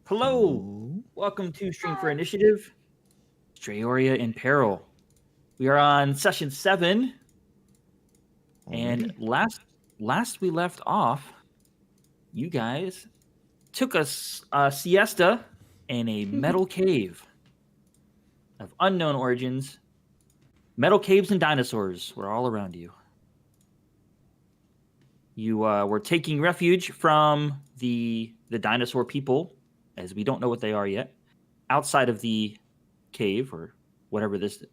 Hello, welcome to Stream for Initiative, Streyorea and Peril. We are on session 7, and last we left off, you guys took a siesta in a metal cave of unknown origins. Metal caves and dinosaurs were all around you. You were taking refuge from the dinosaur people, as we don't know what they are yet, outside of the cave or whatever this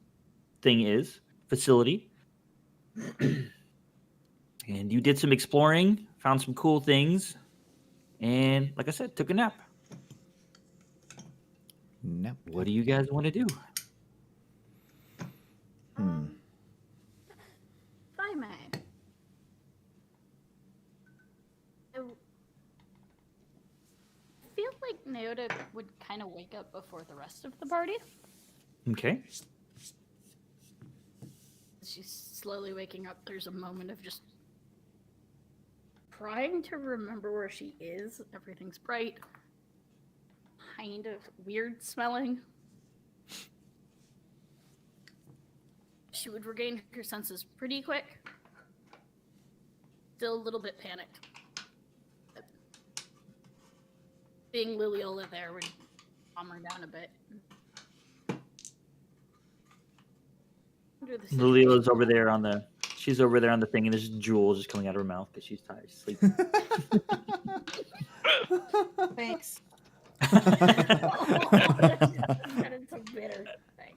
thing is, facility. And you did some exploring, found some cool things, and like I said, took a nap. What do you guys want to do? If I may. I feel like Naota would kind of wake up before the rest of the party. Okay. She's slowly waking up. There's a moment of just trying to remember where she is. Everything's bright. Kind of weird smelling. She would regain her senses pretty quick. Still a little bit panicked. But being Liliola there would calm her down a bit. Liliola's over there on the. She's over there on the thing, and there's jewels just coming out of her mouth because she's tired. She's sleeping. Thanks. It's a bitter thing.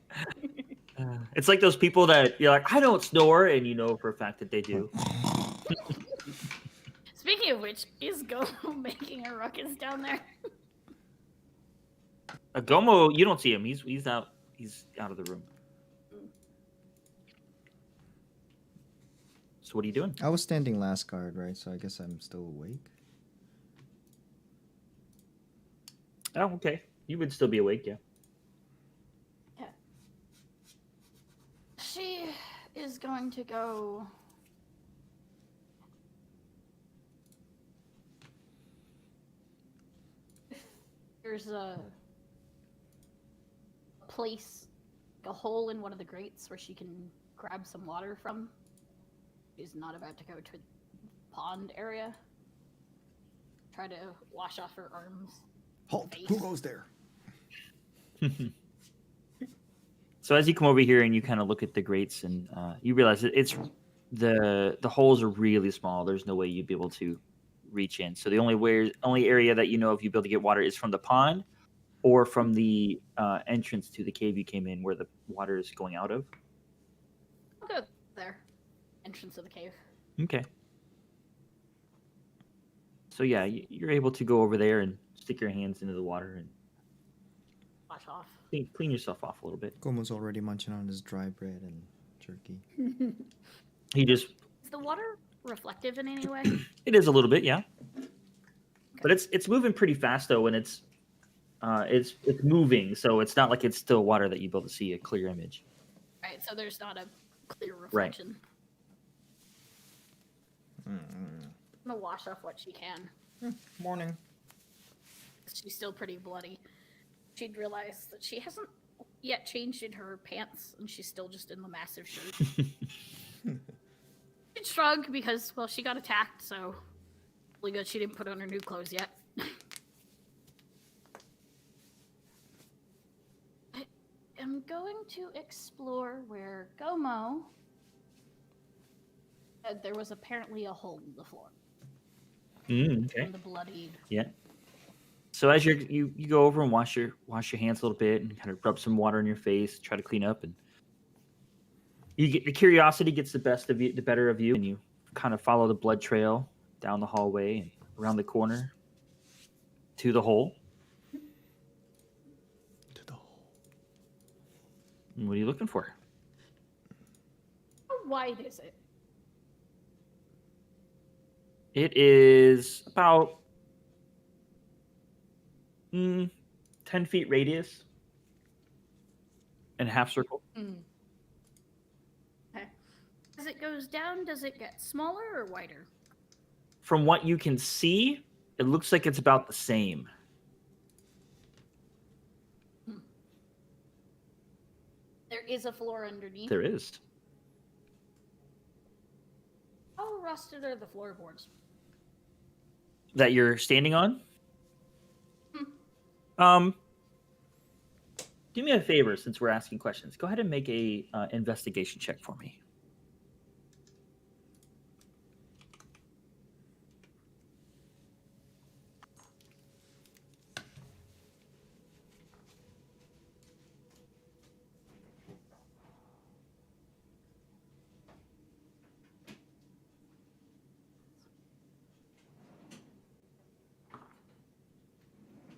It's like those people that you're like, I don't snore, and you know for a fact that they do. Speaking of which, is Gomo making a ruckus down there? Gomo, you don't see him. He's out. He's out of the room. So what are you doing? I was standing last guard, right? So I guess I'm still awake. Oh, okay. You would still be awake, yeah. Yeah. She is going to go. There's a place, a hole in one of the grates where she can grab some water from. She's not about to go to the pond area. Try to wash off her arms. Halt! Face. Who goes there? So as you come over here and you kind of look at the grates, and you realize that it's the holes are really small. There's no way you'd be able to reach in. So the only area that you know if you'd be able to get water is from the pond, or from the entrance to the cave you came in, where the water is going out of. I'll go there. Entrance of the cave. Okay. So yeah, you're able to go over there and stick your hands into the water and Wash off. clean yourself off a little bit. Gomo's already munching on his dry bread and jerky. He just. Is the water reflective in any way? It is a little bit, yeah. Okay. But it's moving pretty fast though, and it's moving, so it's not like it's still water that you'd be able to see a clear image. Right, so there's not a clear reflection. Right. I'm gonna wash off what she can. Morning. She's still pretty bloody. She'd realize that she hasn't yet changed in her pants, and she's still just in the massive shirt. She'd shrug because, well, she got attacked, so really good she didn't put on her new clothes yet. I am going to explore where Gomo said there was apparently a hole in the floor. Okay. From the bloodied. Yeah. So as you go over and wash your hands a little bit and kind of rub some water in your face, try to clean up, and you get the curiosity gets the better of you, and you kind of follow the blood trail down the hallway and around the corner to the hole. And what are you looking for? How wide is it? It is about 10 feet radius and half circle. Okay. As it goes down, does it get smaller or wider? From what you can see, it looks like it's about the same. is a floor underneath. There is. How rusted are the floorboards? That you're standing on? Hmm. Do me a favor since we're asking questions. Go ahead and make a investigation check for me.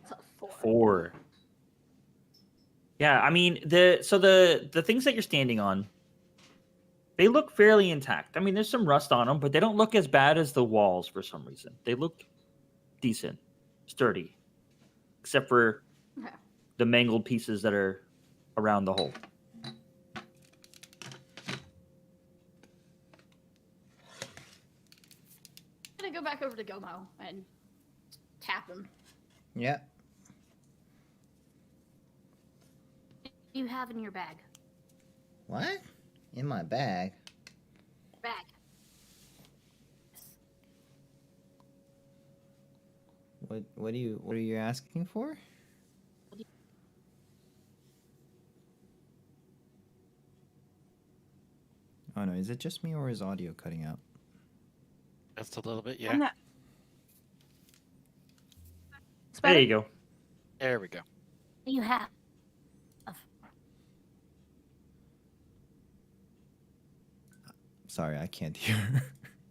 It's a 4. 4. Yeah, I mean the things that you're standing on, they look fairly intact. I mean, there's some rust on them, but they don't look as bad as the walls for some reason. They look decent, sturdy, except for Okay. the mangled pieces that are around the hole. I'm gonna go back over to Gomo and tap him. Yeah. What do you have in your bag? What? In my bag? Bag. What are you asking for? Oh no, is it just me or is audio cutting out? Just a little bit, I'm yeah. not. It's There better. you go. There we go. What do you have? Sorry, I can't hear.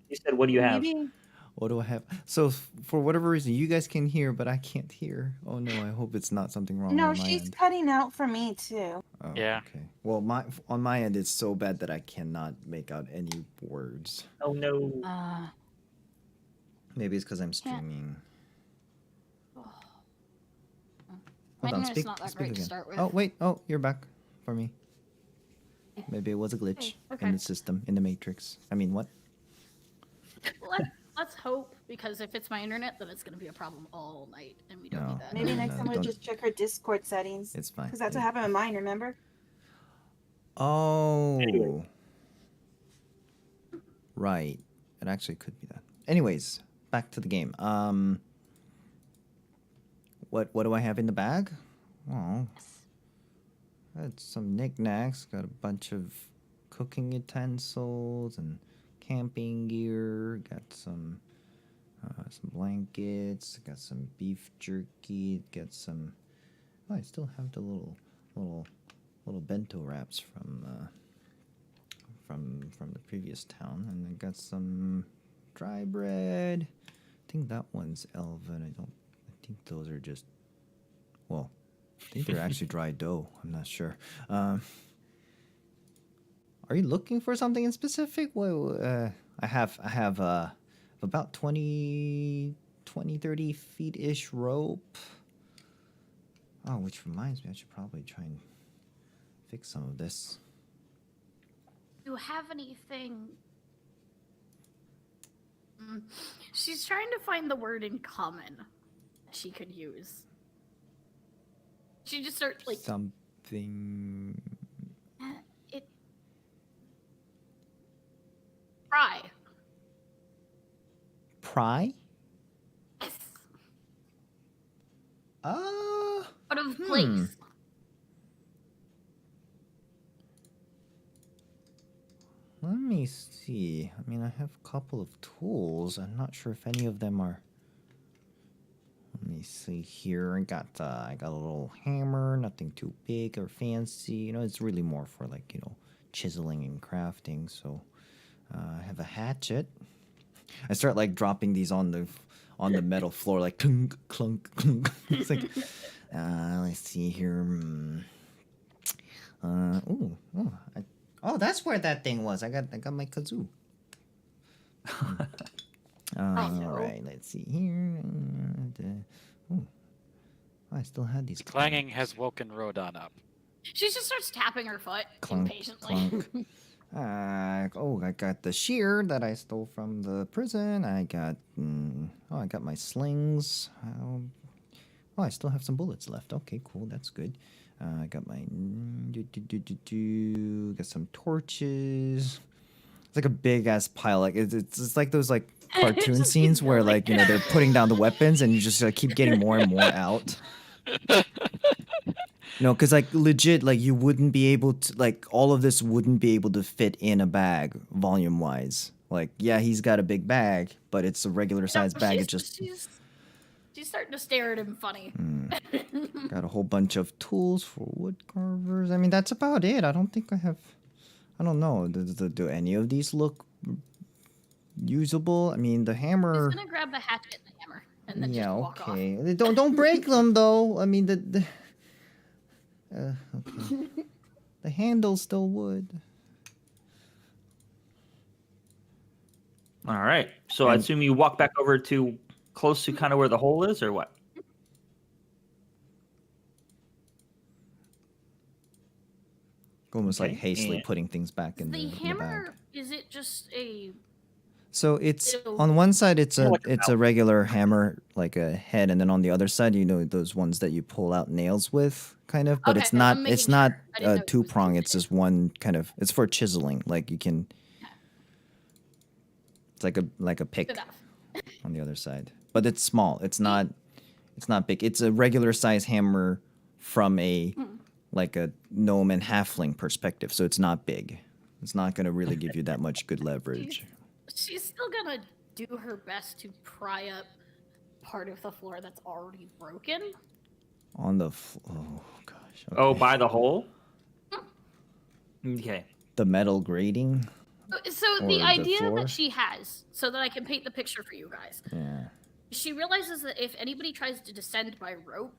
You said, what do you have? Maybe What do I have? So for whatever reason, you guys can hear, but I can't hear. Oh no, I hope it's not something wrong no, on my she's end. cutting out for me too. Oh, Yeah. Okay. Well, on my end, it's so bad that I cannot make out any words. Oh no. Maybe it's because I'm Can't- streaming. My Hold on, internet's speak not that speak great to again. start with. Oh wait, oh you're back for me. Maybe it was a glitch Okay. in the system, in the matrix. I mean, what? Let's hope, because if it's my internet, then it's gonna be a problem all night, and we don't No. need that. Maybe No, next no, time we'll don't- just check her Discord settings. It's fine. Because that's what happened with mine, remember? Oh. Anyway. Right. It actually could be that. Anyways, back to the game. What do I have in the bag? Oh, got some knickknacks. Got a bunch of cooking utensils and camping gear. Got some blankets. Got some beef jerky. Got some. Oh, I still have the little bento wraps from the previous town, and I got some dry bread. I think that one's Elven. I think those are just. Well, I think they're actually dry dough. I'm not sure. Are you looking for something in specific? Well, I have about 20, 30 feet-ish rope. Oh, which reminds me, I should probably try and fix some of this. Do you have anything? She's trying to find the word in common that she could use. She just starts like Something. it. Pry. Pry? Yes. Ah. Out of place. Let me see. I mean, I have a couple of tools. I'm not sure if any of them are. Let me see here. I got a little hammer. Nothing too big or fancy. You know, it's really more for like chiseling and crafting. So I have a hatchet. I start like dropping these on the metal floor, like clunk, clunk, clunk. It's like, let's see here. Oh, that's where that thing was. I got my kazoo. All right, let's see here. I still had these. Clanging has woken Rodon up. She just starts tapping her foot Clunk, impatiently. clunk. I got the shear that I stole from the prison. I got I got my slings. I still have some bullets left. Okay, cool. That's good. I got my got some torches. It's like a big ass pile. Like it's like those like cartoon Just scenes keep where going. like they're putting down the weapons and you just keep getting more and more out. No, because like legit, like you wouldn't be able to like all of this wouldn't be able to fit in a bag volume wise. Like yeah, he's got a big bag, but it's a regular sized bag. It's just She's starting to stare at him funny. got a whole bunch of tools for wood carvers. I mean, that's about it. I don't think I have. I don't know. Do any of these look usable? I mean, the hammer. He's gonna grab the hatchet and the hammer and then Yeah, just walk off. okay. Don't break them though. I mean, okay. The handle's still wood. All right. So I assume you walk back over to close to kind of where the hole is, or what? Almost like Okay, hastily and- putting things back in The the bag. hammer, is it just a... So it's Ew. on one side it's a Like a it's a regular hammer like a head, and then on the other side those ones that you pull out nails with kind of, but Okay, it's I'm not making sure. I didn't know it two was prong. two It's just one kind of. It's for chiseling. Like you can. It's like a pick enough. on the other side, but it's small. It's not big. It's a regular size hammer from a like a gnome and halfling perspective, so it's not big. It's not going to really give you that much good leverage. She's still gonna do her best to pry up part of the floor that's already broken. On the oh gosh. Oh, okay. by the hole? Okay. The metal grating. So Or the the idea floor? that she has, so that I can paint the picture for you guys, Yeah. she realizes that if anybody tries to descend by rope,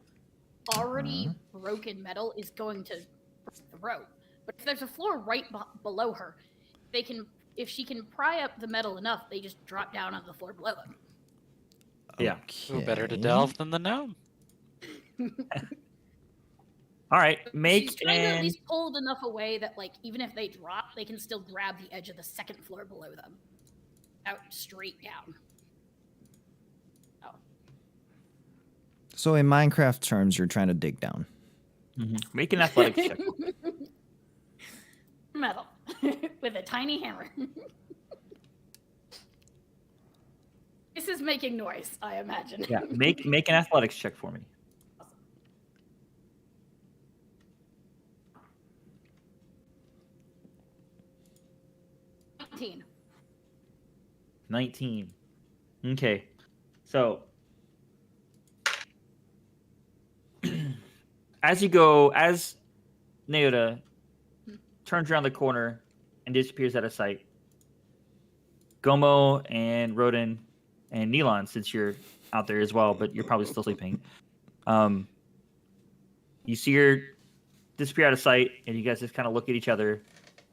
already broken metal is going to break the rope. But if there's a floor right below her, they can. If she can pry up the metal enough, they just drop down on the floor below them. Yeah. Who better to Okay. delve than the gnome? All right. She's Make trying to at an least pull it enough away that, like, even if they drop, they can still grab the edge of the second floor below them, out straight down. Oh, So in Minecraft terms, you're trying to dig down. make an athletics check. metal with a tiny hammer. This is making noise, I imagine. Yeah. Make an athletics check for me. 19. 19. Okay. So as Neoda turns around the corner and disappears out of sight, Gomo and Rodin and Neelon, since you're out there as well, but you're probably still sleeping, you see her disappear out of sight, and you guys just kind of look at each other,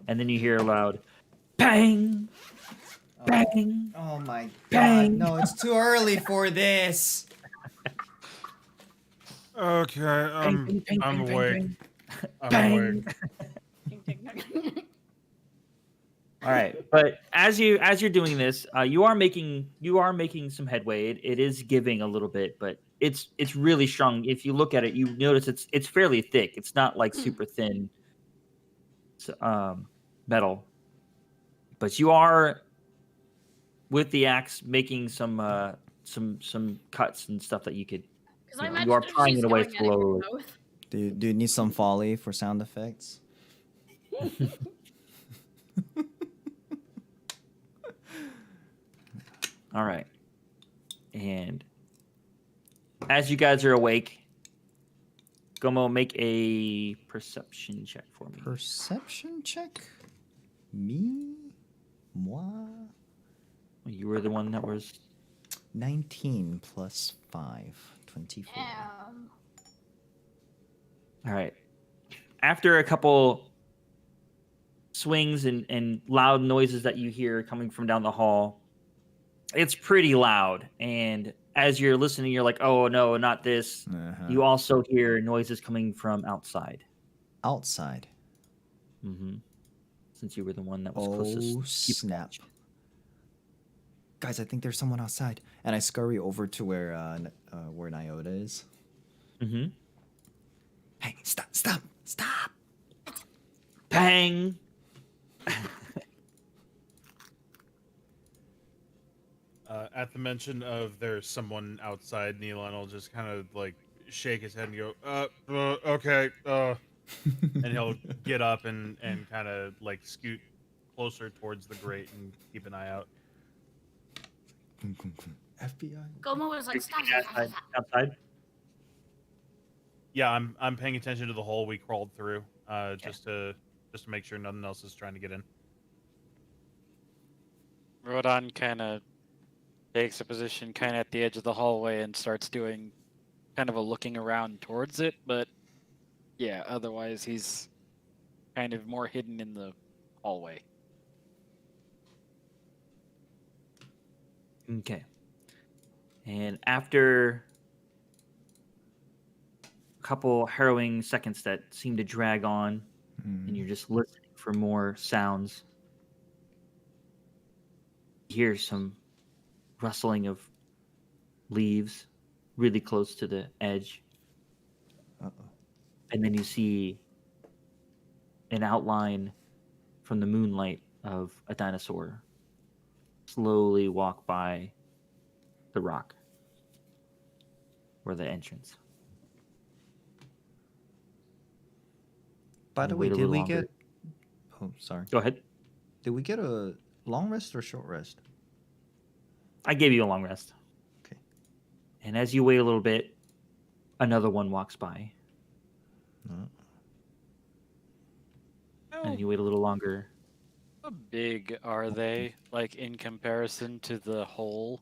and then you hear a loud bang, bang. Oh my Bang. No, it's too early for this. Okay, Bang, bang, bang, I'm bang, awake. bang, I'm bang. awake. All right, but as you're doing this, you are making some headway. It is giving a little bit, but it's really strong. If you look at it, you notice it's fairly thick. It's not like super thin metal, but you are with the axe making some cuts and stuff that you could. Because I You imagine are if prying she's it away going at it slowly. with both. Do you need some folly for sound effects? All right, and as you guys are awake, Gomo, make a perception check for me. Perception check? Me? Moi? You were the one that was. 19 plus 5. 24. All right. After a couple swings and loud noises that you hear coming from down the hall, it's pretty loud. And as you're listening, you're like, oh, no, not this. Uh-huh. You also hear noises coming from outside. Outside. Mm-hmm. Since you were the one that was Oh, closest. Keep snap. watch. Guys, I think there's someone outside. And I scurry over to where Nyota is. Mm-hmm. Hey, stop. Bang! At the mention of there's someone outside, Nealon will just kind of like shake his head and go, okay, and he'll get up and kind of like scoot closer towards the grate and keep an eye out. FBI. Gomo was like, stop. Outside. Yeah, I'm paying attention to the hole we crawled through, just to make sure nothing else is trying to get in. Rodon kind of takes a position kind of at the edge of the hallway and starts doing kind of a looking around towards it, but yeah, otherwise he's kind of more hidden in the hallway. Okay. And after a couple harrowing seconds that seem to drag on, and you're just listening for more sounds, you hear some rustling of leaves really close to the edge. Uh-oh. And then you see an outline from the moonlight of a dinosaur slowly walk by the rock or the entrance. By the And way, wait a did little we longer. get... Oh, sorry. Go ahead. Did we get a long rest or short rest? I gave you a long rest. Okay. And as you wait a little bit, another one walks by. And you wait a little longer. How big are they, like, in comparison to the hole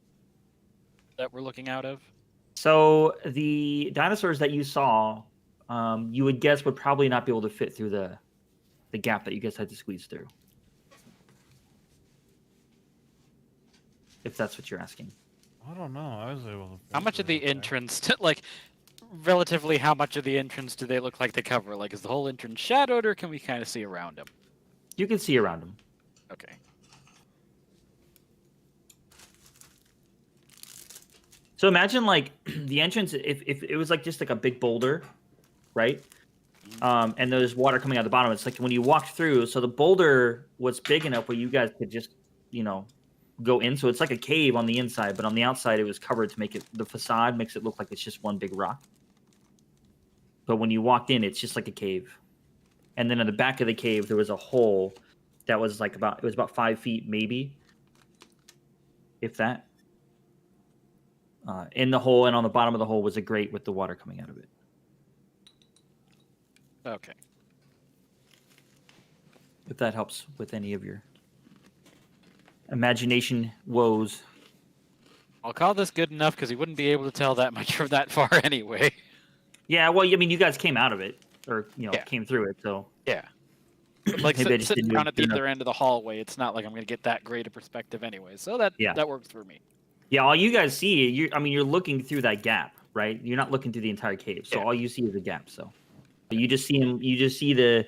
that we're looking out of? So the dinosaurs that you saw, you would guess would probably not be able to fit through the gap that you guys had to squeeze through. If that's what you're asking. I don't know. I was able to. How much of the entrance, like, relatively, how much of the entrance do they look like they cover? Like, is the whole entrance shadowed, or can we kind of see around them? You can see around them. Okay. So imagine like the entrance, if it was like just like a big boulder, right? And there's water coming out the bottom. It's like when you walked through, so the boulder was big enough where you guys could just, go in. So it's like a cave on the inside, but on the outside it was covered to make it, the facade makes it look like it's just one big rock. But when you walked in, it's just like a cave. And then in the back of the cave, there was a hole that was like it was about 5 feet maybe, if that. In the hole, and on the bottom of the hole was a grate with the water coming out of it. Okay. If that helps with any of your imagination woes. I'll call this good enough because he wouldn't be able to tell that much from that far anyway. Yeah, well, I mean, you guys came out of it, or Yeah. came through it, so Yeah. But like Maybe I just sitting didn't down at the do other end of the hallway, it's not like I'm going to get that great a perspective anyway. So that works for me. yeah, all you guys see, you're looking through that gap, right? You're not looking through the entire cave, so Yeah. all you see is a gap. So you just see him. You just see the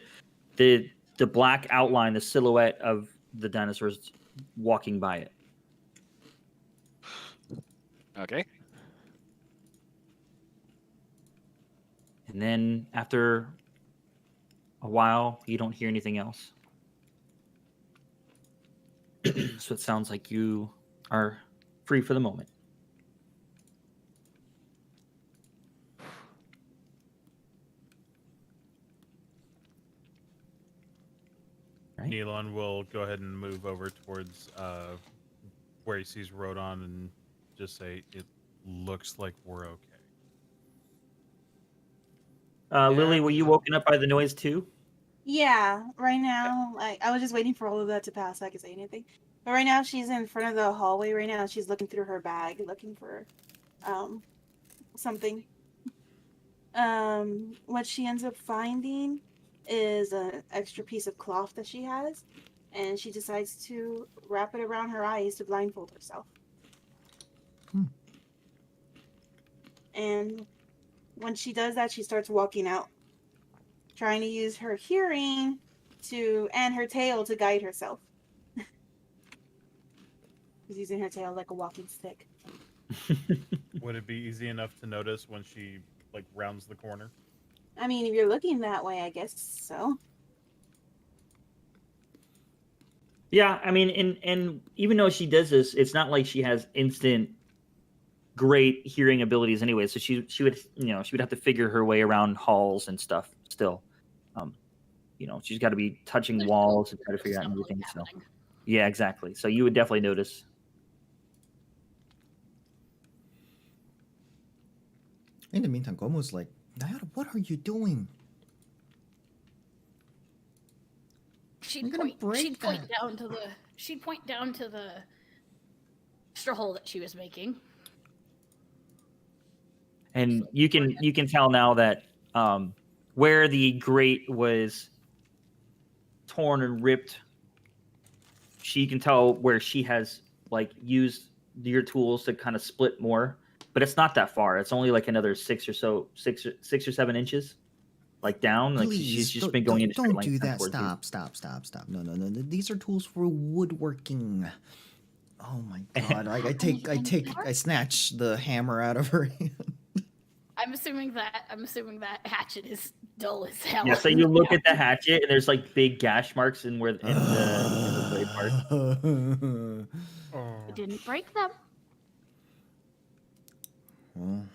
black outline, the silhouette of the dinosaurs walking by it. Okay. And then after a while, you don't hear anything else. So it sounds like you are free for the moment. Right. Nealon will go ahead and move over towards where he sees Rodon and just say, "It looks like we're okay." Lily, were you woken up by the noise too? Yeah, right now, I was just waiting for all of that to pass so I could say anything. But right now, she's in front of the hallway. Right now, she's looking through her bag, looking for something. What she ends up finding is an extra piece of cloth that she has, and she decides to wrap it around her eyes to blindfold herself. And when she does that, she starts walking out, trying to use her hearing and her tail to guide herself. She's using her tail like a walking stick. Would it be easy enough to notice when she like rounds the corner? I mean, if you're looking that way, I guess so. Yeah, I mean, and even though she does this, it's not like she has instant great hearing abilities anyway. So she would she would have to figure her way around halls and stuff still. She's got to be touching There's walls still and try to figure out stumbling everything. So happening. yeah, exactly. So you would definitely notice. In the meantime, Gomo's like, Nayara, what are you doing? She'd You're gonna point. break She'd point that. down to the. She'd point down to the extra hole that she was making. And you can tell now that where the grate was torn and ripped, she can tell where she has like used your tools to kind of split more, but it's not that far. It's only like another 6 or 7 inches, like down. Like she's Please, just been going into straight don't length do down that. towards you. Stop. No. These are tools for woodworking. Oh my god! I snatch the hammer out of her hand. I'm assuming that hatchet is dull as hell. Yeah, so you look at the hatchet and there's like big gash marks in the blade part. Oh. It didn't break them. Well,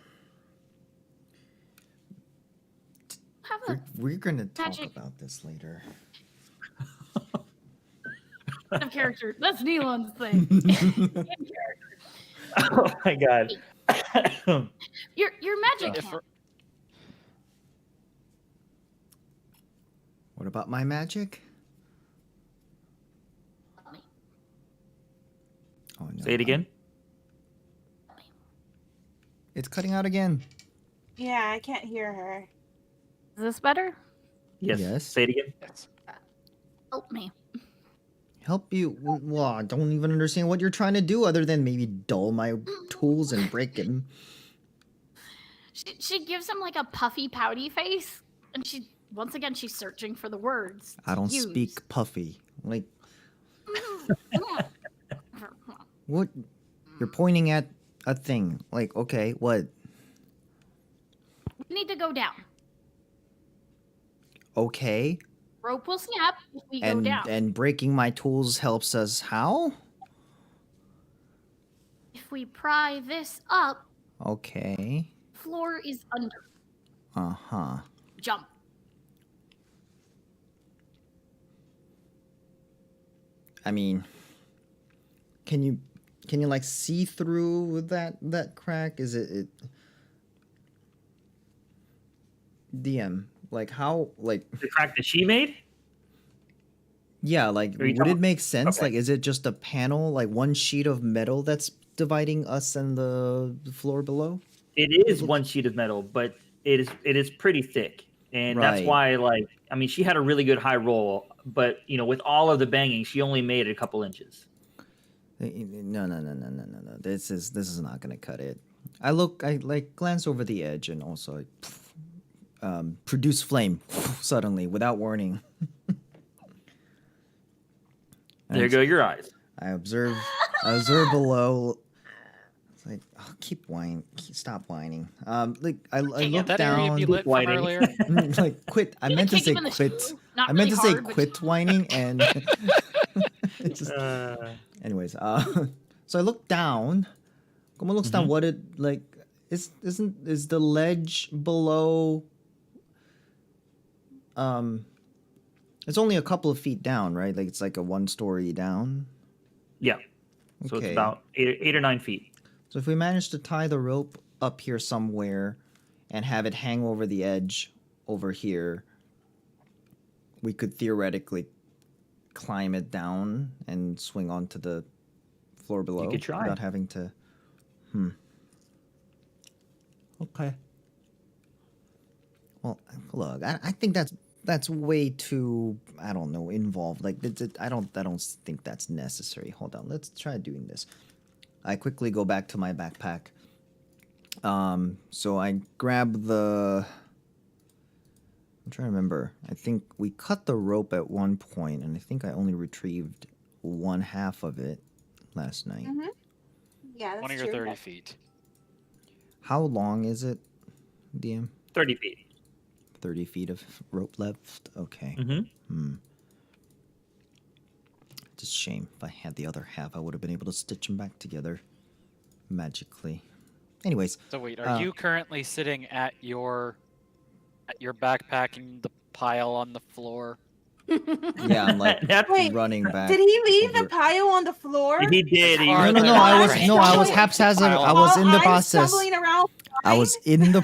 Have a we're gonna talk Magic. about this later. of character. That's Neelon's thing. Oh my god. Your magic If hand. we're- What about my magic? Oh no! Say it again. It's cutting out again. Yeah, I can't hear her. Is this better? Yes. Yes. Say it again. Help me. Help you? Well, I don't even understand what you're trying to do, other than maybe dull my tools and break them. She gives him like a puffy, pouty face, and she's searching for the words. I don't to use. speak puffy. Like, what? You're pointing at a thing. Like, okay, what? We need to go down. Okay. Rope will snap if we go down. And breaking my tools helps us how? If we pry this up, Okay. floor is under. Uh-huh. Jump. I mean, can you like see through that crack? Is it DM, like how, like, The crack that she made? yeah, like Are you would it talking- make sense? okay. Like, is it just a panel, like one sheet of metal that's dividing us and the floor below? It is looks- one sheet of metal, but it is pretty thick. And that's Right. why, like, I mean, she had a really good high roll, but with all of the banging, she only made it a couple inches. No. This is not gonna cut it. I like glance over the edge and also produce flame suddenly without warning. There And go your eyes. I observe below. It's like, oh, keep whining. Stop whining. Like I look that area down. you lit from whining. earlier. Like quit. I meant to kick say him in the quit. shoe. Not I meant really to say hard, but quit whining and. It just, anyways, so I look down. Como looks down. What it like? Is the ledge below? It's only a couple of feet down, right? Like it's like a 1-story down. Yeah. So Okay. it's about 8 or 9 feet. So if we manage to tie the rope up here somewhere and have it hang over the edge over here, we could theoretically climb it down and swing onto the floor below could try. without having to. Okay. Well, look, I think that's way too, I don't know, involved. Like I don't think that's necessary. Hold on, let's try doing this. I quickly go back to my backpack. So I grab the. I'm trying to remember. I think we cut the rope at one point, and I think I only retrieved one half of it last night. Mm-hmm. Yeah, that's 20 or true. 30 feet. How long is it, DM? 30 feet. 30 feet of rope left. Okay. Mm-hmm. It's a shame. If I had the other half, I would have been able to stitch them back together magically. Anyways. So wait, are you currently sitting at your backpacking the pile on the floor? Yeah, I'm like Wait, running back. did he leave over- the pile on the floor? He did. He No, No, I was haphazard. I was in the I'm process. stumbling around. I was in the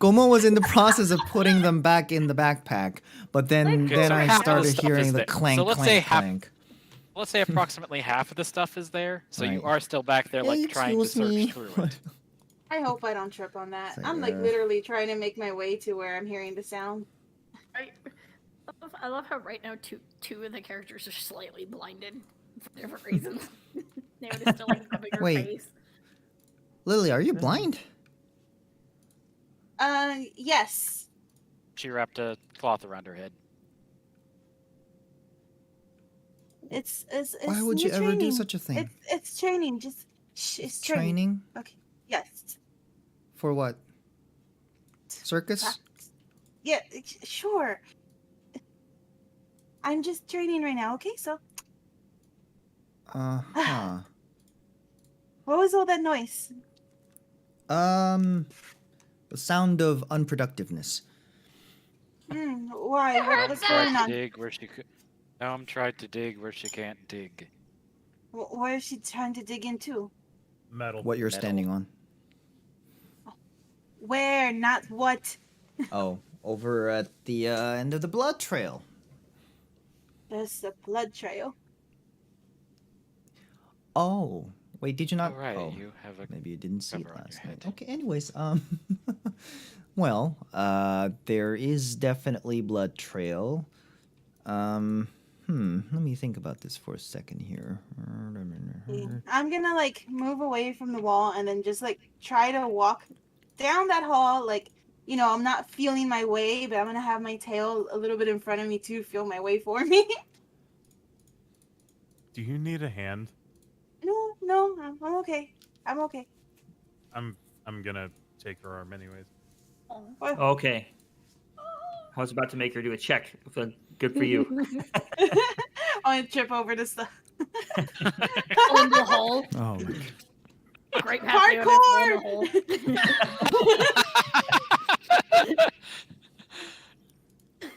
Gomo was in the process of putting them back in the backpack, but then Okay, so I half of the started stuff hearing is the there. clank, So let's clank, say half- clank. Let's say approximately half of the stuff is there, so you Right. are still back there, like trying to Excuse search me. through it. I hope I don't trip on that. So, I'm like yeah. literally trying to make my way to where I'm hearing the sound. I love how right now two of the characters are slightly blinded for different reasons. Naomi's still like rubbing her Wait. face. Lily, are you blind? Yes. She wrapped a cloth around her head. It's Why would new you ever do training. such a thing? It's training. Just it's training. Okay. Yes. For what? Circus? Yeah. Sure. I'm just training right now. Okay. So Uh-huh. what was all that noise? The sound of unproductiveness. Why? What's Tried going to on? dig where she could. Gnome tried to dig where she can't dig. Where is she trying to dig into? Metal. What you're Metal. standing on. Where? Not what? Oh, over at the end of the blood trail. There's a blood trail. Oh, wait, did you not? All right, Oh, you have a. maybe you didn't see it cover on last your night. head. Okay, anyways, well, there is definitely blood trail. Let me think about this for a second here. I'm gonna like move away from the wall and then just like try to walk down that hall. Like, you know, I'm not feeling my way, but I'm gonna have my tail a little bit in front of me to feel my way for me. Do you need a hand? No, I'm okay. I'm okay. I'm gonna take her arm anyways. Okay. I was about to make her do a check. So good for you. I'm gonna trip over the stuff. Fall into the hole. Oh, my God. Great path Naomi, fall in the hole.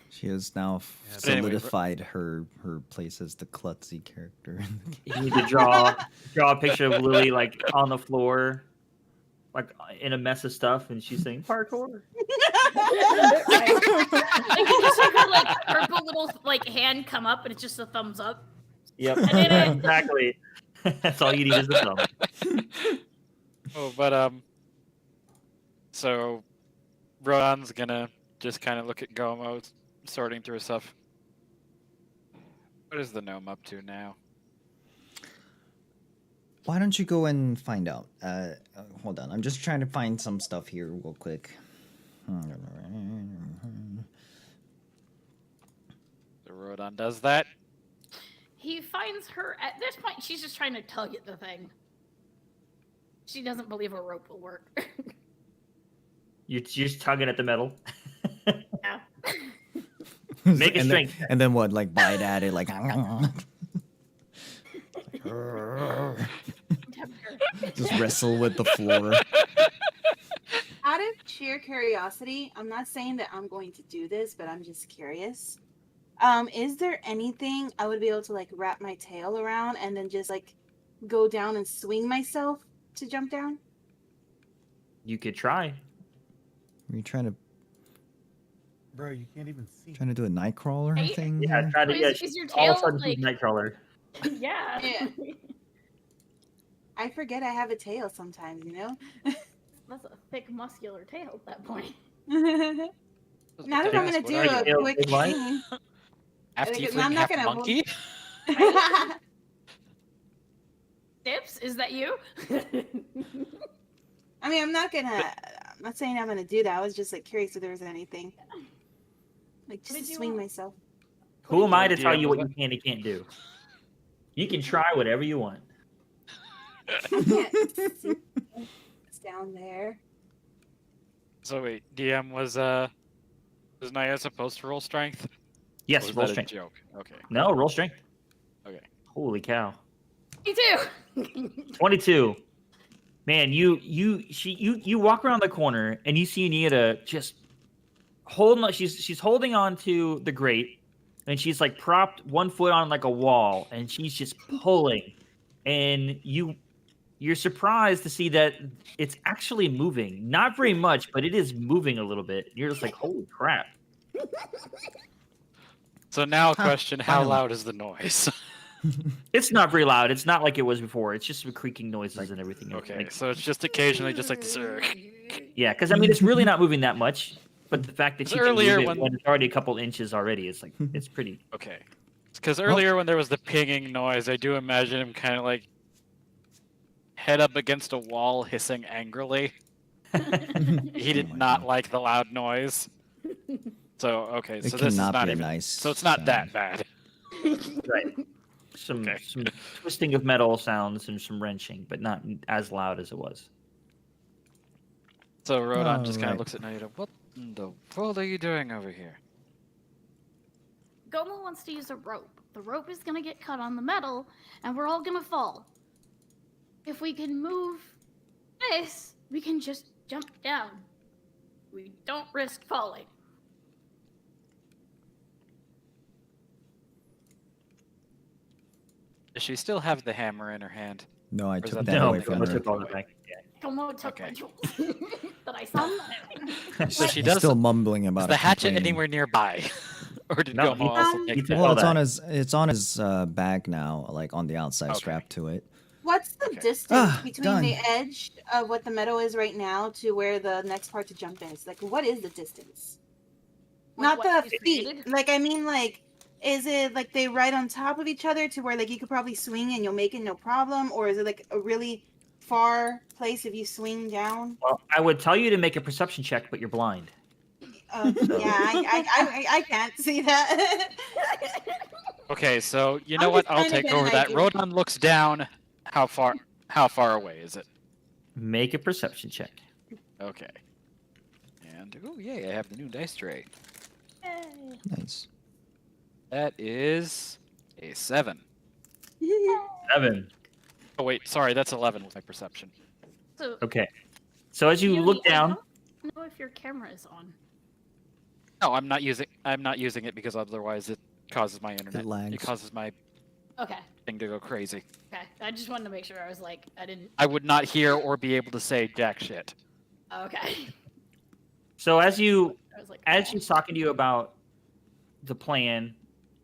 She has now But anyway, solidified her place as the klutzy character. in the game. You need to draw a picture of Lily like on the floor, like in a mess of stuff, and she's saying parkour. Like you just see her like purple little like hand come up, and it's just a thumbs up. Yep, I did it. exactly. That's all you need is the thumb. Oh, but so Ron's gonna just kind of look at Gomo, sorting through stuff. What is the gnome up to now? Why don't you go and find out? Hold on, I'm just trying to find some stuff here real quick. So Rodon does that. He finds her at this point. She's just trying to tug at the thing. She doesn't believe a rope will work. You're just tugging at the metal. Yeah. Make a and strength. and then what? Like bite at it, like. Just wrestle with the floor. Out of sheer curiosity, I'm not saying that I'm going to do this, but I'm just curious. Is there anything I would be able to like wrap my tail around and then just like go down and swing myself to jump down? You could try. Are you trying to Bro, you can't even see. do a night crawler Right? thing? Yeah, here? try to. Is- Yeah, is your all of a tail, sudden she's like- Nightcrawler. Yeah. Yeah. I forget I have a tail sometimes, you know? That's a thick, muscular tail at that point. Not if I'm gonna do What are a you, quick big light? thing. Half Like, tiefling, I'm not half gonna hold- monkey. Dips, is that you? I mean, I'm not saying I'm gonna do that. I was just like curious if there was anything. Like What just did to you swing want? myself. Who am I to Yeah, tell you what what- you can and can't do? You can try whatever you want. I can't see what's down there. So wait, DM was Is Naya supposed to roll strength? Or Yes, was roll that a strength. joke? Okay. No, roll strength. Okay. Holy cow. Me too. 22. Man, you walk around the corner and you see Nita just holding. She's holding on to the grate, and she's like propped one foot on like a wall, and she's just pulling. And you're surprised to see that it's actually moving. Not very much, but it is moving a little bit. You're just like, holy crap. So now a question: How finally. loud is the noise? It's not very loud. It's not like it was before. It's just creaking noises and everything. Okay, Like, so it's just occasionally just like this. yeah, because I mean, it's really not moving that much. But the fact that Because you can earlier move it when- when it's already a couple inches already, it's like it's pretty. Okay. Because earlier when there was the pinging noise, I do imagine him kind of like head up against a wall, hissing angrily. He did Oh my not God. like the loud noise. So okay, It so this is cannot not be a even. nice. So it's not sound. that bad. Right. Some Okay. some twisting of metal sounds and some wrenching, but not as loud as it was. So Rodon just kind Alright. of looks at Naida. What in the world are you doing over here? Goma wants to use a rope. The rope is gonna get cut on the metal, and we're all gonna fall. If we can move this, we can just jump down. We don't risk falling. Does she still have the hammer in her hand? No, I is took that that the No, away only from let's her. take all that back. Yeah. Goma took Okay. my jewels that I saw. So she He's does. still mumbling Is about the it, hatchet complaining. anywhere nearby, or did No, Goma he- also he take took that? all Well, it's that. on his bag now, like on the outside, Okay. strapped to it. What's the Okay. distance between Done. the edge of what the metal is right now to where the next part to jump is? Like, what is the distance? Like Not what the she's feet. created? Like, I mean, like, is it like they right on top of each other to where like you could probably swing and you'll make it no problem, or is it like a really far place if you swing down? Well, I would tell you to make a perception check, but you're blind. So- Yeah, I can't see that. Okay, so you I'm know what? just I'll trying to take get an over that. idea. Rodon looks down. How far away is it? Make a perception check. Okay. And oh yay, I have the new dice tray. Yay. Nice. That is a 7. 7. Oh wait, sorry, that's 11 with my perception. So Okay. So as you Peony, look I down, don't know if your camera is on. No, I'm not using it because otherwise it causes my internet. It lags. causes my Okay. thing to go crazy. Okay. I just wanted to make sure I was like I didn't. I would not hear or be able to say jack shit. Okay. so as I was like, she's talking to you about the plan,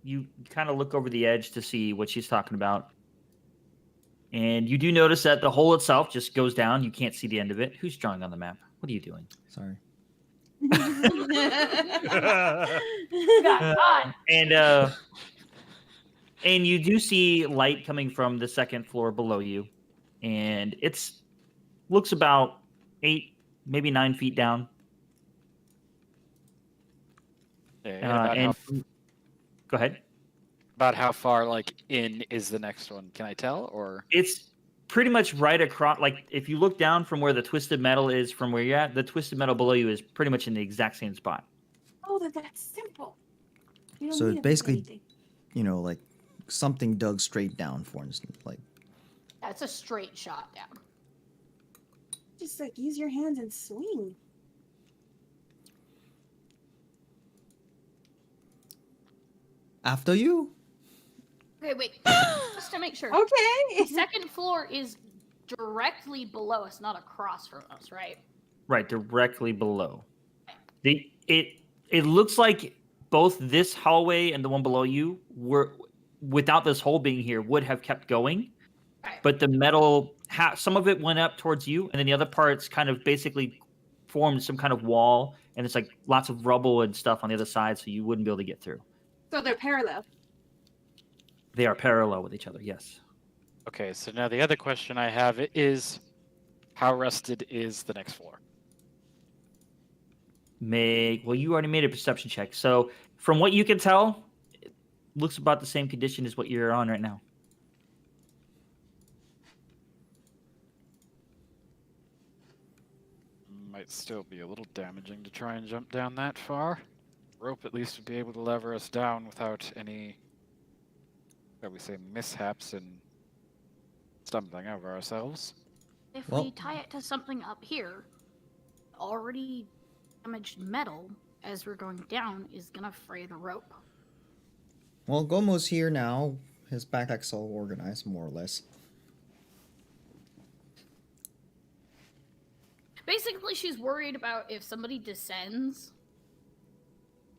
you kind of look over the edge to see what she's talking about. And you do notice that the hole itself just goes down. You can't see the end of it. Who's drawing on the map? What are you doing? Sorry. got caught. And you do see light coming from the second floor below you, and it's looks about 8, maybe 9 feet down. Yeah, and about, And how, go ahead. about how far like in is the next one? Can I tell or? It's pretty much right across. Like if you look down from where the twisted metal is, from where you're at, the twisted metal below you is pretty much in the exact same spot. Oh, that's simple. You don't So need it to think basically- anything. You know, like something dug straight down, for instance. Like, That's a straight shot down. Just like use your hands and swing. after you? Okay, wait. Just to make sure. Okay. The second floor is directly below us, not across from us, right? Right, directly below. It looks like both this hallway and the one below you were, without this hole being here, would have kept going. Right. But the metal, some of it went up towards you, and then the other parts kind of basically formed some kind of wall, and it's like lots of rubble and stuff on the other side, so you wouldn't be able to get through. So they're parallel. They are parallel with each other, yes. Okay, so now the other question I have is, how rusted is the next floor? Well, you already made a perception check, so from what you can tell, it looks about the same condition as what you're on right now. Might still be a little damaging to try and jump down that far. rope at least would be able to lever us down without any, shall we say, mishaps and stumbling over ourselves. If Well- we tie it to something up here, already damaged metal as we're going down is gonna fray the rope. Well, Gomo's here now. His backpack's all organized, more or less. Basically, she's worried about if somebody descends,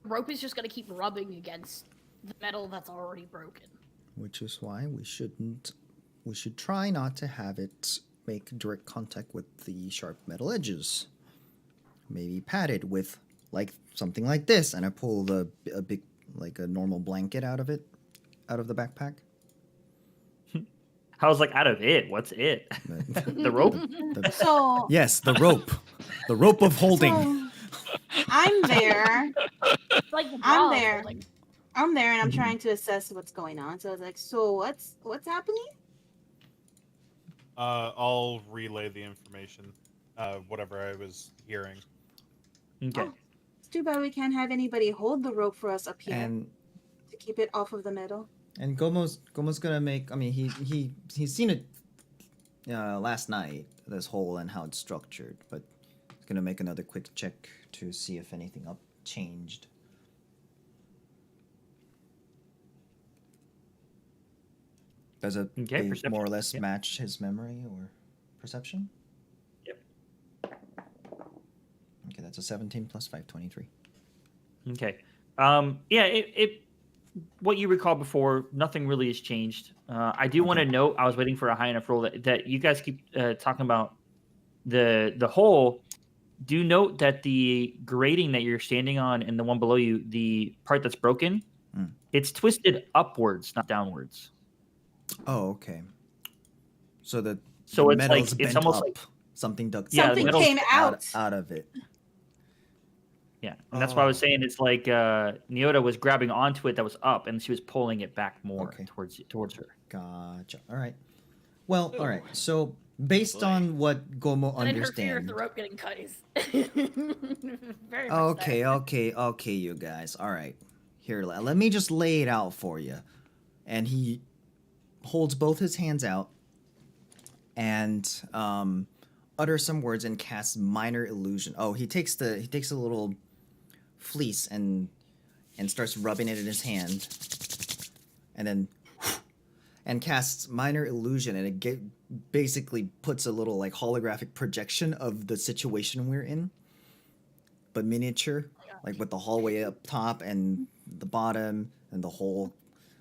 the rope is just gonna keep rubbing against the metal that's already broken. Which is why we should try not to have it make direct contact with the sharp metal edges. Maybe padded with like something like this, and I pull a big, like a normal blanket out of the backpack. I was like, out of it. What's it? The rope? So Yes, the rope. The rope of holding. so I'm there. It's like the I'm bra there. holding. I'm there, and I'm Mhm. trying to assess what's going on. So I was like, so what's happening? I'll relay the information, whatever I was hearing. Okay. Oh. It's too bad we can't have anybody hold the rope for us up here And to keep it off of the metal. Gomo's gonna make. I mean, he's seen it last night. This hole and how it's structured, but he's gonna make another quick check to see if anything up changed. Does it Okay, they perception. more or less Yep. match his memory or perception? Yep. Okay, that's a 17 plus 5, 23. Okay. Yeah, it what you recall before, nothing really has changed. I do want to note, I was waiting for a high enough roll that you guys keep talking about the hole. Do note that the grating that you're standing on and the one below you, the part that's broken, it's twisted upwards, not downwards. Oh, okay. So the So it's metal's like it's bent almost up. like Something dug Yeah, the Something metal's came out. out of it. yeah, and that's why I was Oh. saying it's like Nyota was grabbing onto it that was up, and she was pulling it back more Okay. towards her. Gotcha. All right. Well, all right. Ooh. So based Boy. on what Gomo And her fear of understands. the rope getting cut is very much Okay, there. okay, you guys. All right. Here, let me just lay it out for you. And he holds both his hands out and utters some words and casts minor illusion. Oh, he takes a little fleece and starts rubbing it in his hand, and then and casts minor illusion, and it basically puts a little like holographic projection of the situation we're in, but miniature, like with the hallway up top and the bottom and the hole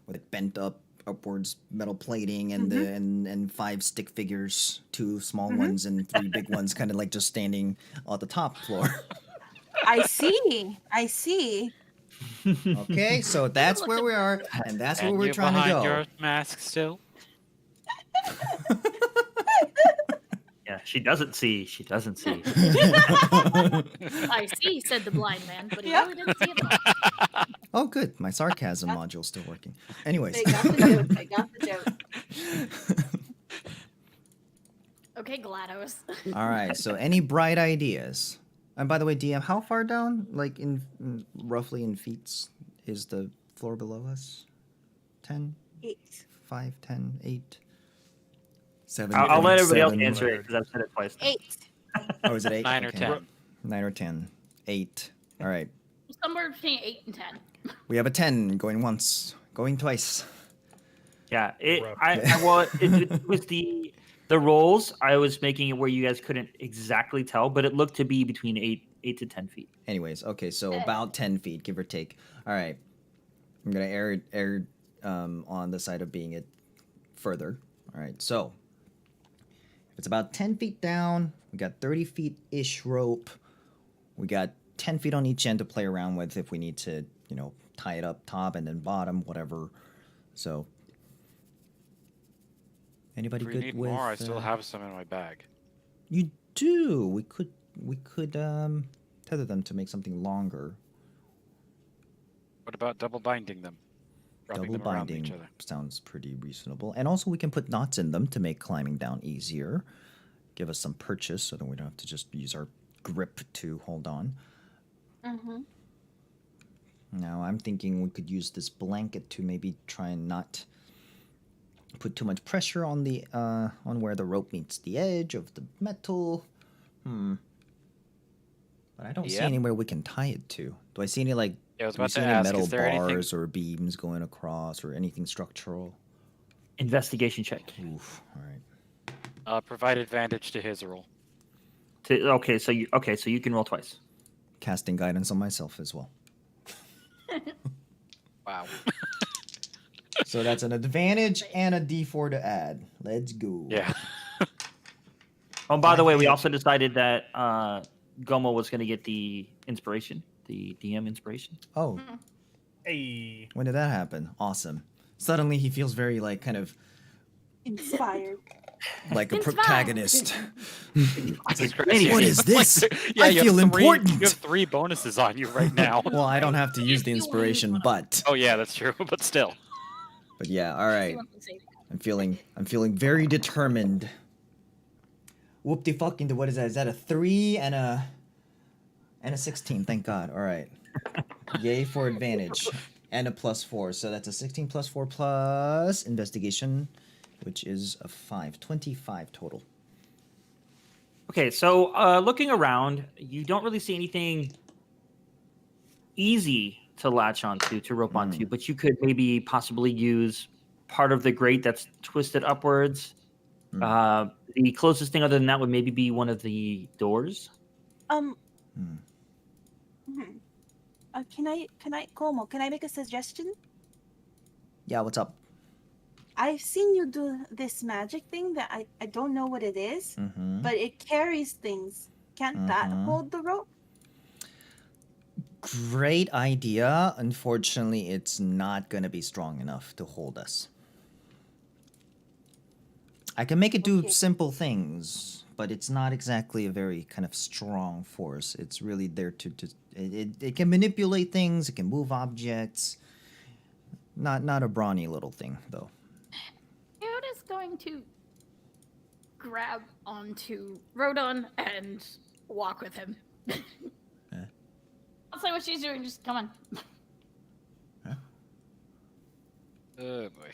with it bent up upwards metal plating and the and 5 stick figures, 2 small ones and 3 big ones, kind of like just standing on the top floor. I see. Okay, so that's where we are, and that's where And we're you're trying to behind go. your mask still. Yeah, she doesn't see. She doesn't see. I see, said the blind man, but he Yep. really didn't see it at all. Oh, good. My sarcasm module's still working. Anyways. They got the joke. I got the joke. Okay, GLaDOS. All right. So, any bright ideas? And by the way, DM, how far down, like roughly in feet, is the floor below us? 10, 8. 5, 10, 8, 7. I'll let everybody else 7. answer it because I've said it twice. now. 8. Oh, is it 8? 9 or 10. 9 or 10. 8. All right. Somewhere between 8 and 10. We have a 10 going once, going twice. Yeah, Rough. it was the rolls. I was making it where you guys couldn't exactly tell, but it looked to be between 8 to 10 feet. Anyways, okay, so about 10 feet, give or take. All right. I'm going to err on the side of being it further. All right, so if it's about 10 feet down, we got 30 feet-ish rope. We got 10 feet on each end to play around with if we need to, tie it up top and then bottom, whatever. So, anybody If we good need with... more, I still have some in my bag. You do. We could tether them to make something longer. What about double binding them? Wrapping Double them around each binding other. sounds pretty reasonable. And also we can put knots in them to make climbing down easier. Give us some purchase so that we don't have to just use our grip to hold on. Mm-hmm. Now I'm thinking we could use this blanket to maybe try and not put too much pressure on the on where the rope meets the edge of the metal. But I don't see Yeah. anywhere we can tie it to. Do I see any like Yeah, I was do we about see to any ask, metal is there anything? bars or beams going across or anything structural? Investigation check. Oof. All right. Provide advantage to his roll. Okay, so you can roll twice. Casting guidance on myself as well. Wow. So that's an advantage and a D4 to add. Let's go. Yeah. Oh, by the way, we hit. also decided that Gomo was going to get the inspiration, the DM inspiration. Oh, Hey. when did that happen? Awesome. Suddenly he feels very like kind of Inspired. like a Inspired. protagonist. Jesus Christ, Anyway, what you is have, this? yeah, I you have feel three- important. You have 3 bonuses on you right now. Well, I don't have to use the inspiration, but Oh yeah, that's true, but still. yeah, all right. She wants to say that. I'm feeling very determined. Whoop de fucking what is that? Is that a 3 and a 16? Thank God. All right. Yay for advantage. And a +4. So that's a 16 plus 4 plus investigation, which is a 5. 25 total. Okay, so looking around, you don't really see anything easy to latch onto, to rope onto, but you could maybe possibly use part of the grate that's twisted upwards. The closest thing other than that would maybe be one of the doors. Hmm. Can I, Como, can I make a suggestion? Yeah, what's up? I've seen you do this magic thing that I don't know what it is, Mm-hmm. but it carries things. Can't that Mhm. hold the rope? Great idea. Unfortunately, it's not going to be strong enough to hold us. I can make it do Okay. simple things, but it's not exactly a very kind of strong force. It's really there to it can manipulate things, it can move objects. Not a brawny little thing though. Yoda's going to grab onto Rodon and walk with him. I'll say what she's doing. Just come on. Oh boy.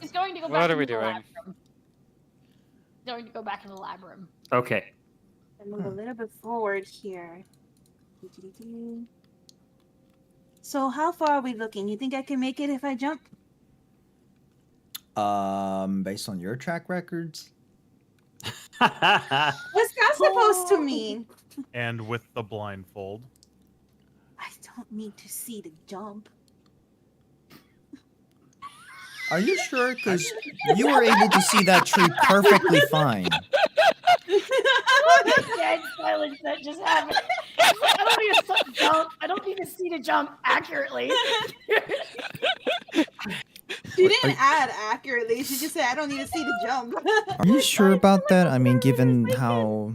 He's going to go back. What are we into the doing? lab room. He's going to go back in the lab room. Okay. And move a little bit forward here. So how far are we looking? You think I can make it if I jump? Based on your track records, What's that supposed to mean? And with the blindfold. I don't need to see the jump. are you sure? Because you were able to see that tree perfectly fine. Dead silence that just happened. I don't need to jump. I don't need to see the jump accurately. She didn't add accurately. She just said, I don't need to see the jump. Are you sure about that? I mean, given how,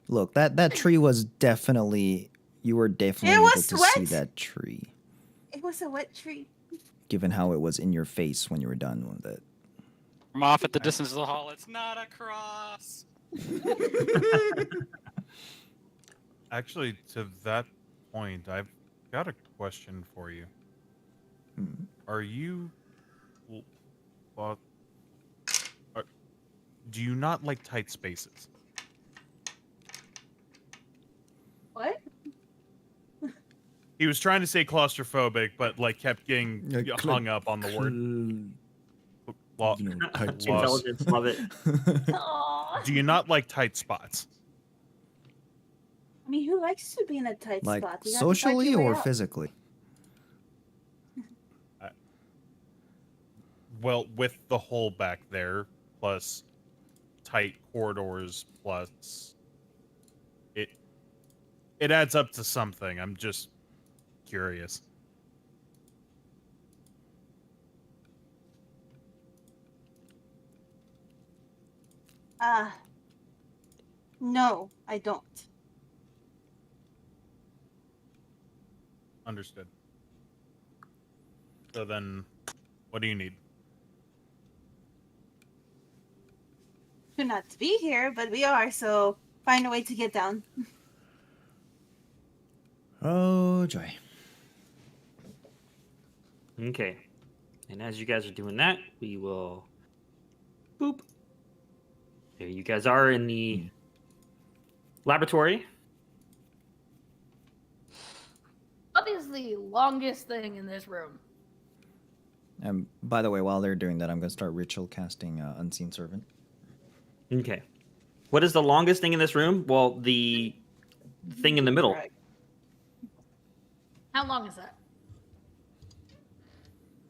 look, that tree was definitely, you were definitely It able was to see wet. that tree, It was a wet tree. given how it was in your face when you were done with it. From off at the distance of the hall, it's not a cross. Actually, to that point, I've got a question for you. Hmm. Are you... do you not like tight spaces? What? He was trying to say claustrophobic, but like kept getting Yeah, hung up on the word. Well, lost. Intelligence, love it. Aw. Do you not like tight spots? I mean, who likes to be in a tight Like spot? You have to fight socially your way or out. physically? Well, with the hole back there, plus tight corridors, plus it adds up to something. I'm just curious. No, I don't. Understood. So then, what do you need? We're not to be here, but we are, so find a way to get down. Oh joy. Okay. And as you guys are doing that, we will boop. There you guys are in the laboratory. What is the longest thing in this room? And by the way, while they're doing that, I'm going to start ritual casting Unseen Servant. Okay. What is the longest thing in this room? Well, the thing in the middle. Right. How long is that?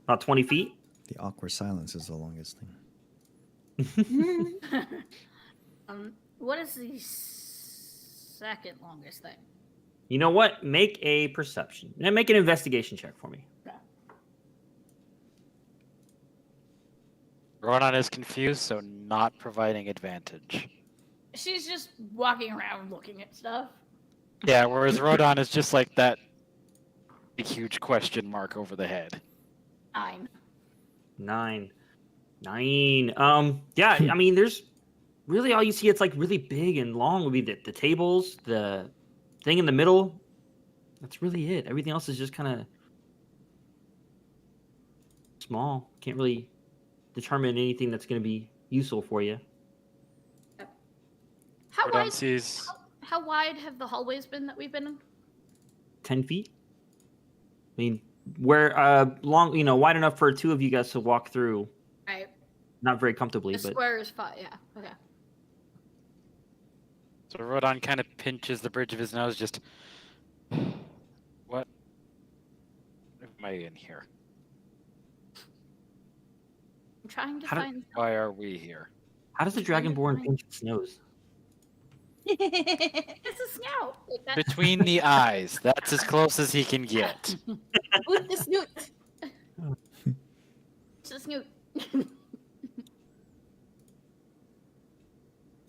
About 20 feet. The awkward silence is the longest thing. What is the second longest thing? You know what? Make a perception. Now make an investigation check for me. Ronan is confused, so not providing advantage. She's just walking around looking at stuff. Yeah, whereas Rodan is just like that big, huge question mark over the head. 9. 9. Yeah, I mean, there's really all you see. It's like really big and long would be the tables, the thing in the middle. That's really it. Everything else is just kind of small. Can't really determine anything that's going to be useful for you. How Rodan wide? sees How wide have the hallways been that we've been in? 10 feet. I mean, where long, wide enough for two of you guys to walk through. Right. Not very comfortably, The but square is 5. Yeah. Okay. so Rodan kind of pinches the bridge of his nose, just what am I in here? I'm trying to How do- find. Why are we here? how does the Dragonborn pinch its nose? It's a snout. Like that. Between the eyes. That's as close as he can get. With the snoot. It's a snoot.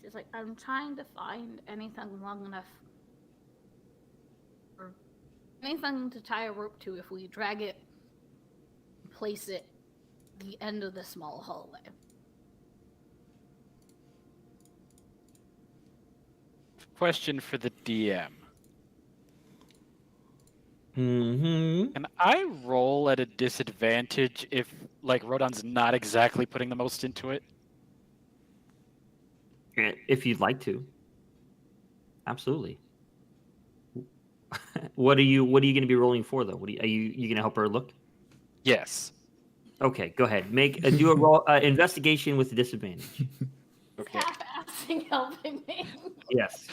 She's like, I'm trying to find anything long enough, or anything to tie a rope to if we drag it, place it the end of the small hallway. Question for the DM. Mm-hmm. Can I roll at a disadvantage if, like, Rodan's not exactly putting the most into it? If you'd like to. Absolutely. What are you going to be rolling for though? Are you going to help her look? Yes. Okay, go ahead. Do a roll investigation with disadvantage. Okay. Half-assing helping me. Yes.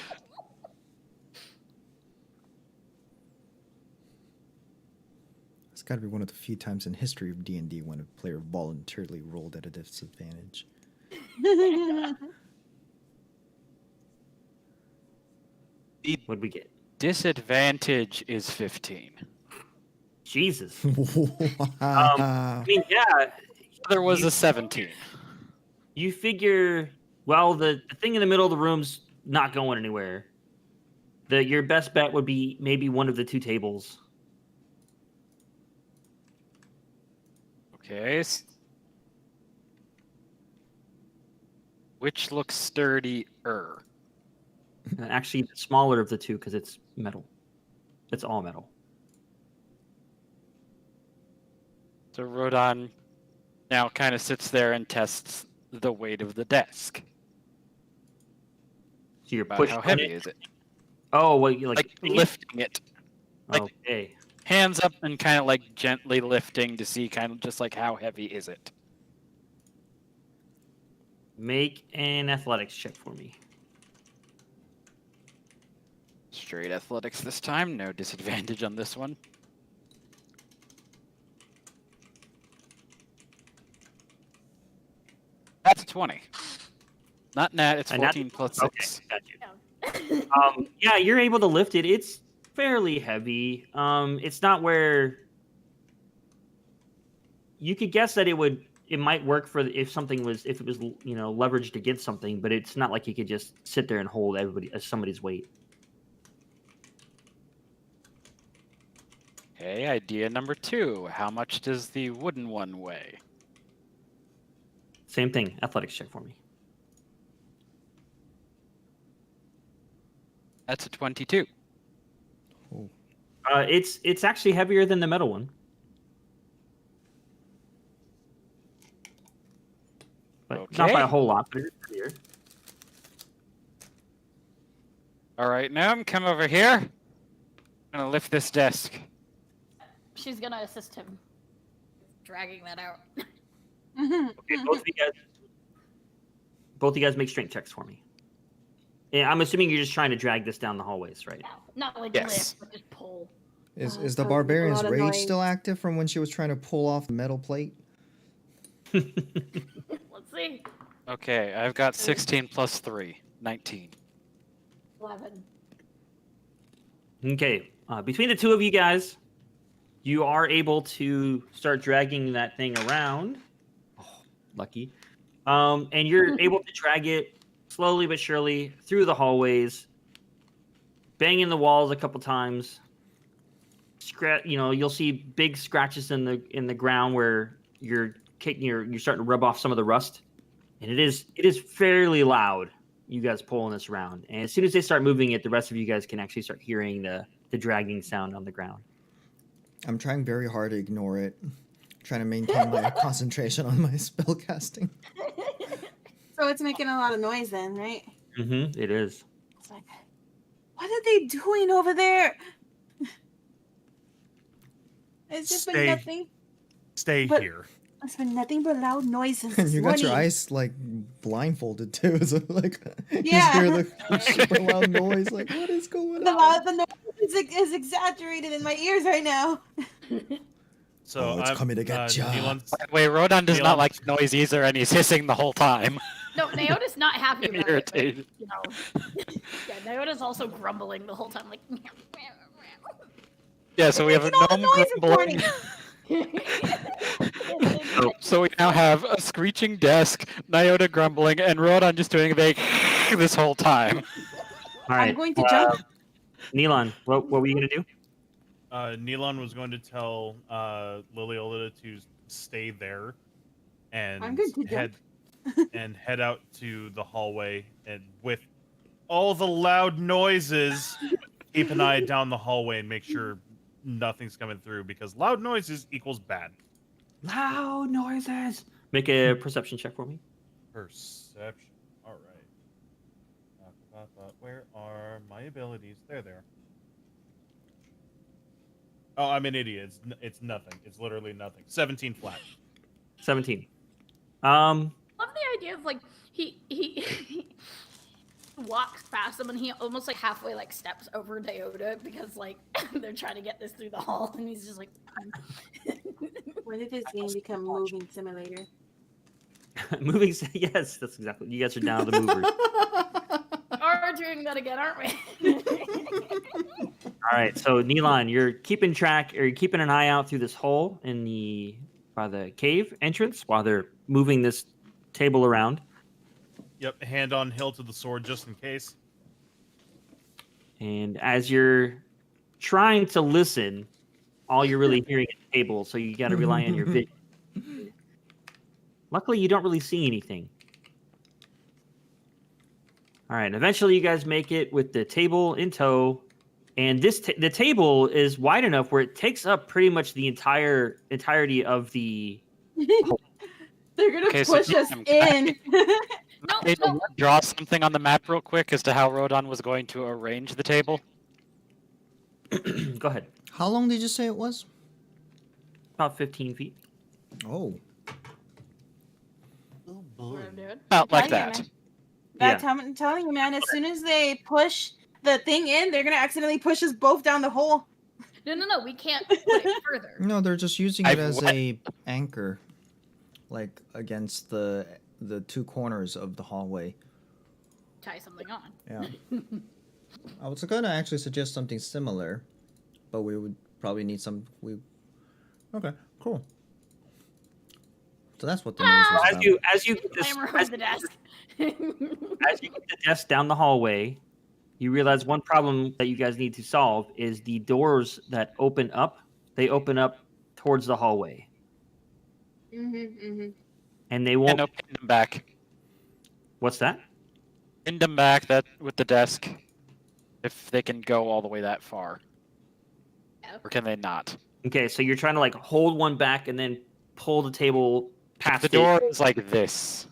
It's got to be one of the few times in history of D&D when a player voluntarily rolled at a disadvantage. The What'd we get? disadvantage is 15. Jesus. Wow. I mean, yeah. There was a 17. You figure, well, the thing in the middle of the room's not going anywhere. Your best bet would be maybe one of the two tables. Okay. Which looks sturdier? And actually, the smaller of the two because it's metal. It's all metal. So Rodan now kind of sits there and tests the weight of the desk. So you're About pushing how heavy it. is it? Oh, well, you Like lifting it. like- Okay. Hands up and kind of like gently lifting to see kind of just like how heavy is it. Make an athletics check for me. Straight athletics this time. No disadvantage on this one. That's a 20. Not nat, it's A nat- 14 plus Okay, 6. got you. Yeah, you're able to lift it. It's fairly heavy. It's not where you could guess that it might work for if it was leveraged against something, but it's not like you could just sit there and hold somebody's weight. Okay, idea number 2. How much does the wooden one weigh? Same thing. Athletics check for me. That's a 22. Oh. It's actually heavier than the metal one. But not by a Okay. whole lot, but it's heavier. All right, now come over here. I'm gonna lift this desk. She's gonna assist him dragging that out. Okay, both of you guys make strength checks for me. Yeah, I'm assuming you're just trying to drag this down the hallways, right? No, not like Yes. lift, but just pull. Is it's the a barbarian's lot of rage noise. still active from when she was trying to pull off the metal plate? Let's see. Okay, I've got 16 plus 3, 19. 11. Okay, between the two of you guys, you are able to start dragging that thing around. Oh, lucky. And you're able to drag it slowly but surely through the hallways, banging the walls a couple times. You'll see big scratches in the ground where you're starting to rub off some of the rust, and it is fairly loud. You guys pulling this around, and as soon as they start moving it, the rest of you guys can actually start hearing the dragging sound on the ground. I'm trying very hard to ignore it. Trying to maintain my concentration on my spell casting. So it's making a lot of noise then, right? Mm-hmm. It is. It's like, what are they doing over there? It's just been Stay- nothing. Stay But- here. It's been nothing but loud noises. And this you got your morning. eyes like blindfolded too, so like you Yeah. just hear the super loud noise. Like, what is going The on? noise is exaggerated in my ears right now. So Oh, it's I'm, coming to get ya. Neelan's- By the way, Rodan does Neon- not like noise either, and he's hissing the whole time. No, Naota's not happy about it. Irritated. But, you know. Yeah, Naota's also grumbling the whole time, like. Yeah, so we have a Making all the gnome noise this grumbling. Oh, So we now have a screeching desk, Nyota grumbling, and Rodan just doing the this whole time. all right. I'm going to jump. Neelan, what were you gonna do? Neelan was going to tell Liliola to stay there and I'm going to jump. head out to the hallway, and with all the loud noises, keep an eye down the hallway and make sure nothing's coming through, because loud noises equals bad. Loud noises. Make a perception check for me. Perception. All right. Where are my abilities? There they are. Oh, I'm an idiot. It's nothing. It's literally nothing. 17 flat. 17. Love the idea of like he walks past them and he almost like halfway like steps over Naota because like they're trying to get this through the hall and he's just like. When did this game become moving simulator? Moving. Yes, that's exactly. You guys are down to the movers. We're doing that again, aren't we? All right. So Neelan, you're keeping track, or you're keeping an eye out through this hole by the cave entrance while they're moving this table around. Yep, hand on hilt to the sword just in case. And as you're trying to listen, all you're really hearing is the table, so you got to rely on your vision. Luckily, you don't really see anything. All right, eventually you guys make it with the table in tow, and the table is wide enough where it takes up pretty much the entirety of the. They're gonna Okay, so push us I'm- in. Hey, draw something on the map real quick as to how Rodan was going to arrange the table. Go ahead. How long did you say it was? About 15 feet. Oh, What I'm doing. Not like Telling you, that. man. That's how I'm telling you, man. As soon as they push the thing in, they're gonna accidentally push us both down the hole. No, we can't put it further. no, they're just using it I've as wet- a anchor, like against the two corners of the hallway. Tie something on. Yeah. I was gonna actually suggest something similar, but we would probably need some. Okay, cool. So that's what the news is As about. you get this, Clamor as, over the desk. as you get the desk down the hallway, you realize one problem that you guys need to solve is the doors that open up. They open up towards the hallway, and they Yeah, won't. no, pin them back. What's that? Pin them back that with the desk, if they can go all the way that far. Yeah. Or can they not? Okay, so you're trying to like hold one back and then pull the table past The it. door is like this,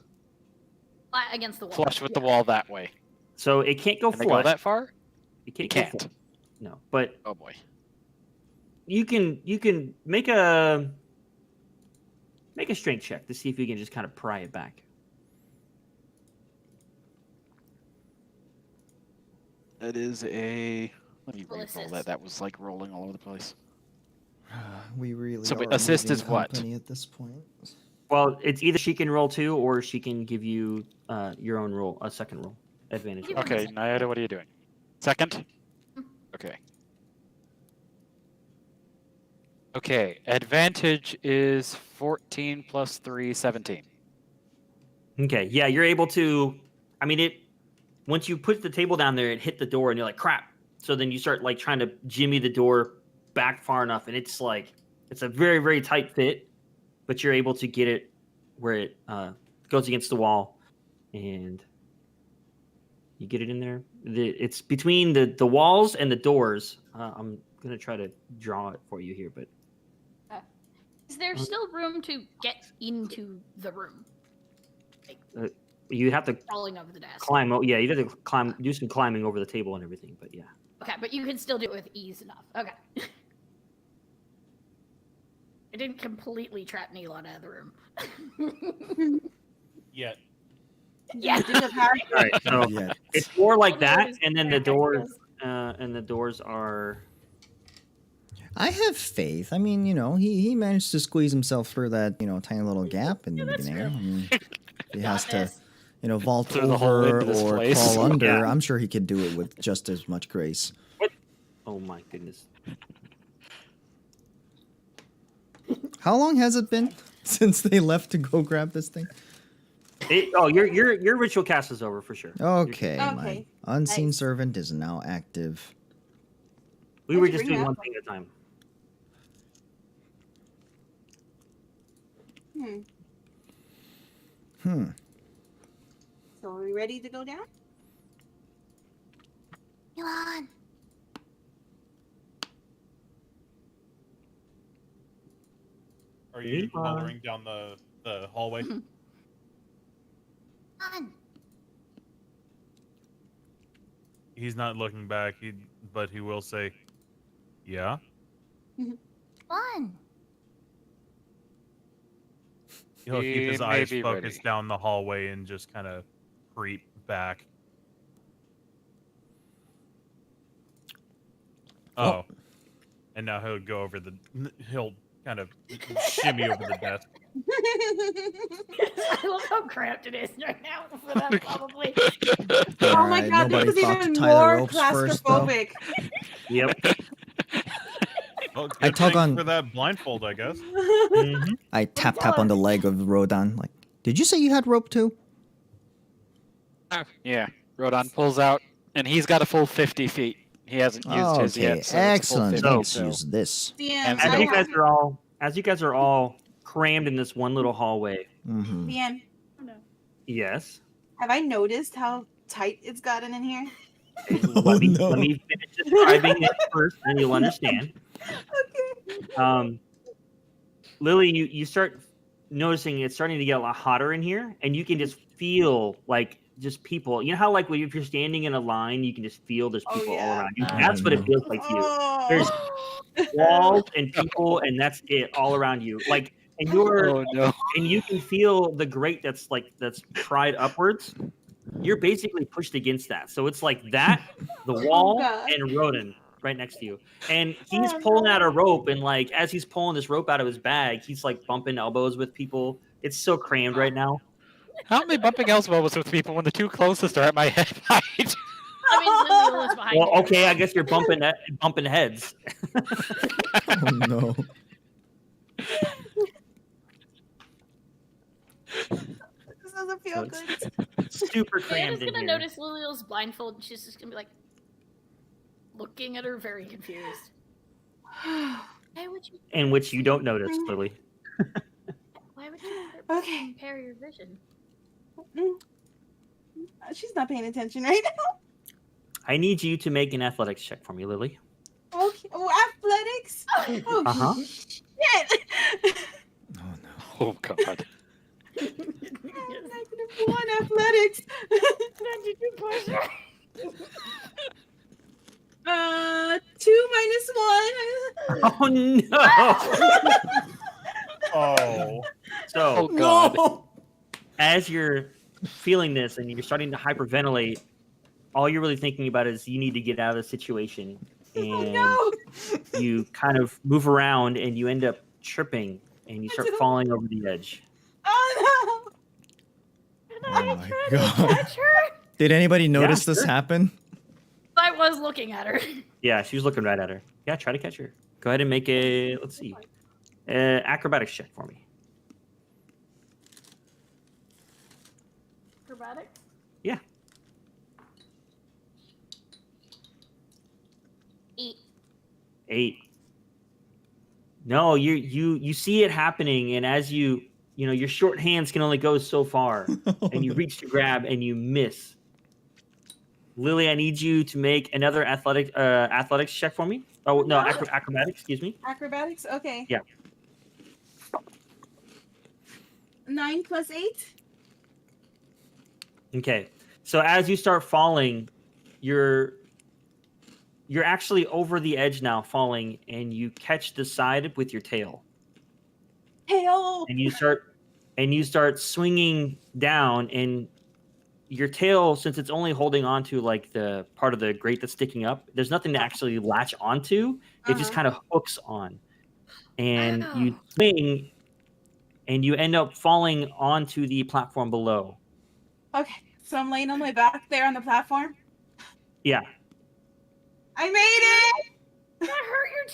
Flat against the wall. flush with the Yeah. wall that way. So it can't go Can they go flush. that far? It can't You go can't. flush. No, but Oh boy. you can make a strength check to see if you can just kind of pry it back. That is a. Let me Roll re-roll assist. that. That was like rolling all over the place. We really So are wait, a assist moving is what? company at this point. Well, it's either she can roll 2 or she can give you your own roll, a second roll advantage. You roll. can- Okay, Nayada, what are you doing? Second? Okay. Okay, advantage is 14 plus 3, 17. Okay, yeah, you're able to. I mean, it. Once you put the table down there, it hit the door, and you're like, "Crap!" So then you start like trying to jimmy the door back far enough, and it's like it's a very very tight fit, but you're able to get it where it goes against the wall, and you get it in there. It's between the walls and the doors. I'm gonna try to draw it for you here, but Is there still room to get into the room? you have to Crawling over the desk. climb. Yeah, you have to climb, do some climbing over the table and everything. But yeah. Okay, but you can still do it with ease enough. Okay. I didn't completely trap Neilon out of the room. Yeah. Yeah. Do the power. All right, so Yeah. it's more like Although that, it is and then the very doors are. I have faith. I mean, he managed to squeeze himself through that, tiny little gap in the that's beginning. true. I mean, if he has Got to, this. vault Through the hole over into this or place. crawl under, Yeah. I'm sure he could do it with just as much grace. Oh my goodness! How long has it been since they left to go grab this thing? Your ritual cast is over for sure. Okay, my Okay, unseen nice. servant is now active. We were How'd you just bring doing that one up? thing at a time. So are we ready to go down? Neilon. Are you Come on. hollering down the hallway? On. He's not looking back. But he will say, "Yeah." On. He'll keep his He may eyes be focused ready. down the hallway and just kind of creep back. Oh. And now he'll go over he'll kind of shimmy over the desk. I love how cramped it is right now for them, probably. Oh my Alright, god, nobody this is thought to even tie the more ropes first, though. claustrophobic. Yep. Well, I good tug thing on- for that blindfold, I guess. Mhm. I tap on the leg of Rodan. Like, did you say you had rope too? Yeah, Rodon pulls out, and he's got a full 50 feet. He hasn't used his Okay, yet. So it's a full excellent. 50, Let's so- use this. DM, And As so- you guys are all crammed in this one little hallway. Mm-hmm. DM, Yes. have I noticed how tight it's gotten in here? Let me no. finish describing it first, and you'll understand. Okay. Lily, you start noticing it's starting to get a lot hotter in here, and you can just feel like just people. You know how like when if you're standing in a line, you can just feel there's Oh, people all yeah. around you. Oh, That's what it no. feels like to you. Oh. There's walls and people, and that's it all around you. Like, and Oh no! and you can feel the grate that's pried upwards. You're basically pushed against that. So it's like that, the wall, God. and Rodan right next to you. And he's Oh, pulling out a no. rope, and like as he's pulling this rope out of his bag, he's like bumping elbows with people. It's so crammed right now. How am I bumping elbows with people when the two closest are at my head height? I mean, Lily was behind Well, you. okay, I guess you're bumping heads. Oh no. This doesn't feel So good. Super Diana's crammed in gonna here. notice Liliel's blindfold, and she's just gonna be like looking at her, very confused. Why would you? In which you don't notice, Lily. Why would you Okay. impair your vision? She's not paying attention right now. I need you to make an athletics check for me, Lily. Okay. Oh, athletics? Oh, Uh-huh. shit! Oh no. Oh god. -1 athletics. Then did you push her? 2 minus 1. Oh no! Oh. So Oh god. No. as you're feeling this and you're starting to hyperventilate, all you're really thinking about is you need to get out of the situation. And Oh you kind of move around and you end up tripping and you start falling over the edge. no! Oh Oh my Catch god. her? Did anybody notice this sure. happen? I was looking at her. Yeah, she was looking right at her. Yeah, try to catch her. Go ahead and make a, let's see, acrobatics check for me. Acrobatics? Yeah. 8. 8. No, you see it happening, and as you know, your short hands can only go so far, and you reach to grab and you miss. Lily, I need you to make another athletics check for me. Oh no, acrobatics. Excuse me. Acrobatics? Okay. Yeah. 9 plus 8? Okay. So as you start falling, you're actually over the edge now, falling, and you catch the side with your tail. Tail! And you start swinging down, and your tail, since it's only holding on to like the part of the grate that's sticking up, there's nothing to actually latch onto. It just kind of hooks on, and you swing, and you end up falling onto the platform below. Okay, so I'm laying on my back there on the platform. Yeah. I made it! That hurt your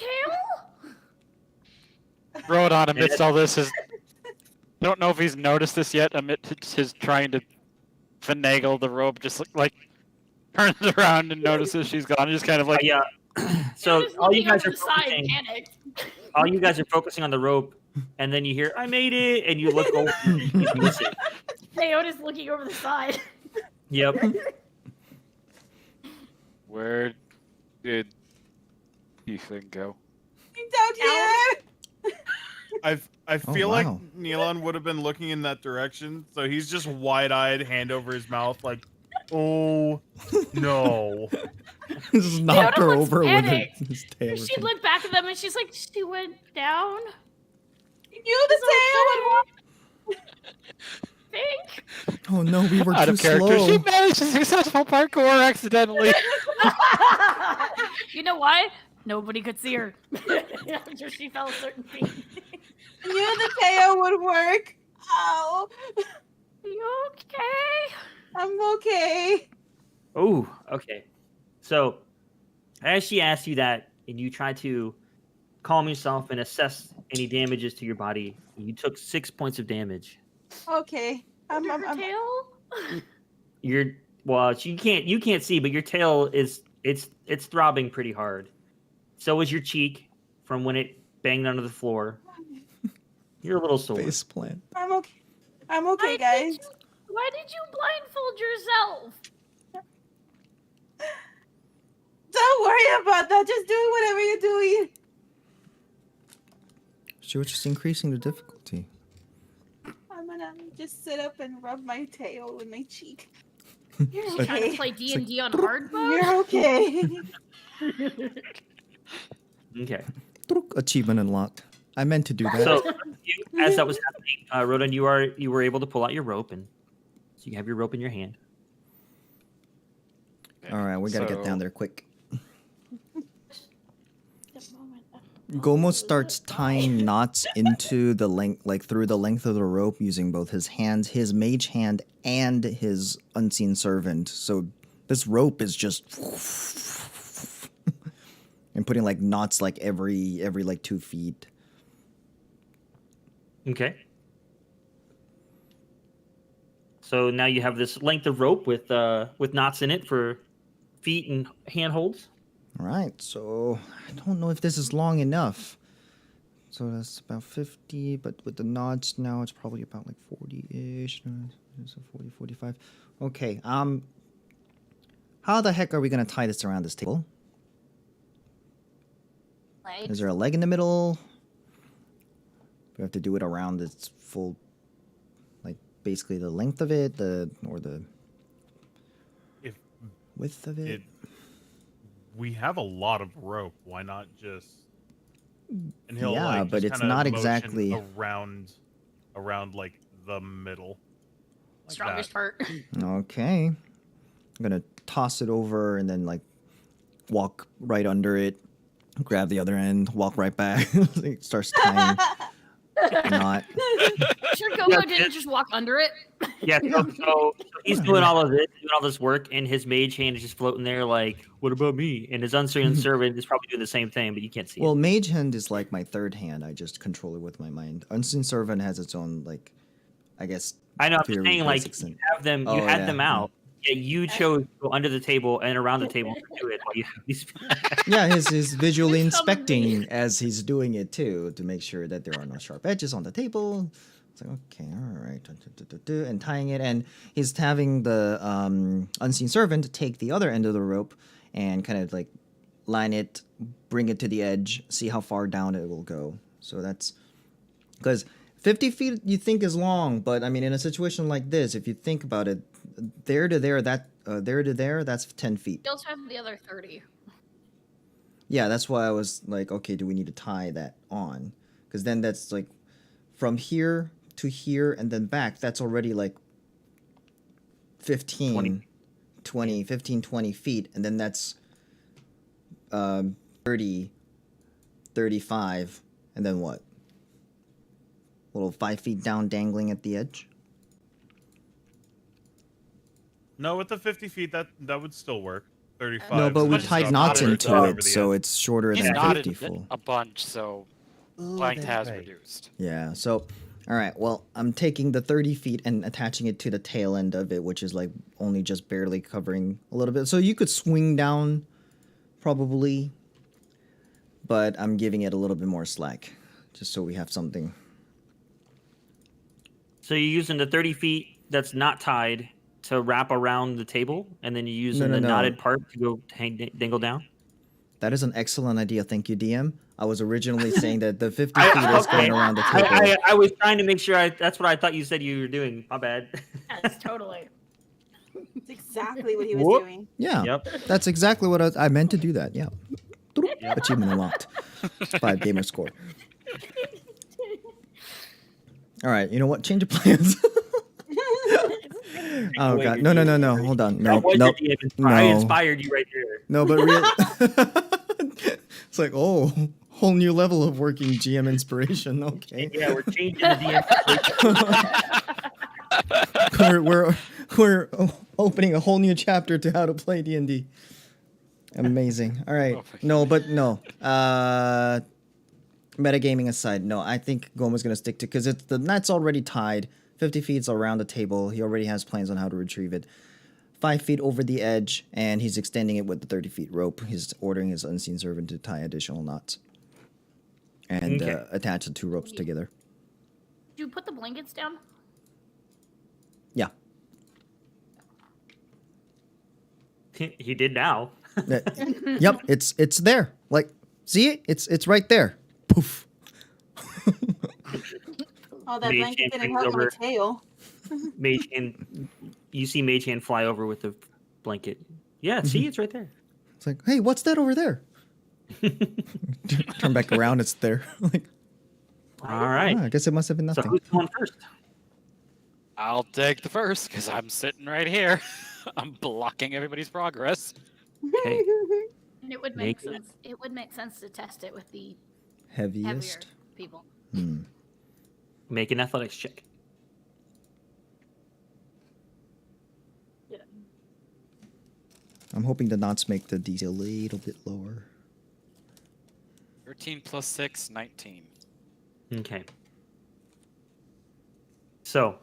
tail? Rodon, amidst all this, is don't know if he's noticed this yet. Amidst his trying to finagle the rope, just like turns around and notices she's gone. Just kind of like, Yeah. So Just all you looking guys over are the side, focusing, panicked. all you guys are focusing on the rope, and then you hear "I made it," and you look over and you miss it. Leona's looking over the side. Yep. where did Ethan go? Down here! I feel like wow. Neilon would have been looking in that direction, so he's just wide-eyed, hand over his mouth, like, "Oh no!" Just knocked her looks over with panicked. his tail. or She something. looked back at them and she's like, she went down? You the tail! Think? Oh no, we were Out too of character, slow. she managed a successful parkour accidentally. You know why? Nobody could see her. After she fell a certain feet. I knew the tail would work. Ow. You okay? I'm okay. Oh, okay. So, as she asks you that, and you try to calm yourself and assess any damages to your body, you took 6 points of damage. Okay. Under her tail? You can't see, but your tail is it's throbbing pretty hard. So is your cheek from when it banged onto the floor. You're a little sore. Face plant. I'm okay. I'm okay, guys. Why did you blindfold yourself? Don't worry about that. Just do whatever you're doing. She was just increasing the difficulty. I'm gonna just sit up and rub my tail with my cheek. You're Trying to okay. play D&D on hard mode? You're okay. Okay. Achievement unlocked. I meant to do that. So as that was happening, Rodan, you were able to pull out your rope, and so you have your rope in your hand. All right, we gotta get down So- there quick. Gomo starts tying knots into the length, like through the length of the rope, using both his hands, his mage hand, and his unseen servant. So this rope is just and putting like knots like every like 2 feet. Okay. So now you have this length of rope with knots in it for feet and handholds. All right, so I don't know if this is long enough. So that's about 50, but with the knots now, it's probably about like 40-ish. So 40, 45. Okay, how the heck are we gonna tie this around this table? Right. Is there a leg in the middle? We have to do it around its full, like basically the length of it, or the If width of it. we have a lot of rope, why not just? And he'll Yeah, like but just it's kinda not motion exactly- around like the middle. Like Strongest that. part. Okay. I'm gonna toss it over and then like walk right under it, grab the other end, walk right back. It starts tying a knot. Sure, Gogo didn't just walk under it. Yeah, so he's doing all of this, doing all this work, and his mage hand is just floating there, like, "What about me?" And his unseen servant is probably doing the same thing, but you can't see Well, it. Mage Hand is like my third hand. I just control it with my mind. Unseen Servant has its own, like, I guess. I know. I'm just very saying, like, basic you sense. have them, you Oh, had yeah, them out. Yeah, you chose to go under the table and around the table to do it while you have these. Yeah, he's visually It's some of me. inspecting as he's doing it too to make sure that there are no sharp edges on the table. It's like, okay, all right, and tying it, and he's having the unseen servant take the other end of the rope and kind of like line it, bring it to the edge, see how far down it will go. So that's because 50 feet you think is long, but I mean, in a situation like this, if you think about it, there to there, there to there, that's 10 feet. You also have the other 30. Yeah, that's why I was like, okay, do we need to tie that on? Because then that's like from here to here and then back. That's already like 15 feet. And then that's 30, 35. And then what? Little 5 feet down dangling at the edge? No, with the 50 feet, that would still work. 35. No, but is we just tied up knots over- into over it, the so edge. it's shorter He's than knotted 50 full. a bunch, so Oh, length that's has right. reduced. Yeah, so, all right, well, I'm taking the 30 feet and attaching it to the tail end of it, which is like only just barely covering a little bit. So you could swing down, probably, but I'm giving it a little bit more slack, just so we have something. So you're using the 30 feet that's not tied to wrap around the table, and then you're using No, the no. knotted part to go dangle down? That is an excellent idea, thank you, DM. I was originally saying that the 50 I- feet is going okay. around the table. I was trying to make sure that's what I thought you said you were doing. My bad. Yes, totally. That's exactly what he was Whoop. doing. Yeah, Yep. that's exactly what I meant to do that, yeah. Achievement unlocked. 5 gamer score. All right, you know what? Change of plans. Oh god, no! Hold on, no, That was no, your DM I no. inspired you right there. No, but it's like, oh, whole new level of working GM inspiration. Okay, Yeah, we're changing the DM. we're opening a whole new chapter to how to play D&D. Amazing. All right, no. Metagaming aside, no, I think Goma's gonna stick to because the net's already tied. 50 feet around the table. He already has plans on how to retrieve it. 5 feet over the edge, and he's extending it with the 30 feet rope. He's ordering his unseen servant to tie additional knots and Okay. attach the 2 ropes together. Did you put the blankets down? Yeah. He did now. Yep, it's there. Like, see it? It's right there. Poof. Oh, that Mage blanket hand didn't brings help my over- tail. Mage hand, you see Mage hand fly over with the blanket. Yeah, see, it's right there. It's like, hey, what's that over there? Turn back around, it's there. Like, All right. I guess it must have been So nothing. who's going first? I'll take the first because I'm sitting right here. I'm blocking everybody's progress. Okay. And it would make Make- sense. It would make sense to test it with the Heaviest. heavier people. Make an athletics check. I'm hoping the knots make the DC a little bit lower. 13 plus 6, 19. Okay. So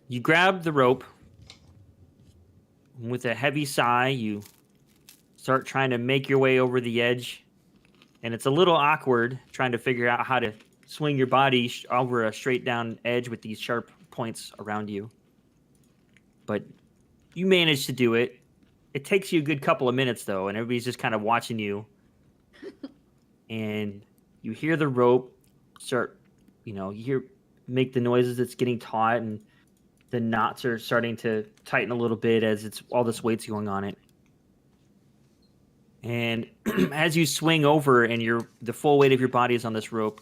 you grab the rope. With a heavy sigh, you start trying to make your way over the edge. And it's a little awkward trying to figure out how to swing your body over a straight down edge with these sharp points around you. But you manage to do it. It takes you a good couple of minutes, though, and everybody's just kind of watching you and you hear the rope start. You hear make the noises. It's getting taut, and the knots are starting to tighten a little bit as it's all this weight's going on it. And as you swing over, and the full weight of your body is on this rope,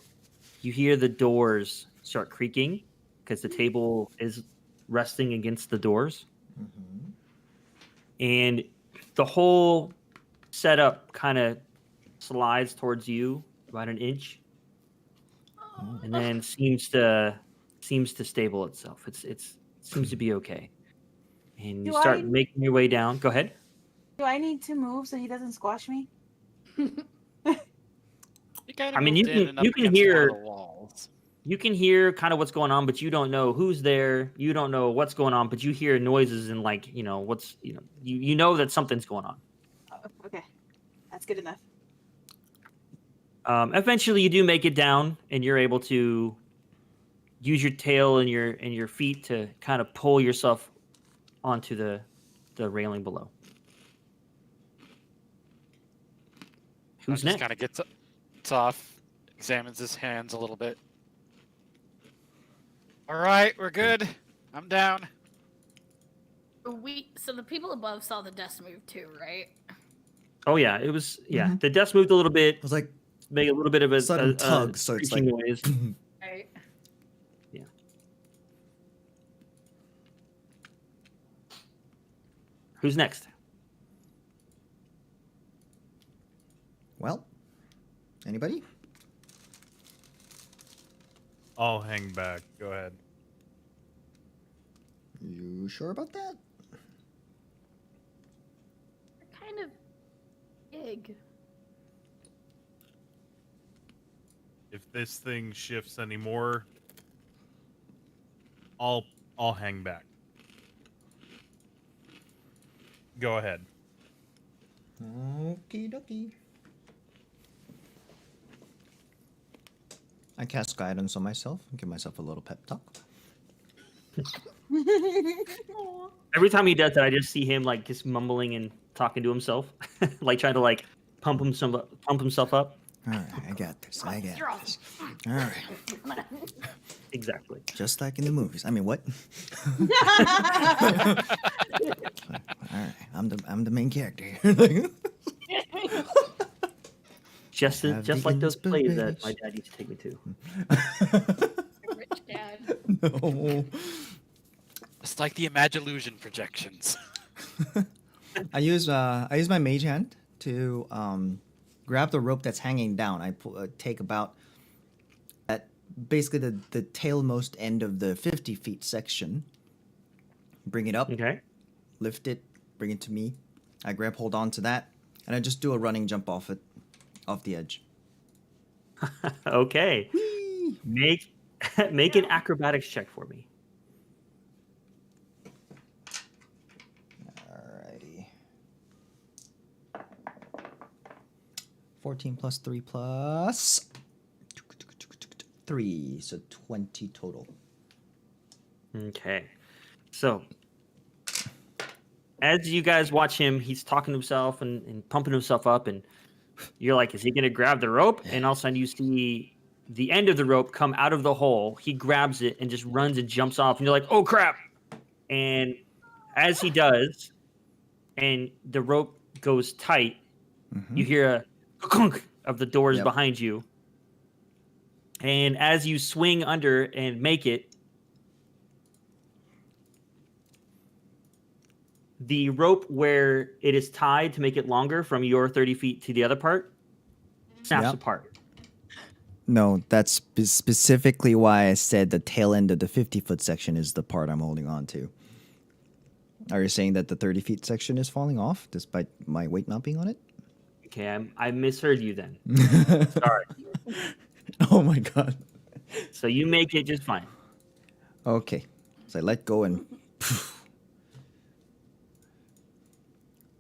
you hear the doors start creaking because the table is resting against the doors. Mm-hmm. And the whole setup kind of slides towards you about an inch, and then seems to stable itself. It seems to be okay. And you Do start I- making your way down. Go ahead. Do I need to move so he doesn't squash me? You kind I of mean, moved you in can- and up you can against one of hear- the walls. You can hear kind of what's going on, but you don't know who's there. You don't know what's going on, but you hear noises and what's you know that something's going on. Oh, okay, that's good enough. Eventually, you do make it down, and you're able to use your tail and your feet to kind of pull yourself onto the railing below. Who's Just next? kind of gets off, examines his hands a little bit. All right, we're good. I'm down. So the people above saw the desk move too, right? Oh yeah, it was Mhm. The desk moved a little bit, It was like made a little bit of a sudden tug, so it's creaking like noise. Right. Who's next? well, anybody? I'll hang back. Go ahead. You sure about that? They're kind of big. If this thing shifts anymore, I'll hang back. Go ahead. Okie dokie. I cast guidance on myself and give myself a little pep talk. Aw. Every time he does that, I just see him like just mumbling and talking to himself, like trying to like pump himself up. All right, I got this. I got You're this. All right, Exactly. just like in the movies. I mean, what? All right, I'm the main character here. Just have just the like those plays that my inspiration. dad used to take me to. Rich dad. No. It's like the Imagillusion projections. I use my mage hand to grab the rope that's hanging down. I take about at basically the tailmost end of the 50 feet section. Bring it up, Okay. lift it, bring it to me. I grab hold on to that, and I just do a running jump off the edge. Okay. Whee! Make an acrobatics check for me. Alrighty. 14 plus 3 plus 3, so 20 total. Okay. So, as you guys watch him, he's talking to himself and pumping himself up, and you're like, is he going to grab the rope? And all of a sudden, you see the end of the rope come out of the hole. He grabs it and just runs and jumps off, and you're like, oh, crap. And as he does, and the rope goes tight, you hear a clunk of the doors Yep. behind you. And as you swing under and make it, the rope where it is tied to make it longer from your 30 feet to the other part snaps Yep. apart. No, that's specifically why I said the tail end of the 50-foot section is the part I'm holding on to. Are you saying that the 30 feet section is falling off despite my weight not being on it? Okay, I misheard you then. Sorry. Oh my god. So you make it just fine. Okay. So I let go and.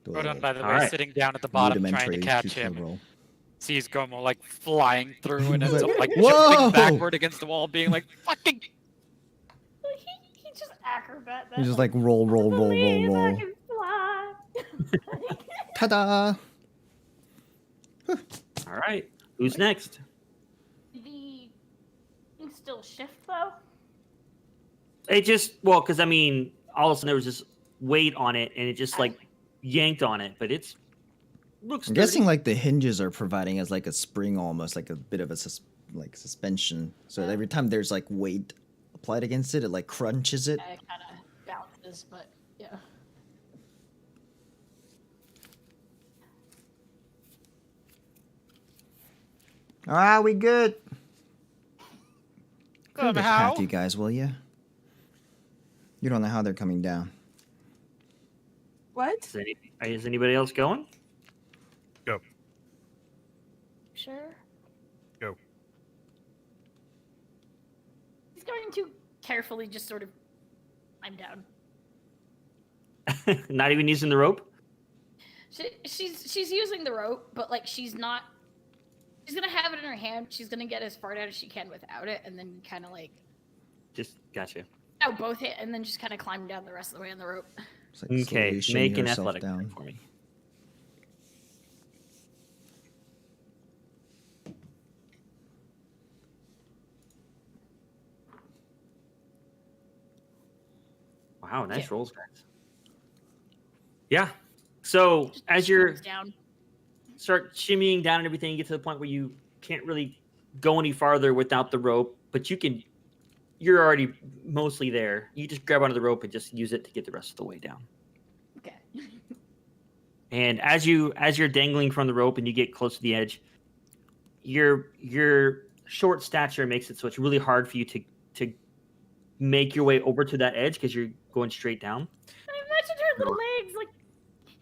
Do a Rodon, little by the way, Alright. sitting down at the bottom trying to rudimentary catch futile him. roll. Sees Gomo like flying through and He's ends like, up like "Whoa!" jumping backward against the wall, being like, "Fucking!" He just acrobat that. You just like roll, roll, roll, roll, "Believe I roll. can fly." Ta-da! All right. Who's next? Did the thing still shift though? It just because I mean, all of a sudden there was this weight on it, and it just like yanked on it, but it's looks. I'm guessing like the hinges are providing as like a spring, almost like a bit of a suspension. So every time there's like weight applied against it, it like crunches it. It kind of bounces, but yeah. Ah, we good. Clear the Somehow. path, you guys, will you? You don't know how they're coming down. What? Is anybody else going? Go. Sure. Go. He's going to carefully just sort of climb down. Not even using the rope. She's using the rope, but like she's not. She's gonna have it in her hand. She's gonna get as far out as she can without it, and then kind of like. Just gotcha. Oh, both hit, and then just kind of climb down the rest of the way on the rope. It's like Okay, slowly shimmy make an herself athletic down. check for me. Wow, nice Yeah. rolls, guys. Yeah. So Just as you're comes down. start shimmying down and everything, you get to the point where you can't really go any farther without the rope, but you're already mostly there. You just grab onto the rope and just use it to get the rest of the way down. Okay. And as you're dangling from the rope and you get close to the edge, your short stature makes it so it's really hard for you to make your way over to that edge because you're going straight down. I imagined her little legs like.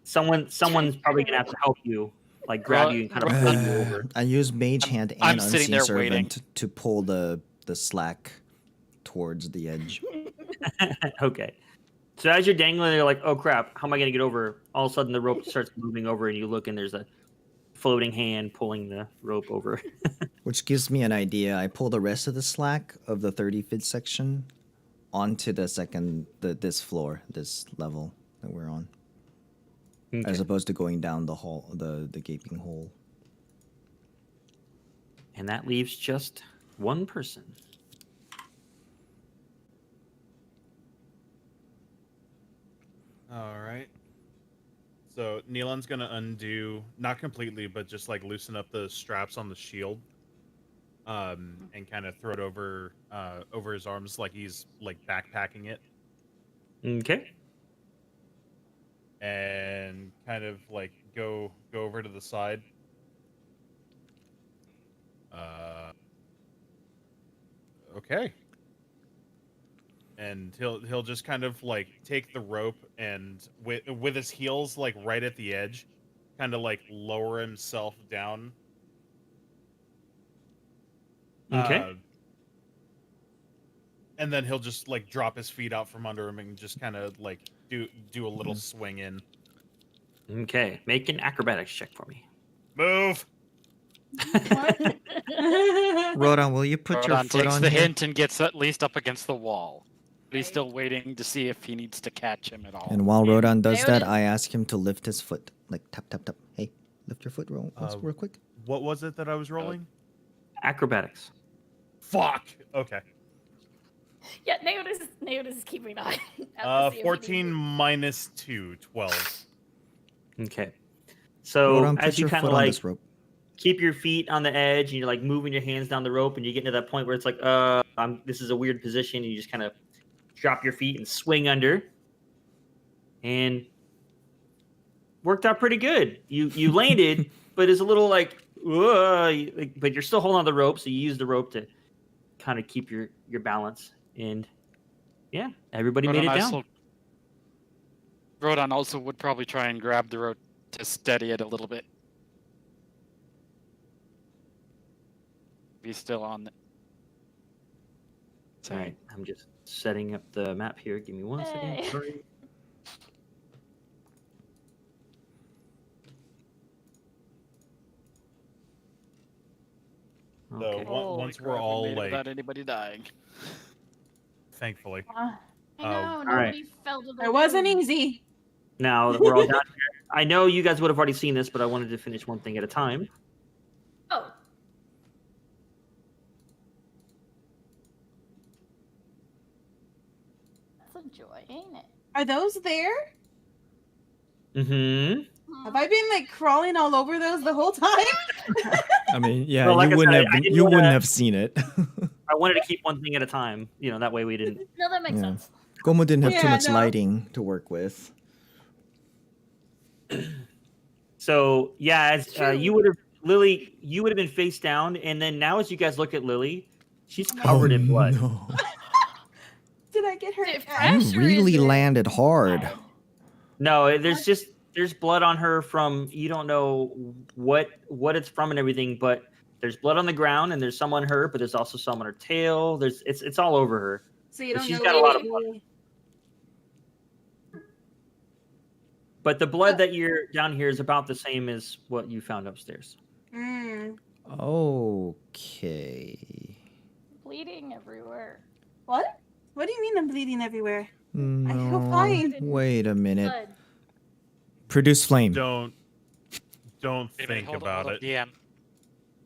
Someone's probably gonna have to help you, like grab you and kind of pull you over. I use Mage Hand and I'm sitting Unseen there waiting. Servant to pull the slack towards the edge. Okay. So as you're dangling, you're like, oh crap, how am I gonna get over? All of a sudden the rope starts moving over and you look and there's a floating hand pulling the rope over. Which gives me an idea. I pull the rest of the slack of the 30-foot section onto this floor, this level that we're on. Okay. As opposed to going down the hole, the gaping hole. And that leaves just one person. All right. So Neelan's gonna undo, not completely, but just like loosen up the straps on the shield, and kind of throw it over his arms like he's like backpacking it, Okay. and kind of like go over to the side. Okay. And he'll just kind of like take the rope and with his heels like right at the edge, kind of like lower himself down. Okay. And then he'll just like drop his feet out from under him and just kind of like do a little swing in. Okay. Make an acrobatics check for me. Move. Rodan, will you put your Rodon foot takes on the here? hint and gets at least up against the wall. But he's still waiting to see if he needs to catch him at all. And while Rodan does that, Leonin- I ask him to lift his foot. Like, tap, tap, tap. Hey, lift your foot real quick. What was it that I was rolling? Acrobatics. Fuck. Okay. Yeah, Neotis is keeping an eye. out to see if he 14 needs minus 2, 12. Okay. So Rodan, put as you your kind foot of on like this rope. keep your feet on the edge and you're like moving your hands down the rope and you get to that point where it's like, this is a weird position. And you just kind of drop your feet and swing under. And worked out pretty good. You landed, but it's a little like, but you're still holding on the rope. So you use the rope to kind of keep your balance. And yeah, everybody made it down. Rodon also would probably try and grab the rope to steady it a little bit. He's still on. All right, I'm just setting up the map here. Give me one second. Hey. Sorry. So Okay. Holy once we're Crap, we all made it like, without anybody dying. thankfully. I know, all nobody right. fell to the It wasn't room. easy. Now that we're all down here, I know you guys would have already seen this, but I wanted to finish one thing at a time. enjoying it. Are those there? Mm-hmm. Have I been like crawling all over those the whole time? I mean, yeah, Well, like I you wouldn't said, have I didn't you wouldn't wanna- have seen it. I wanted to keep one thing at a time. That way we didn't. No, that makes Yeah. sense. Gomo didn't have too Yeah, much no. lighting to work with. So yeah, as True. you would have Lily, you would have been face down, and then now as you guys look at Lily, she's covered in blood. No. Did I get hurt? Is it bad? fresh? You or is really it landed hard. bad? No, there's blood on her from you don't know what it's from and everything, but there's blood on the ground and there's some on her, but there's also some on her tail. It's all over her. So you But don't she's know got a lot of what But the blood that you're down here is about the same as what you found upstairs. Okay. Bleeding everywhere. What? What do you mean I'm bleeding everywhere? feel No. fine. Wait a minute. Blood. Produce flame. Don't Wait a minute, think hold on, about hold on. it. DM.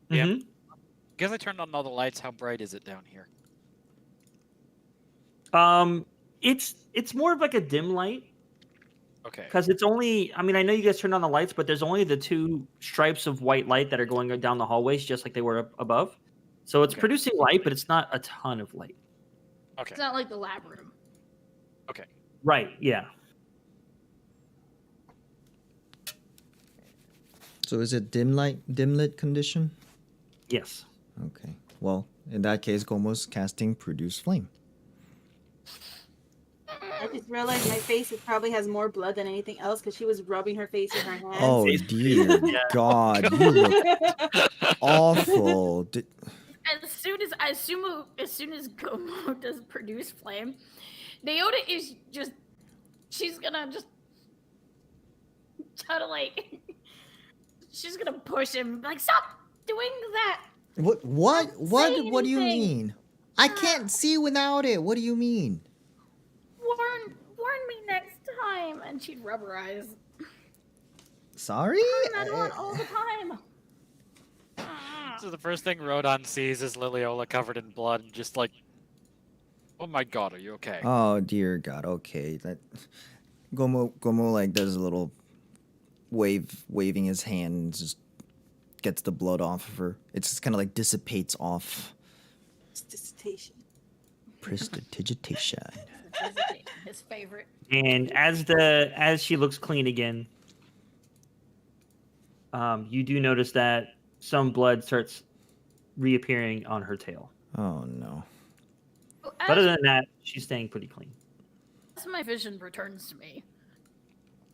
Yeah. Mhm. Because I turned on all the lights, how bright is it down here? It's more of like a dim light Okay. because it's only. I mean, I know you guys turned on the lights, but there's only the two stripes of white light that are going down the hallways, just like they were up above. So it's Okay. producing light, but it's not a ton of light. Okay. It's not like the lab room. Right? Yeah. So is it dim lit condition? Yes. Okay. Well, in that case, Gomo's casting produce flame. I just realized my face probably has more blood than anything else because she was rubbing her face in her hands. Oh Face dear Yeah. God, you look awful. As soon as Gomo does produce flame, Naota is just she's gonna just try to like she's gonna push him like stop doing that. What? Don't say What do you anything. mean? I can't see without it. What do you mean? Warn me next time, and she'd rub her eyes. Sorry? Turn that on all the time. So the first thing Rodon sees is Liliola covered in blood and just like, oh my god, are you okay? Oh dear God. Okay. That Gomo like does a little waving his hand and just gets the blood off of her. It's just kind of like dissipates off. Dissertation. Prestidigitation. His favorite. And as she looks clean again, you do notice that some blood starts reappearing on her tail. Oh no. Well, But other than that, she's staying pretty clean. as my vision returns to me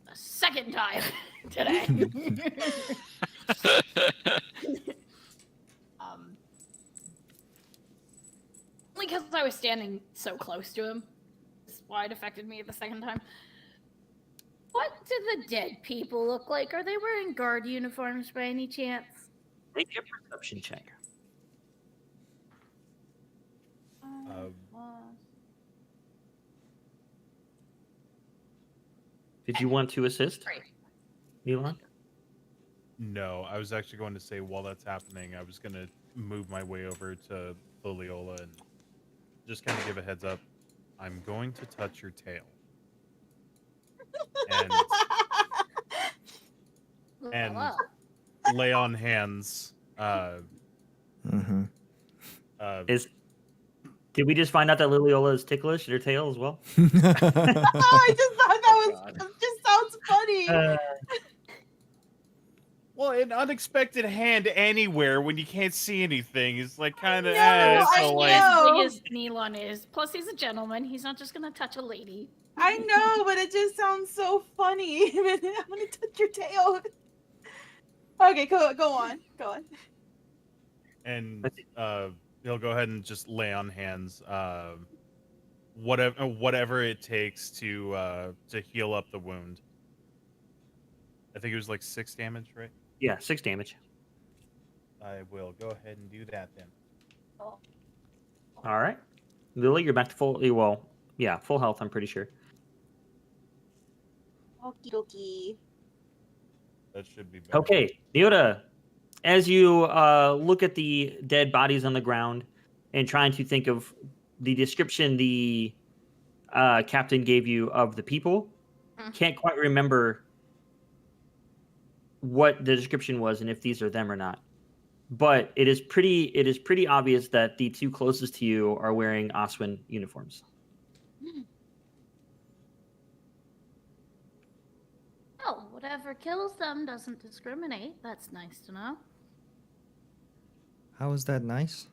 a second time today. Only because I was standing so close to him. That's why it affected me the second time. What do the dead people look like? Are they wearing guard uniforms by any chance? Make a perception check. Did you want to assist, Three. Milan? No, I was actually going to say while that's happening, I was going to move my way over to Liliola and just kind of give a heads up. I'm going to touch your tail. And Well, lay on hands. Mm-hmm. Did we just find out that Liliola is ticklish in her tail as well? Oh, I just thought Oh, that just sounds funny. Well, an unexpected hand anywhere when you can't see anything is like kind of know, I so like know. as big as Nilon is. Plus, he's a gentleman. He's not just gonna touch a lady. I know, but it just sounds so funny. I'm gonna touch your tail. Okay, go on. and he'll go ahead and just lay on hands. Whatever it takes to heal up the wound. I think it was like 6 damage, right? Yeah, 6 damage. I will go ahead and do that then. All right. Lily, you're back to full. Well, yeah, full health, I'm pretty sure. Okie dokie. That should be better. Okay, Neota, as you look at the dead bodies on the ground and trying to think of the description the captain gave you of the people. Can't quite remember what the description was and if these are them or not. But it is pretty obvious that the two closest to you are wearing Oswin uniforms. Well, whatever kills them doesn't discriminate. That's nice to know. How is that nice?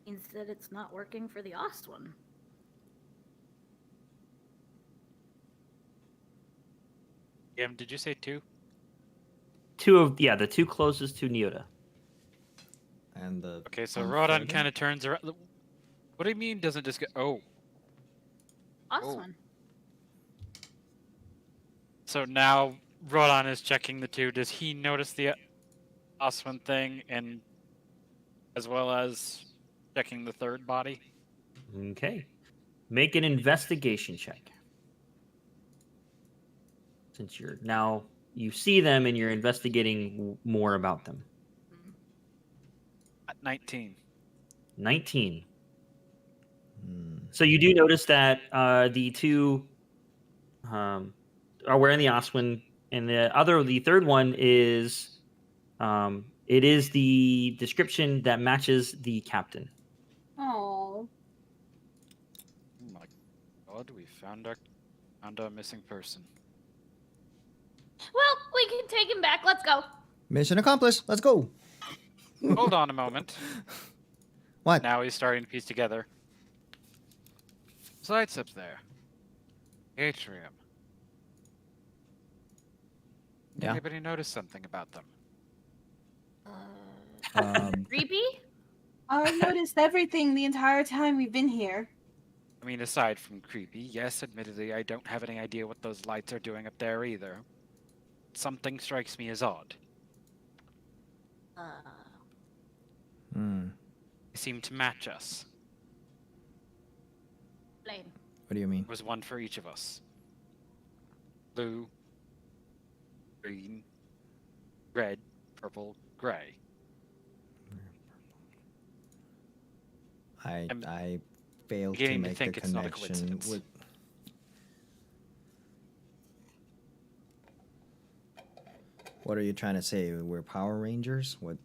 Means that it's not working for the Ostwin. Did you say 2? The two closest to Neota. And the Okay, so one Rodon further? kind of turns around. What do you mean doesn't just get... Oh. Ostwin. So now Rodon is checking the 2. Does he notice the Oswin thing, and as well as checking the third body? Okay. Make an investigation check. Since you see them and you're investigating more about them. At 19. 19. Hmm. So you do notice that the two are wearing the Oswin, and the third one is it is the description that matches the captain. Oh. Oh my god, we found our missing person. Well, we can take him back. Let's go. Mission accomplished. Let's go. Hold on a moment. What? Now he's starting to piece together. Lights up there. Atrium. Did Yeah. anybody notice something about them? Creepy? I noticed everything the entire time we've been here. I mean, aside from creepy, yes, admittedly, I don't have any idea what those lights are doing up there either. Something strikes me as odd. Hmm. They seem to match us. Blame. What do you mean? There was one for each of us. Blue, green, red, purple, gray. I failed to beginning to make think the it's not a connection coincidence. with. What are you trying to say? We're Power Rangers? What?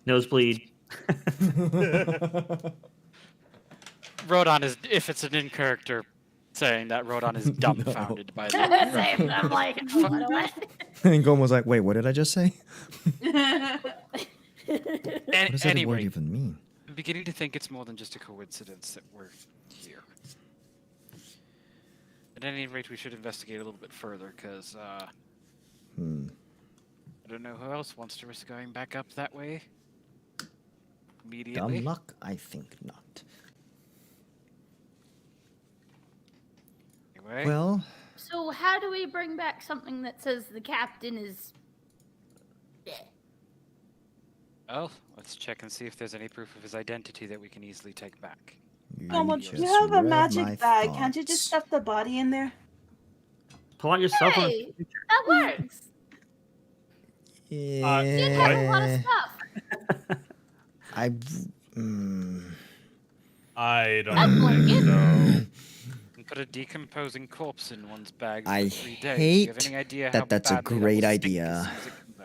Nosebleed. Rodon is, if it's an in-character saying that, Rodon is dumbfounded by the Same. I'm like, what? And Gomo was like, wait, what did I just say? What What does that word even mean? I'm beginning to think it's more than just a coincidence that we're here. At any rate, we should investigate a little bit further, because, I don't know who else wants to risk going back up that way. Immediately. Dumb luck? I think not. Anyway, Well, So how do we bring back something that says the captain is... well, let's check and see if there's any proof of his identity that we can easily take back. Gomo, just you have a read my magic bag. Can't you just thoughts. stuff the body in there? Pull out your cell phone. Hey, that works. You have a lot of Yeah. stuff. I. I don't I'd like think it. so. And put a decomposing corpse in one's bag for I 3 days. Do you have hate any idea that how that's a badly great will stink idea. as soon as it comes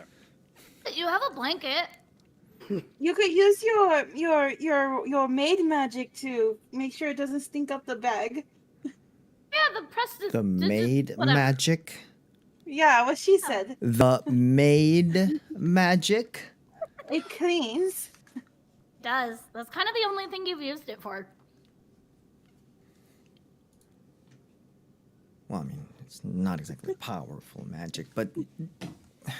out? You have a blanket. You could use your maid magic to make sure it doesn't stink up the bag. Yeah, the press. The maid whatever. magic. Yeah, what she said. The maid magic. It cleans. It does. That's kind of the only thing you've used it for. Well, I mean, it's not exactly powerful magic, but I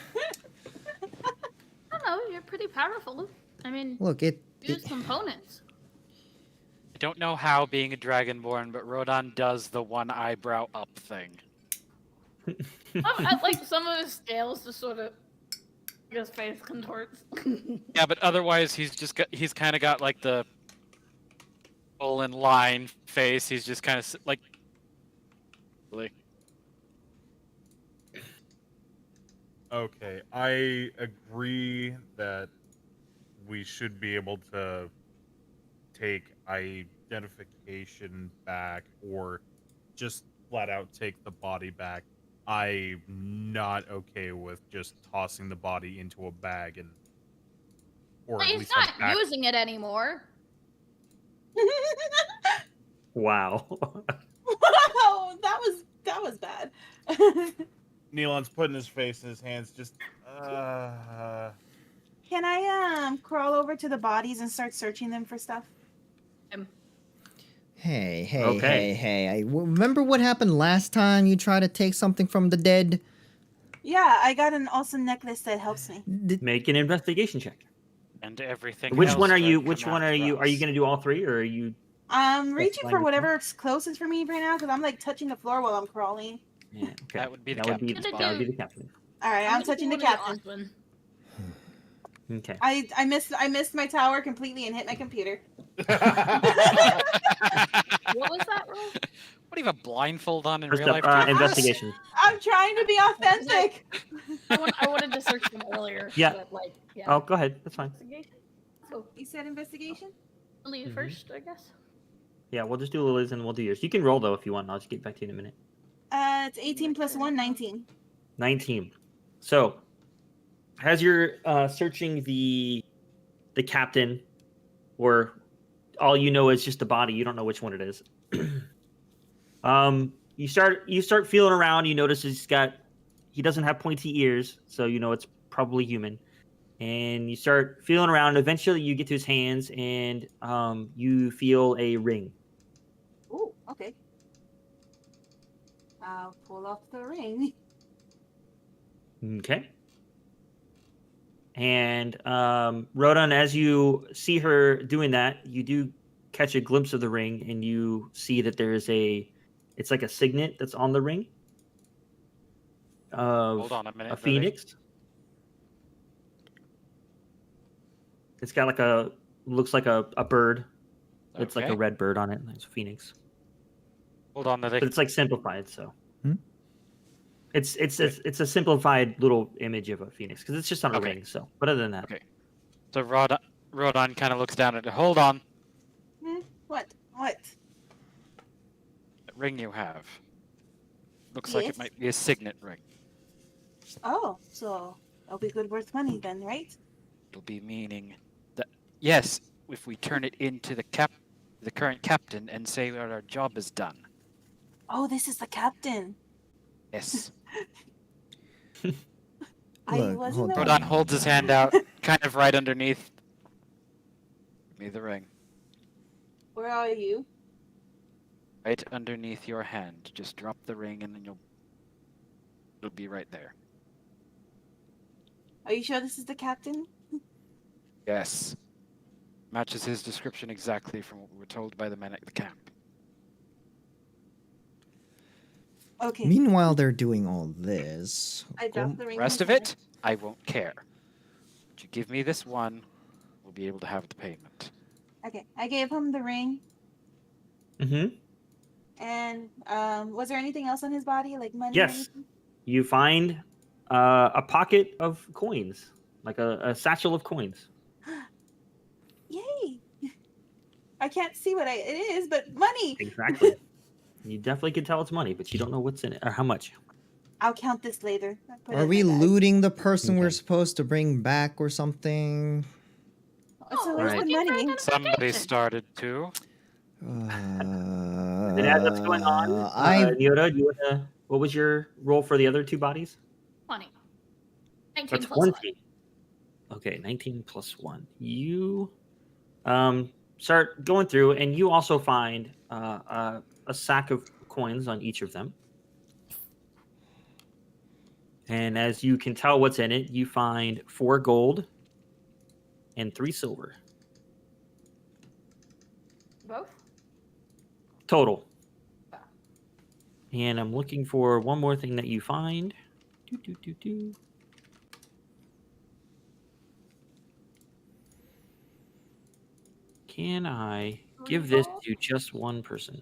don't know. You're pretty powerful. I mean, look, it use components. I don't know how being a dragonborn, but Rodon does the one eyebrow up thing. I like some of his scales just sort of. His face contorts. Yeah, but otherwise he's kind of got like the full in line face. He's just kind of like Okay, I agree that we should be able to take identification back or just flat out take the body back. I'm not okay with just tossing the body into a bag and or But at he's least not a back. using it anymore. Wow. Wow, that was bad. Neilon's putting his face in his hands, just Can I crawl over to the bodies and start searching them for stuff? Hey, hey, Okay. hey! Remember what happened last time you tried to take something from the dead? Yeah, I got an awesome necklace that helps me. Make an investigation check. And everything. Which else one are you? tried to Which come one are after you? Are you us. going to do all three, or are you? I'm reaching fine for with whatever's closest for me right now because I'm like touching the floor while I'm crawling. Yeah. Okay. That would be the that would be captain's that would be body. the captain. All right, I'm gonna touching do the one of captain. odd one. Okay. I missed my tower completely and hit my computer. What was that roll? What do you have a blindfold on in First real up, life? investigation. I'm trying to be authentic. I wanted to search them earlier. Yeah. But like, yeah. Oh, go ahead. That's fine. Investigation. So, You said investigation? I'll you Mhm. first, I guess. Yeah, we'll just do Lily's and we'll do yours. You can roll though if you want. I'll just get back to you in a minute. It's 18 plus 1, 19. 19. So, as you're searching the captain, or all you know is just the body, you don't know which one it is. You start feeling around. You notice he doesn't have pointy ears, so you know it's probably human. And you start feeling around. Eventually, you get to his hands, and you feel a ring. Oh, okay. I'll pull off the ring. Okay. And Rodan, as you see her doing that, you do catch a glimpse of the ring, and you see that it's like a signet that's on the ring of Hold on a minute. a Lily. phoenix. It's got looks like a bird. It's like a Okay. red bird on it. And there's a phoenix, Hold on, Lily. but it's like simplified. So Hmm? it's a simplified little image of a phoenix because it's just on a Okay. ring. So, but other than that, Okay. So Rodan kind of looks down at it. Hold on. What? What? That ring you have. Looks like Yes. it might be a signet ring. Oh, so it'll be good worth money then, right? It'll be meaning that yes, if we turn it into the current captain and say that our job is done. Oh, this is the captain. Yes. I Look, wasn't hold aware. Rodan holds his hand out, kind of right underneath. Give me the ring. Where are you? Right underneath your hand. Just drop the ring and then it'll be right there. Are you sure this is the captain? Yes. Matches his description exactly from what we were told by the men at the camp. Okay. Meanwhile, they're doing all this. I dropped the ring. Rest in of his it, I won't care. But you give me this one, we'll be able to have the payment. hand. Okay. I gave him the ring. mm-hmm. And was there anything else on his body, like money? or Yes. anything? You find a pocket of coins, like a satchel of coins. Yay! I can't see what it is, but money. Exactly. You definitely can tell it's money, but you don't know what's in it or how much. I'll count this later. I'll put it Are in we my bag. looting the person we're Okay. supposed to bring back or something? So where's Alright. the money? Somebody started to. And as that's going on, I Nyota, do you wanna? What was your roll for the other two bodies? 20. 19 That's plus 1. 20. Okay, 19 plus 1. You start going through, and you also find a sack of coins on each of them. And as you can tell what's in it, you find 4 gold and 3 silver Both? total. And I'm looking for one more thing that you find. Do. Can I give this to just one person?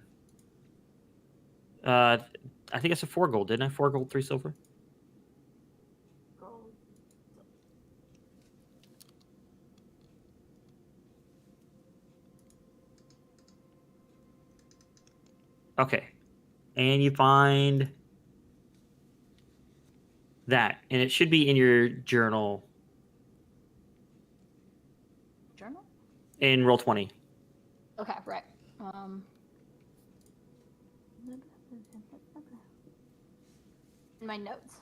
I think it's a 4 gold, didn't I? 4 gold, 3 silver. Gold. Okay. And you find that. And it should be in your journal Journal? in Roll20. Okay, right. In my notes.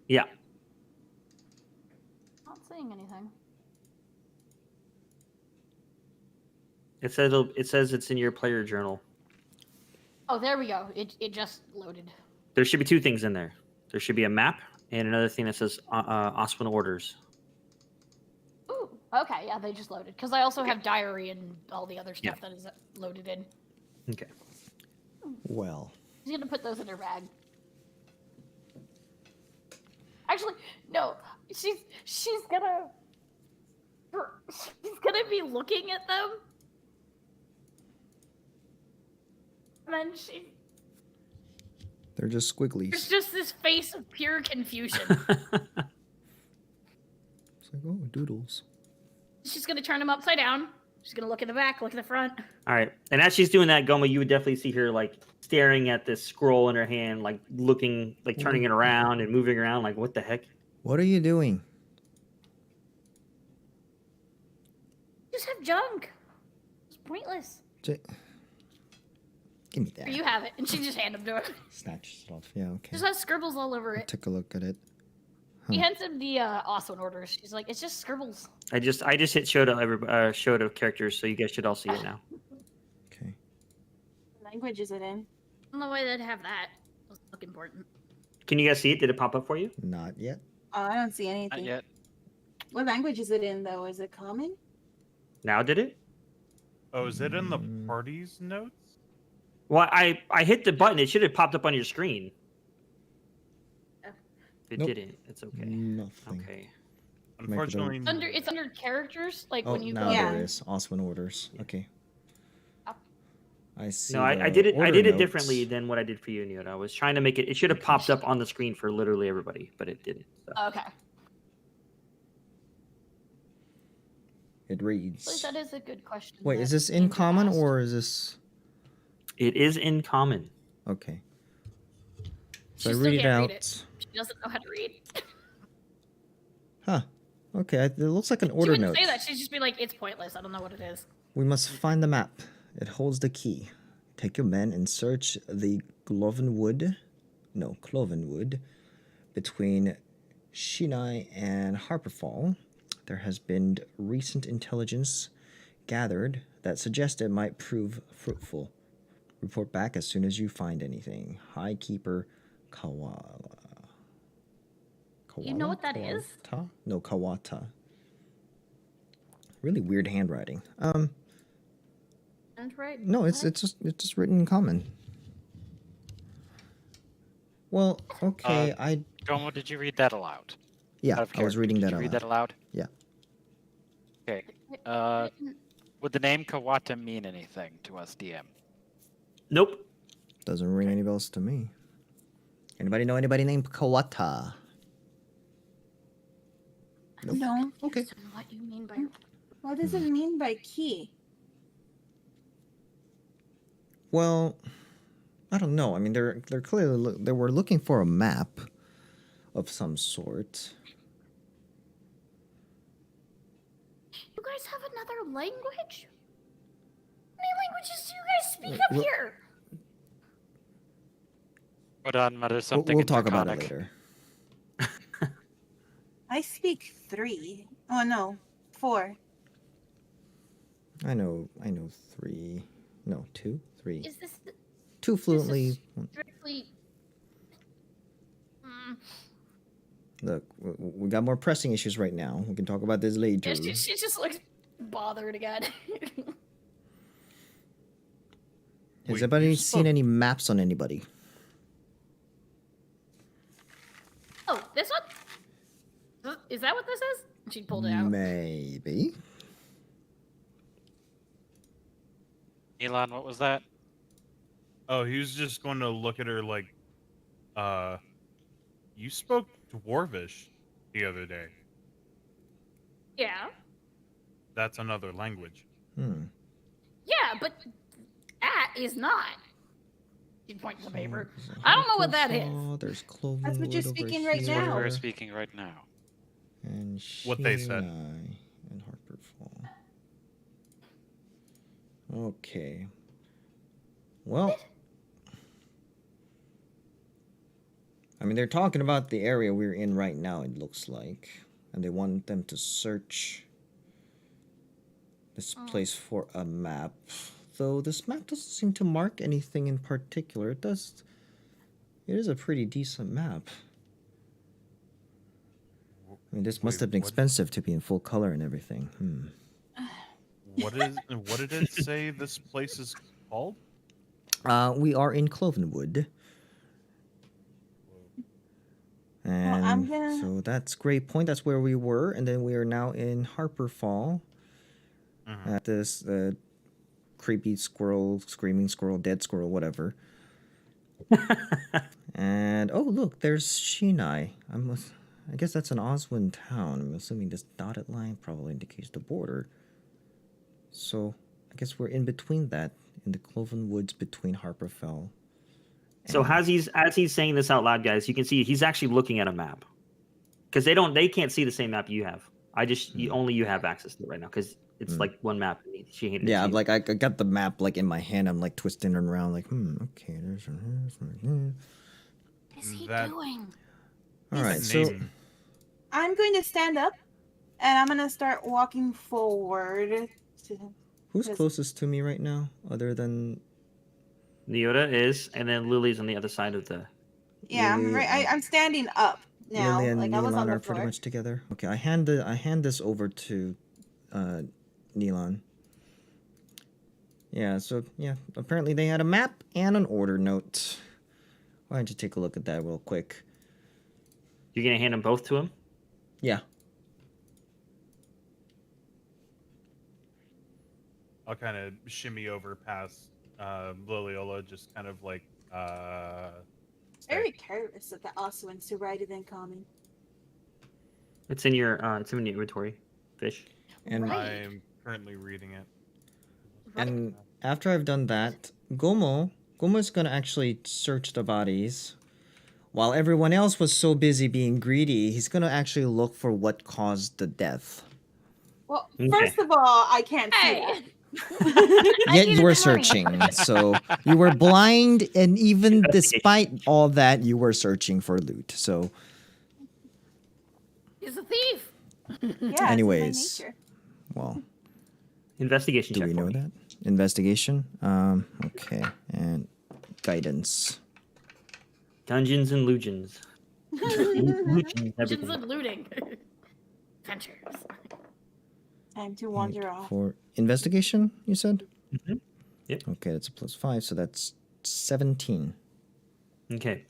Yeah. Not saying anything. It says it's in your player journal. Oh, there we go. It just loaded. There should be two things in there. There should be a map and another thing that says Oswin orders. Ooh, okay, yeah, they just loaded. Because I also have diary and all the other stuff Yeah. that is loaded in. Okay. Well, She's gonna put those in her bag. Actually, no. She's gonna be looking at them. And then they're just there's squigglies. just this face of pure confusion. It's like, oh, doodles. She's gonna turn them upside down. She's gonna look in the back, look in the front. All right. And as she's doing that, Goma, you would definitely see her like staring at this scroll in her hand, like looking, like turning it around and moving around, like what the heck? What are you doing? Just have junk. It's pointless. Give me Here, that. you have it, and she just handed them to her. Snatches it off. Yeah, okay. Just has scribbles all over it. Take a look at it. He hands him the Oswin orders. She's like, it's just scribbles. I just hit show to characters, so you guys should all see it now. Okay. What language is it in? I don't know why they'd have that. Doesn't look important. Can you guys see it? Did it pop up for you? Not yet. Oh, I don't see Not anything. yet. What language is it in, though? Is it common? Now did it? Oh, is it in the party's notes? Well, I hit the button. It should have popped up on your screen. It Nope. didn't. It's okay. Nothing. Okay. Unfortunately, It's under characters, like Oh, when you now go. Yeah. there is. Oswin orders. Okay. Up. I see. No, I the did it. I order did it notes. differently than what I did for you, Neota. I was trying to make it. It should have popped up on the screen for literally everybody, but it didn't. So. Okay. It Well, reads. that is a good question. Wait, that is this in needs to be common asked. or is this It is in common. okay? She So I still read it can't out. read it. She doesn't know how to read. Huh. Okay, it looks like an She order wouldn't note. say that. She'd just be like, it's pointless. I don't know what it is. We must find the map. It holds the key. Take your men and search the Cloven Wood between Shinai and Harperfall. There has been recent intelligence gathered that suggests it might prove fruitful. Report back as soon as you find anything. High Keeper Kawala. You know what that is? Kawata? No, Kawata. Really weird handwriting. And right? No, it's just written in common. Well, okay, Gomo, did you read that aloud? yeah, Out of I was character, reading did that you out read loud. that aloud? Yeah. Okay. Written- Would the name Kawata mean anything to us, DM? Nope. Doesn't ring any bells to me. Anybody know anybody named Kawata? Nope. No. Okay. So what you mean by What does it mean by key? Well, I don't know. I mean, they're clearly they were looking for a map of some sort. you guys have another language? How many languages do you guys speak up Well- here? Put on mutter We'll, something. we'll in talk about it Draconic. later. I speak 3. Oh, no. 4. I know 3. No, 2, 3. Is this 2 fluently. strictly? Look, we got more pressing issues right now. We can talk about this later. Yeah, she just looks bothered again. Has Wait, anybody you seen spoke- any maps on anybody? Oh, this one? Is that what this is? She pulled it out. Maybe. Elon, what was that? oh, he was just going to look at her like, you spoke Dwarvish the other day. Yeah. That's another language. Hmm. Yeah, but that is not. You point to the paper. I don't know what that is. There's Clovenwood That's what you're over speaking right That's what now. we're speaking right now. And What they said. Shinai and Harper Fall. Okay. Well, I mean, they're talking about the area we're in right now, it looks like. And they want them to search this place for a map. Though this map doesn't seem to mark anything in particular. It is a pretty decent map. I mean, this must have been expensive to be in full color and everything. What did it say this place is called? We are in Clovenwood. And I'm gonna- so that's Great Point. That's where we were. And then we are now in Harper Fall. At this creepy squirrel, screaming squirrel, dead squirrel, whatever. And oh, look, there's Shinai. I guess that's an Oswin town. I'm assuming this dotted line probably indicates the border. So I guess we're in between that, in the Cloven Woods between Harperfell. So as he's saying this out loud, guys, you can see he's actually looking at a map because they can't see the same map you have. Only you have access to it right now because it's like one map. She hated Yeah, it. I'm like I got the map like in my hand. I'm like twisting it around, like okay, there's. What is he doing? All right, He's so naming. I'm going to stand up, and I'm gonna start walking forward. who's Yes. closest to me right now, other than Leota is, and then Lily's on the other side of the. Yeah, I'm Lily right. I'm standing up now. Lily and Like I was on Neelan the are pretty floor. much together? Okay, I hand this over to Neelan. Yeah, so yeah, apparently they had a map and an order note. Why don't you take a look at that real quick? You're gonna hand them both to him. Yeah. I'll kind of shimmy over past Liliola, just kind of like Very careless of the Oswins to write it in common. It's in your inventory, fish. And Right. I'm currently reading it. and after I've done that, Gomo's gonna actually search the bodies. While everyone else was so busy being greedy, he's gonna actually look for what caused the death. Well, Okay. first of all, I can't see Hey. that. Yet needed you were the money. searching, so you were blind, and even Investigation. despite all that, you were searching for loot. So, He's a thief. Yeah, it's in my Anyways. nature. well, Investigation do check. we for know me. that? Investigation. Okay, and guidance. Dungeons and Lugeons. Lugeons, Dungeons everything. and looting. Adventures. Time to wander off. For investigation, you said? Mhm. Yep. Okay, that's a +5, so that's 17. Okay.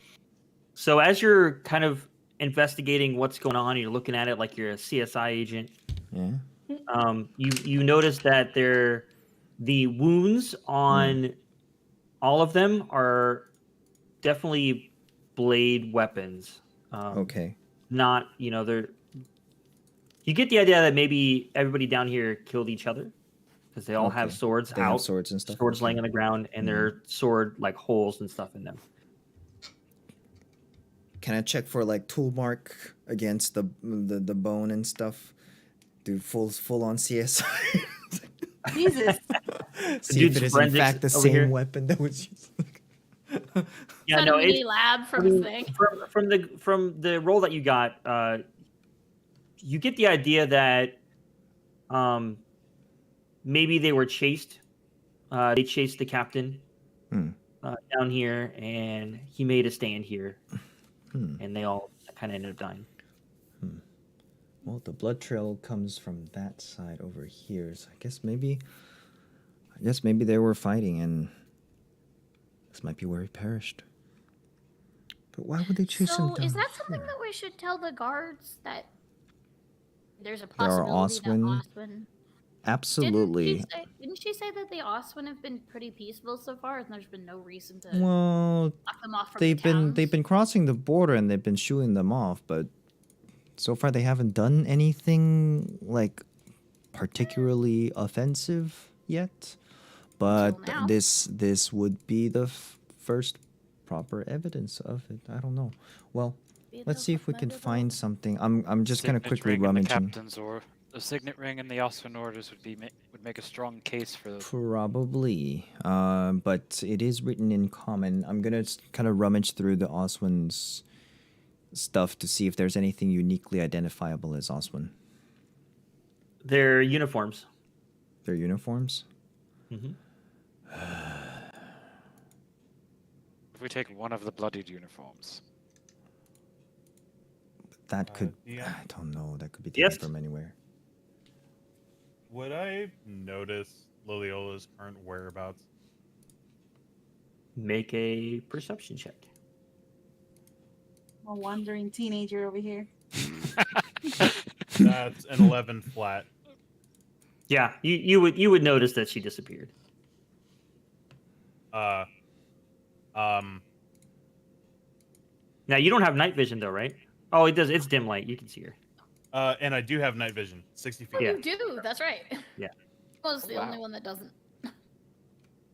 So as you're kind of investigating what's going on, you're looking at it like you're a CSI agent. Yeah. You notice that the wounds on all of them are definitely blade weapons. Okay. Not, they're. You get the idea that maybe everybody down here killed each other because they all have Okay. swords They out, have swords and stuff. swords okay. laying on the ground, and their sword like holes and stuff in them. Can I check for like tool mark against the bone and stuff? Do full on CSI. Jesus. See dude's if it is in forensics fact the over same here. weapon that was used. Yeah, Some no, mini it's lab from thing. from the role that you got. You get the idea that maybe they were chased. They chased the captain down here, and he made a stand here, and they all kind of ended up dying. Well, the blood trail comes from that side over here, so I guess maybe they were fighting, and this might be where he perished. But why would they chase him So down is that something here? that we should tell the guards that there's a There are possibility that Oswin? Oswin... Absolutely. Didn't she say that the Oswin have been pretty peaceful so far, and there's been no reason to Well, lock them off from they've the towns? been crossing the border and they've been shooting them off, but so far they haven't done anything like particularly offensive yet. But now. this would be the first proper evidence of it. I don't know. Well, let's see if we can find something. I'm just kind of Signet quickly ring and the rummaging. captain's or the signet ring and the Osman orders would make a strong case for the Probably, but it is written in common. I'm gonna kind of rummage through the Oswin's stuff to see if there's anything uniquely identifiable as Oswin. Their uniforms. Their uniforms. Mm-hmm. If we take one of the bloodied uniforms. That could. yeah. I don't know. That could be taken Yes. from anywhere. Would I notice Liliola's current whereabouts? Make a perception check. A wandering teenager over here. That's an 11 flat. Yeah, you would notice that she disappeared. Uh, Now you don't have night vision though, right? Oh, it does. It's dim light. You can see her. and I do have night vision, 60 feet. Yeah. You do. That's right. Yeah. Was the Wow. only one that doesn't.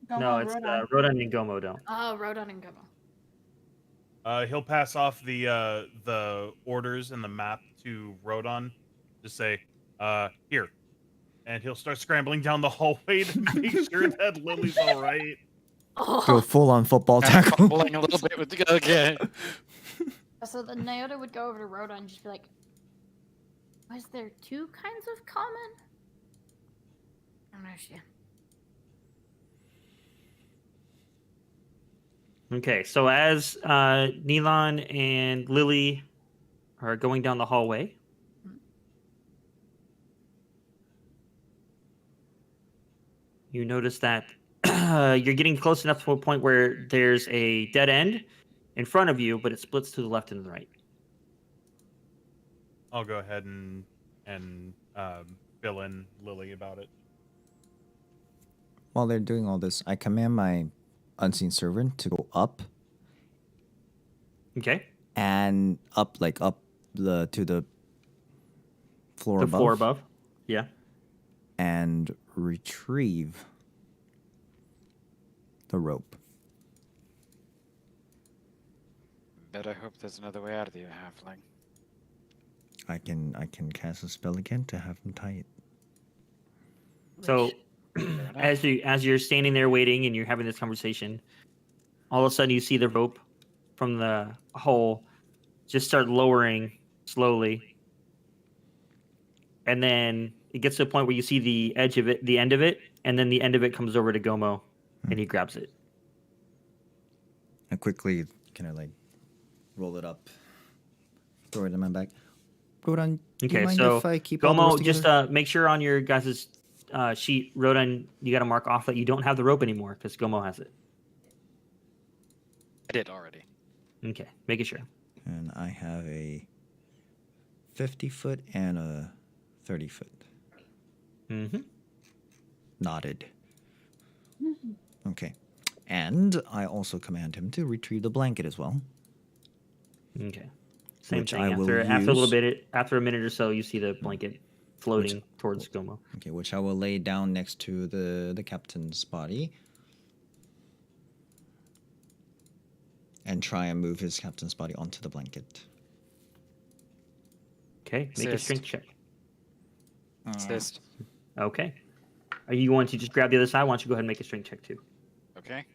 Go No, on, it's Rodon. Rodan and Gomo don't. Oh, Rodon and Gomo. He'll pass off the orders and the map to Rodon. Just say, here. And he'll start scrambling down the hallway to make sure that Lily's all right. Go Oh. full on football tackle. Fumbling a little bit with the okay. So the Nyota would go over to Rodon and just be like, was there two kinds of common? I don't understand. Okay, so as Neelon and Lily are going down the hallway, you notice that you're getting close enough to a point where there's a dead end in front of you, but it splits to the left and the right. I'll go ahead and fill in Lily about it. While they're doing all this, I command my unseen servant to go up Okay, and up the to the floor the above, floor above. Yeah. and retrieve the rope. Bet I hope there's another way out of the halfling. I can cast a spell again to have him tie it. So enough. as you're standing there waiting and you're having this conversation, all of a sudden you see the rope from the hole just start lowering slowly, and then it gets to a point where you see the edge of it, the end of it, and then the end of it comes over to Gomo, and he grabs it. I quickly kind of roll it up, throw it in my bag. Rodan, do you Okay, mind so if I keep all the rest Gomo, just together? make sure on your guys' sheet, Rodan, you got to mark off that you don't have the rope anymore because Gomo has it. I did already. Okay, making sure. And I have a 50-foot and a 30-foot. Mm-hmm. Nodded. Okay. And I also command him to retrieve the blanket as well. Okay. Same Which thing. I will After a little use- bit, after a minute or so, you see the blanket floating towards Gomo. Okay, which I will lay down next to the captain's body. And try and move his captain's body onto the blanket. Okay, make a Assist. strength check. Assist. Okay. Are you going to just grab the other side? Why don't you go ahead and make a strength check too? Okay.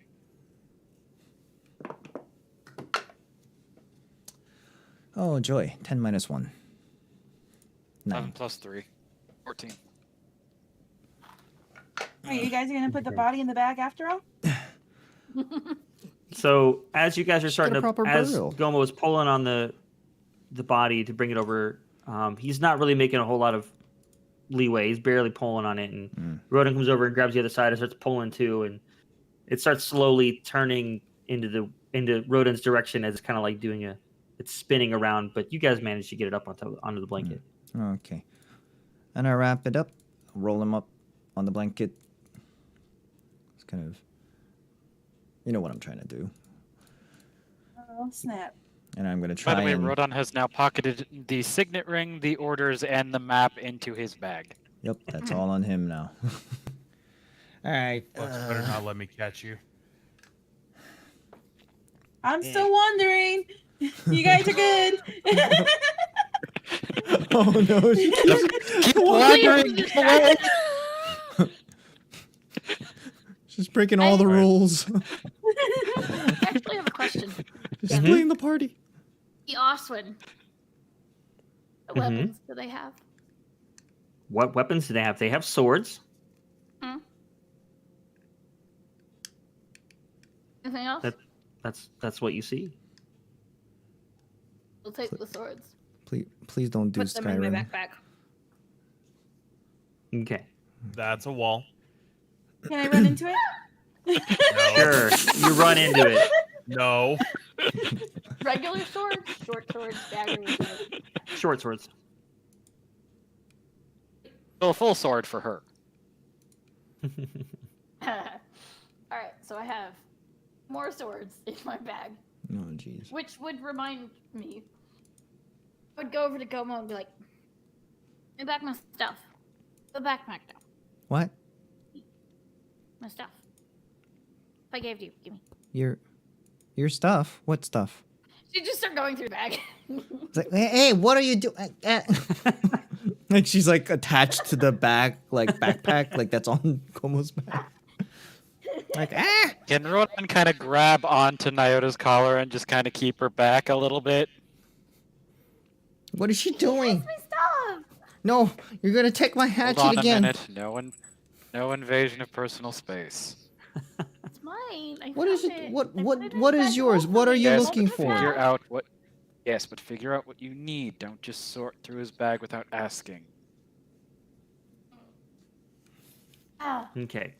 Oh, joy. 10 minus 1. 11 9. plus 3. 14. Wait, you guys are gonna put the body in the bag after all? So as you guys are Just get starting a to, proper as burial. Gomo is pulling on the body to bring it over, he's not really making a whole lot of leeway. He's barely pulling on it, and Rodan comes over and grabs the other side and starts pulling too, and it starts slowly turning into Rodan's direction as it's kind of like it's spinning around. But you guys managed to get it up onto the blanket. Okay. And I wrap it up, roll him up on the blanket. It's kind of... You know what I'm trying to do. Oh, snap. And I'm going to try By the way, and... Rodon has now pocketed the signet ring, the orders, and the map into his bag. Yep, that's all on him now. All right. Bucks better not let me catch you. I'm still wondering. You guys are good. Oh no! She Keep wandering away. She's breaking all the rules. I actually have a question. She's playing the party. The Oswin. What weapons do they have? What weapons do they have? They have swords. Anything else? That's what you see. We'll take the swords. Please don't do Put them in my Skyrim. backpack. Okay. That's a wall. Can I run into it? No. Sure. You run into it. No. Regular swords, short swords, daggers. Short swords. So a full sword for her. Alright, so I have more swords in my bag. Oh jeez. Which would remind me. I would go over to Gomo and be like, give me back my stuff. The backpack now. What? My stuff. If I gave to you, give me. Your stuff? What stuff? She just started going through the bag. It's like, hey, what are you doing? Like she's like attached to the back, like backpack, like that's on Komo's back. Like, ah! Can Ronan kind of grab onto Nyota's collar and just kind of keep her back a little bit? What is she doing? My stuff! No, you're gonna take my hatchet Hold on again. a minute. No invasion of personal space. It's mine. I What is found it? I What put it in what the is bag yours? also. What are you Yes, looking but for? Figure out what. Yes, but figure out what you need. Don't just sort through his bag without asking. Ah. Okay.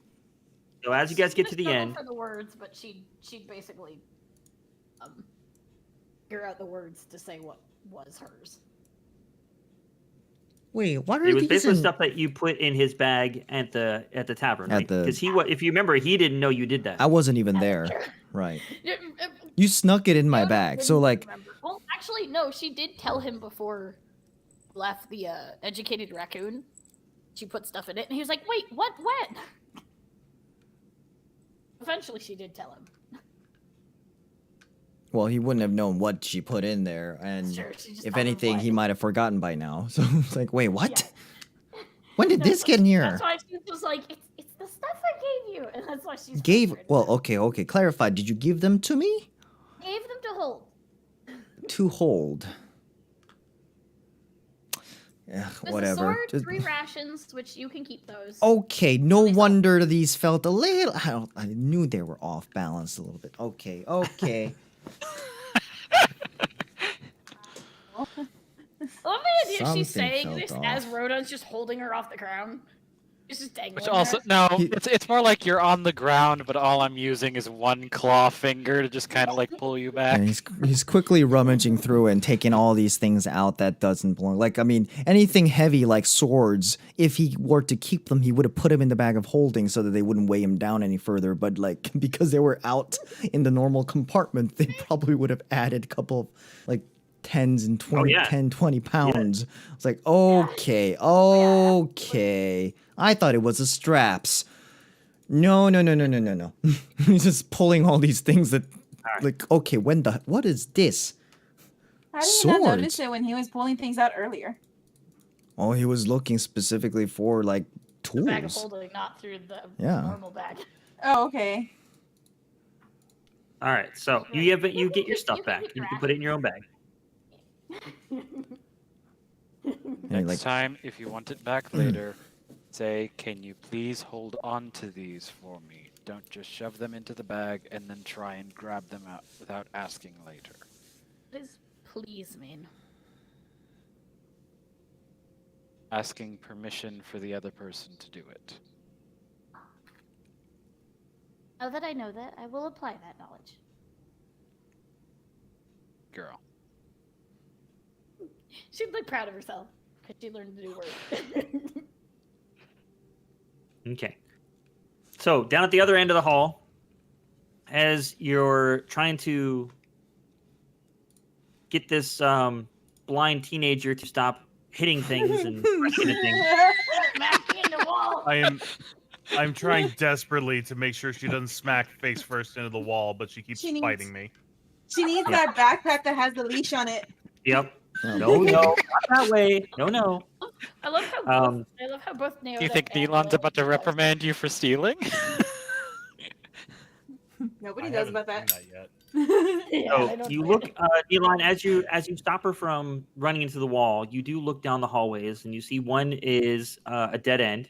So as you guys get to the Struggle end, for the words, but she'd basically figure out the words to say what was hers. Wait, what are it was these? basically in- stuff that you put in his bag at the tavern, At right? the- Because if you remember, he didn't know you did that. I wasn't even there. Right. You snuck it in my Leona bag. So didn't like, remember. Well, actually, no. She did tell him before he left the educated raccoon. She put stuff in it, and he was like, "Wait, what? When?" Eventually, she did tell him. well, he wouldn't have known what she put in there, and Sure, she just if told him anything, what. he might have forgotten by now. So it's like, wait, what? When did No, this get in here? That's why she was like, "It's the stuff I gave you," and that's why she's Gave? frustrated. Well, okay. Clarify. Did you give them to me? Gave them to hold. To hold. Yeah, There's whatever. A sword, Just- 3 rations, which you can keep those. Okay, no Please don't. wonder these felt a little. I knew they were off balance a little bit. Okay. Love the idea Something she's saying felt this off. as Rhoda's just holding her off the ground. She's just dangling Which also her. no, He- it's more like you're on the ground, but all I'm using is one claw finger to just kind of like pull you back. And he's quickly rummaging through and taking all these things out that doesn't belong. Like, I mean, anything heavy like swords, if he were to keep them, he would have put them in the bag of holding so that they wouldn't weigh him down any further. But like, because they were out in the normal compartment, they probably would have added a couple of like 10 and 20 pounds. It's like, okay. I thought it was the straps. No. He's just pulling all these things that, like, okay, what is this? How did you not Swords? notice it when he was pulling things out earlier? Oh, he was looking specifically for like The bag of tools. holding, not through the Yeah. normal bag. Oh, okay. All right. So you get your stuff You can back. keep You your can put it in your own bag. And, Next like, time, if you want it back later, say, "Can you please hold on to these for me? Don't just shove them into the bag and then try and grab them out without asking later." What does please mean? Asking permission for the other person to do it. Now that I know that, I will apply that knowledge. Girl. She'd look proud of herself because she learned a new word. Okay. So down at the other end of the hall, as you're trying to get this blind teenager to stop hitting things and pressing into things, Smacking the wall. I am I'm trying desperately to make sure she doesn't smack face first into the wall, but she keeps She needs- fighting me. She needs Yeah. that backpack that has the leash on it. Yep. Oh, No, boy. no, not that way. No. I love how both Naota Do you think and Neelon's Will about to are- reprimand you for stealing? Nobody I knows haven't about that. seen that yet. Yeah, So they don't you say look, it. Elon, as you stop her from running into the wall, you do look down the hallways, and you see one is a dead end,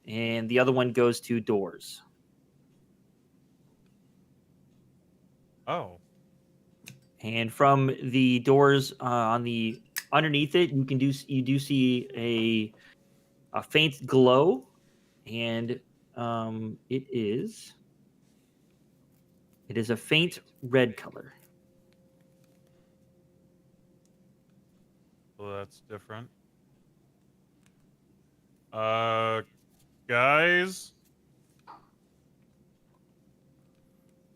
and the other one goes to doors. Oh. And from the doors on the underneath it, you do see a faint glow, and it is a faint red color. Well, that's different. Guys?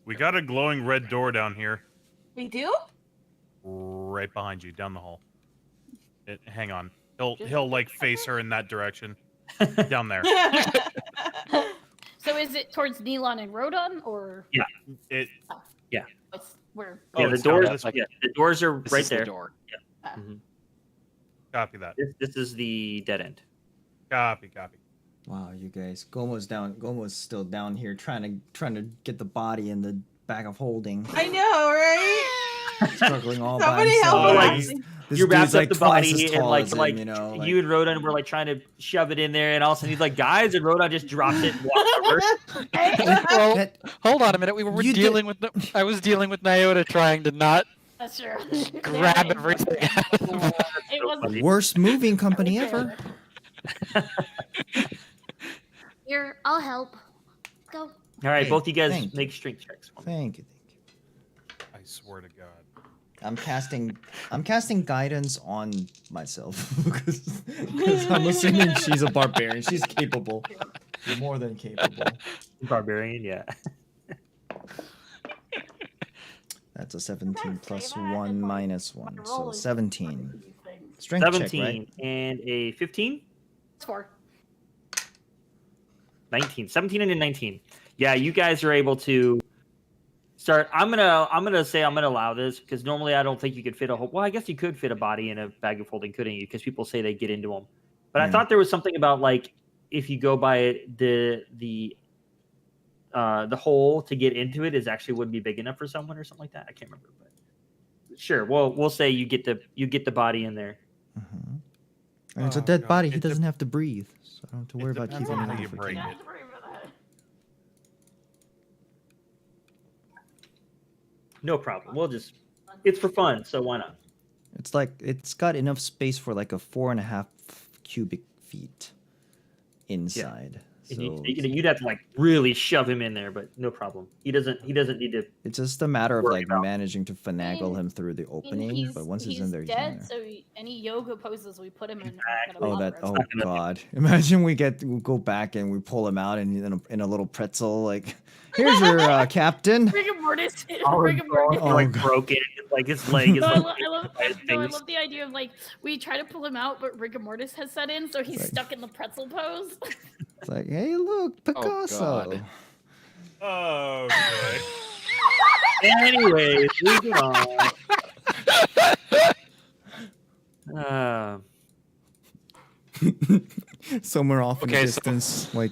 We got a glowing red door down here. We do? Right behind you, down the hall. Hang on. He'll like face her in that direction. Down there. So is it towards Neelon and Rodon, or It what's where? Oh, Yeah, the it's down doors. this way. Yeah, the doors are This right is the there. door. Mhm. Copy that. This is the dead end. Copy. Wow, you guys. Gomo's still down here trying to get the body in the bag of holding. I know, right? Struggling all Somebody by help himself. Like, me. This You wrapped dude's up like the twice body as and tall like as him, like you know, you and Rodon were like trying to shove it in there, and all of a sudden he's like, "Guys!" and Rodon just drops it and walks over. Well, That- hold on a minute. We were You did- dealing with. I was dealing with Nyota trying to not That's true. grab everything. It was funny. worst moving company Okay. ever. Here, I'll help. Go. All right, Hey, both you guys thank make strength checks. For me. Thank you. I swear to God. I'm casting guidance on myself because I'm assuming she's a barbarian. She's capable, more than capable. Barbarian, yeah. That's a 17 plus say that and, 1 like, minus 1, my so roll is 17. these things. Strength 17 check, right? and a 15. It's 4. 19. 17 and a 19. Yeah, you guys are able to start. I'm gonna say I'm gonna allow this because normally I don't think you could fit a whole. Well, I guess you could fit a body in a bag of holding, couldn't you? Because people say they get into them. But I Yeah. thought there was something about like if you go by it, the hole to get into it is actually wouldn't be big enough for someone or something like that. I can't remember, but sure. Well, we'll say you get the body in there. Mhm. And it's a Oh, dead God. body. He It doesn't have to breathe, so I don't have to worry about depends keeping on it how you for break keeping. it. No problem. It's for fun, so why not? It's like it's got enough space for like a 4.5 cubic feet inside. And So you'd have to like really shove him in there, but no problem. He doesn't need to. it's just a matter of worry like about. managing to finagle him through the opening. But once he's in there, he's in dead. there. So any yoga poses we put him in. Oh, that! Oh not gonna- God! Imagine we go back and we pull him out and in a little pretzel. Like, here's your captain. Rigor mortis. All Rigor his mortis. bones are, like Oh, God. broken. Like his leg is No, I, like. lo- I love, by his no, I face. love the idea of like we try to pull him out, but rigor mortis has set in, so he's Right. stuck in the pretzel pose. It's like, hey, look, Picasso. God. Okay. Anyways, moving on. Somewhere off in the Okay, so- distance, like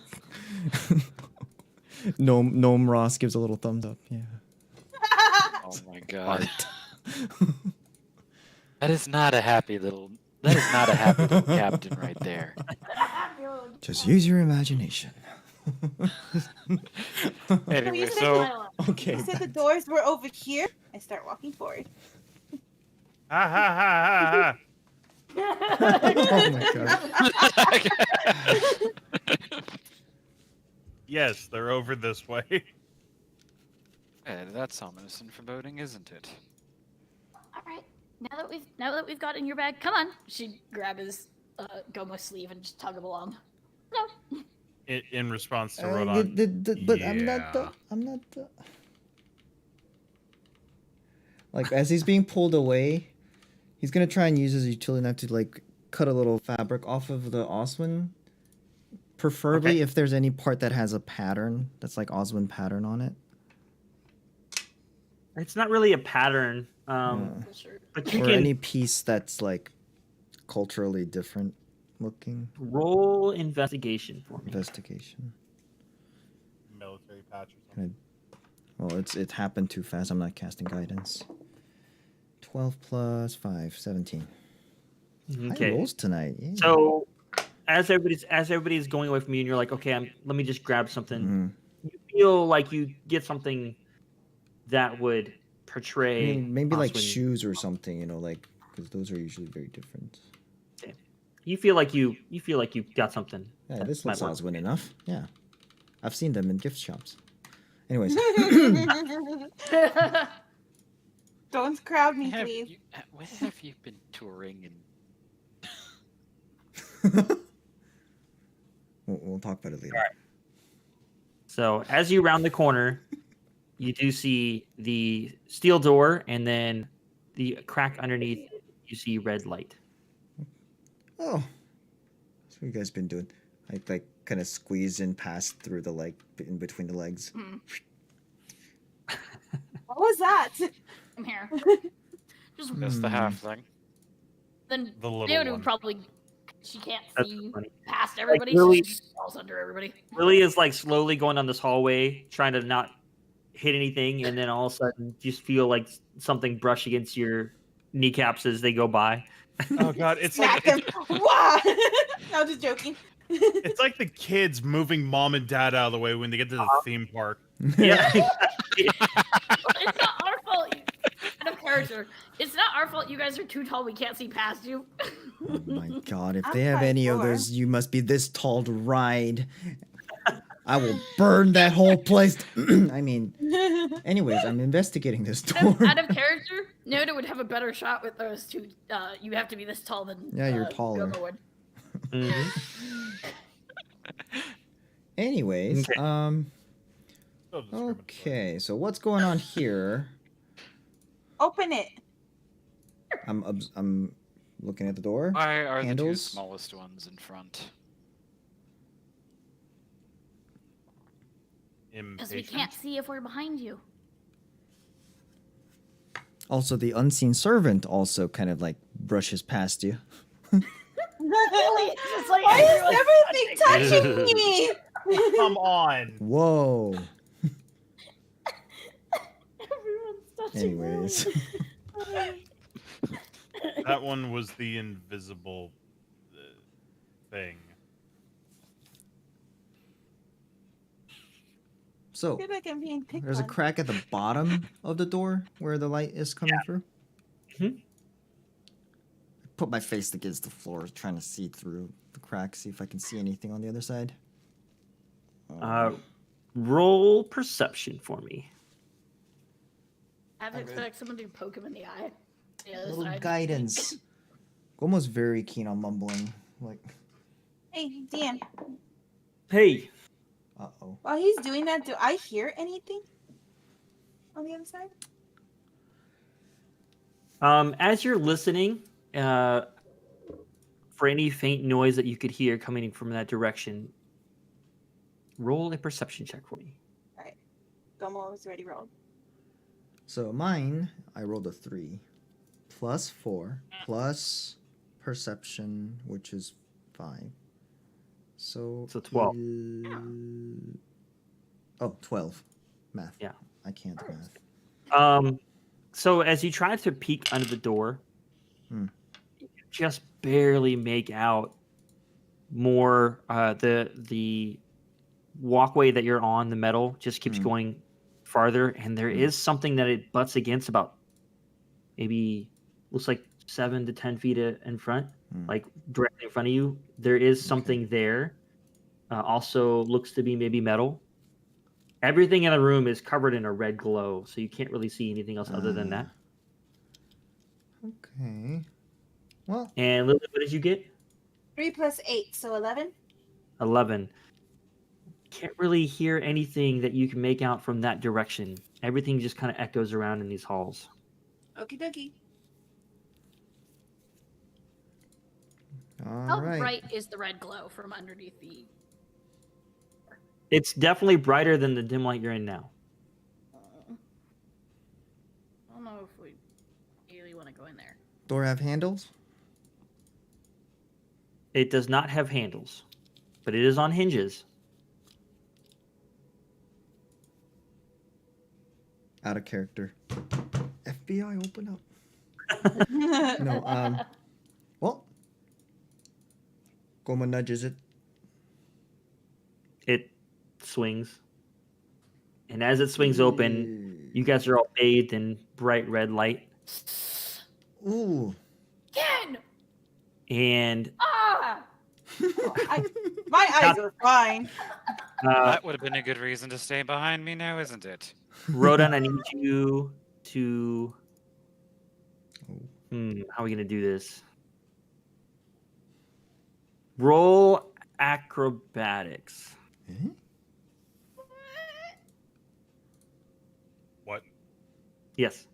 Gnome Ross gives a little thumbs up. Yeah. Oh my God. That is not a happy little captain right there. Just use your imagination. Anyway, You said so Okay. You said the doors were over here. I start walking forward. Ha ha ha ha Oh my God. Yes, they're over this way. that's ominous and foreboding, isn't it? All right, now that we've got in your bag, come on. She'd grab his Gomo sleeve and just tug him along. No. In response to Uh, Rodon. but I'm not. Yeah. I'm not. Like as he's being pulled away, he's gonna try and use his utility knife to like cut a little fabric off of the Oswin Preferably Okay. if there's any part that has a pattern that's like Oswin pattern on it. It's not really a pattern, Cool shirt. but you Or can any piece that's like culturally different looking. roll investigation for me. Investigation. Military patch or something. Well, it happened too fast. I'm not casting guidance. 12 plus 5, 17. High Okay. rolls tonight. Yeah. So as everybody's going away from you, and you're like, okay, let me just grab something. Mhm. You feel like you get something that would I portray. mean, maybe like Oswin. shoes or something, you know, like because those are usually very different. You feel like you got something. Yeah, that this might looks work. Oswin enough. Yeah, I've seen them in gift shops. Anyways, Don't crowd me, Where have please. where have you been touring? we'll talk about it later. All right. So as you round the corner, you do see the steel door, and then the crack underneath. You see red light. Oh, that's what you guys been doing. I like kind of squeeze in past through the leg in between the legs. What was that? I'm here. Just That's the Hmm. halfling. then The little Leona one. would probably. She can't That's see funny. past everybody. Lily- She falls under everybody. Lily is like slowly going down this hallway, trying to not hit anything, and then all of a sudden, you just feel like something brush against your kneecaps as they go by. Oh god, it's Smack like him. Wow. No, just joking. it's like the kids moving mom and dad out of the way when they get to the theme park. Yeah. It's not our fault. Out of character. It's not our fault. You guys are too tall. We can't see past you. Oh my god, if I'm they have 5'4". any of those, you must be this tall to ride. I will burn that whole place. I mean, anyways, I'm investigating this door. Out of character, Noda would have a better shot with those two. You have to be this tall than. Yeah, you're taller. Goma would. Mhm. Anyways, Okay. So discriminatory. okay, so what's going on here? Open it. I'm looking at the door. Why are the two Handles? smallest ones in front? Because we Impatient. can't see if we're behind you. Also, the unseen servant also kind of like brushes past you. Really? It's just like Why is everyone's everything touching me? Come on. Whoa. Everyone's touching Anyways, Lily. That one was the invisible thing. so I feel like I'm being picked there's a on. crack at the bottom of the door where the light is coming through. Mhm. Put my face against the floor, trying to see through the crack, see if I can see anything on the other side. Roll perception for me. I have to expect someone to poke him in the eye. The other little side. guidance. Gomo's very keen on mumbling. Like, Hey, Dan. Hey, uh-oh. While he's doing that, do I hear anything on the other side? as you're listening, for any faint noise that you could hear coming from that direction, roll a perception check for me. Gomo was already rolled. So mine, I rolled a 3. Plus 4. Plus perception, which is 5. So 12. 12. Math. Yeah. I can't math. So as you try to peek under the door, Hmm. you just barely make out more. The walkway that you're on, the metal, just keeps Hmm. going farther, and there Hmm. is something that it butts against about maybe looks like 7 to 10 feet in front, Hmm. like directly in front of you. There is something there. Also looks to be maybe metal. Everything in the room is covered in a red glow, so you can't really see anything else other than that. Okay. Well, And Lily, what did you get? 3 plus 8, so 11. 11. Can't really hear anything that you can make out from that direction. Everything just kind of echoes around in these halls. Okie dokie. How all right. bright is the red glow from underneath the It's definitely brighter than the dim light you're in now. I don't know if we really want to go in there. Door have handles? It does not have handles, but it is on hinges. Out of character. FBI, open up. No, well. Goma nudges it. It swings. And as it swings open, you guys are all bathed in bright red light. Ooh. Again! And Ah! My eyes are fine. That would have been a good reason to stay behind me now, isn't it? Rodan, I need you to... Oh. How are we going to do this? Roll acrobatics. Eh? What? Yes.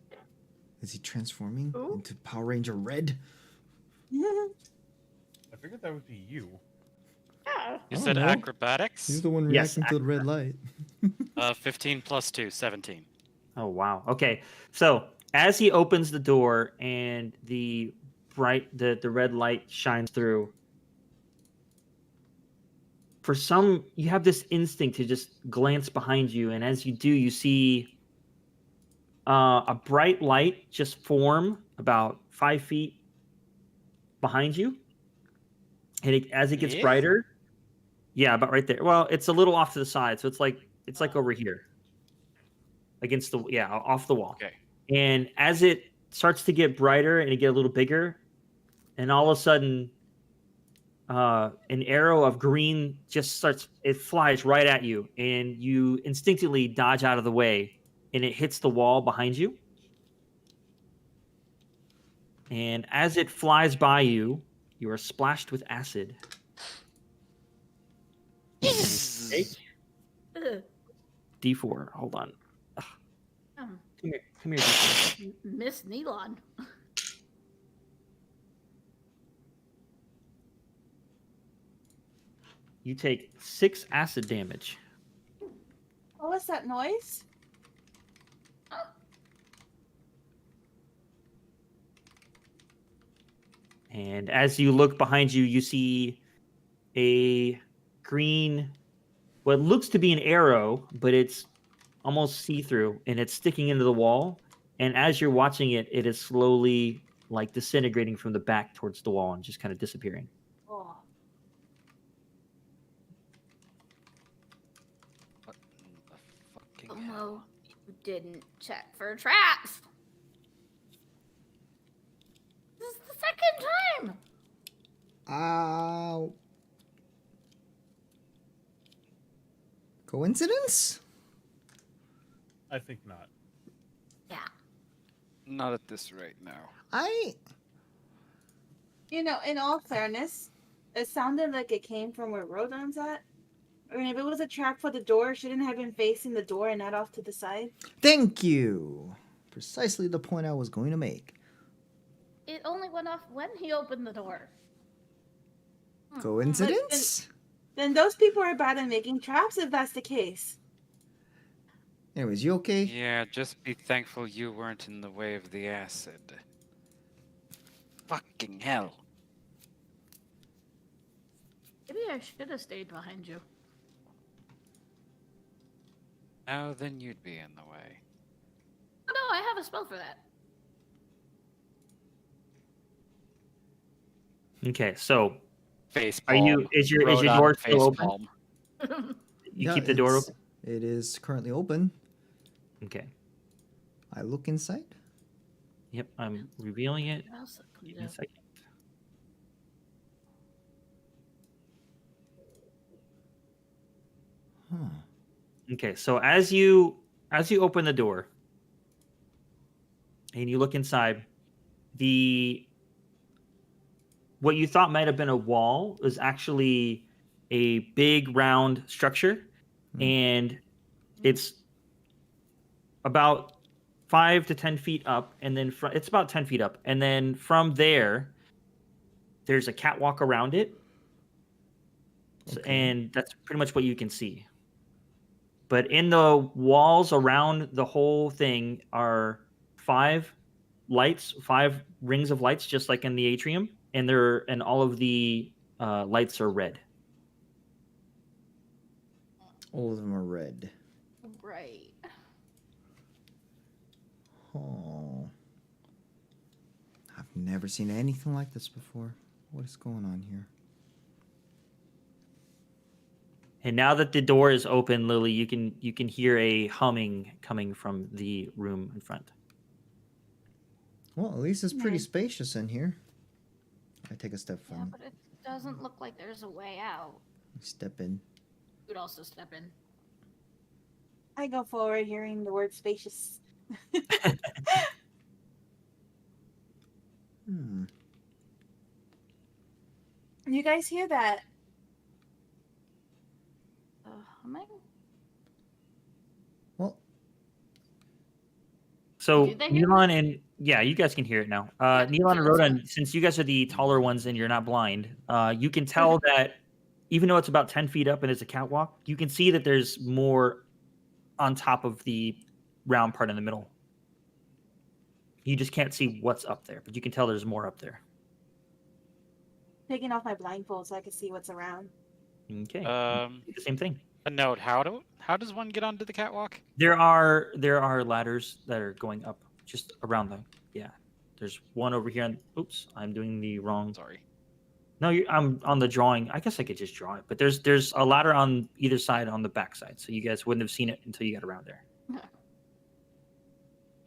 Is he transforming Ooh. into Power Ranger Red? I figured that would be you. Yeah. You I said don't know. acrobatics? He's the one Yes, reacting to the red light. 15 plus 2, 17. Oh, wow. Okay. So as he opens the door and the red light shines through, you have this instinct to just glance behind you. And as you do, you see a bright light just form about 5 feet behind you. And as it gets Yeah? brighter, yeah, about right there. Well, it's a little off to the side. So it's like over here against off the wall. Okay. And as it starts to get brighter and it get a little bigger, and all of a sudden, an arrow of green it flies right at you, and you instinctively dodge out of the way, and it hits the wall behind you. And as it flies by you, you are splashed with acid. Take Ugh. D4. Hold on. Um, Come here, D4. Miss Neelon. You take 6 acid damage. What was that noise? And as you look behind you, you see a green, what looks to be an arrow, but it's almost see-through, and it's sticking into the wall. And as you're watching it, it is slowly like disintegrating from the back towards the wall and just kind of disappearing. Oh. What in the fucking Oh hell? no, you didn't check for traps. This is the second time. Ow. Coincidence? I think not. Yeah. Not at this rate now. You know, in all fairness, it sounded like it came from where Rodan's at. I mean, if it was a trap for the door, shouldn't it have been facing the door and not off to the side? Thank you. Precisely the point I was going to make. It only went off when he opened the door. Coincidence? Then those people are bad at making traps if that's the case. Anyways, you okay? Yeah, just be thankful you weren't in the way of the acid. Fucking hell. Maybe I should have stayed behind you. Now then you'd be in the way. Oh no, I have a spell for that. Okay, so Face are palm. you? Is your Rodan door face still open? palm. You Yeah, keep the door it's- open. It is currently open. Okay. I look inside. Yep, I'm revealing it. What else can we Give me a do? second. Huh. Okay, so as you open the door and you look inside, what you thought might have been a wall is actually a big round structure, and it's about 5 to 10 feet up, and then it's about 10 feet up, and then from there's a catwalk around it. Okay. And that's pretty much what you can see. But in the walls around the whole thing are 5 lights, 5 rings of lights, just like in the atrium, and all of the lights are red. All of them are red. Right. Oh. I've never seen anything like this before. What is going on here? And now that the door is open, Lily, you can hear a humming coming from the room in front. Well, at least it's pretty Yeah. spacious in here. I take a step Yeah, from but it doesn't look like there's a way out. step in. You'd also step in. I go forward, hearing the word spacious. Hmm. You guys hear that? Humming? Well, So Did they hear Neelon and yeah, you guys can hear it now. Yeah, Neelon and sure, Rhoda, so- since you guys are the taller ones and you're not blind, you can tell that even though it's about 10 feet up and it's a catwalk, you can see that there's more on top of the round part in the middle. You just can't see what's up there, but you can tell there's more up there. Taking off my blindfold so I can see what's around. Okay. Um, Do the same thing. a note: how does one get onto the catwalk? There are ladders that are going up just around them. Yeah. There's one over here. Oops, I'm doing the wrong. Sorry. No, I'm on the drawing. I guess I could just draw it, but there's a ladder on either side on the back side, so you guys wouldn't have seen it until you got around there.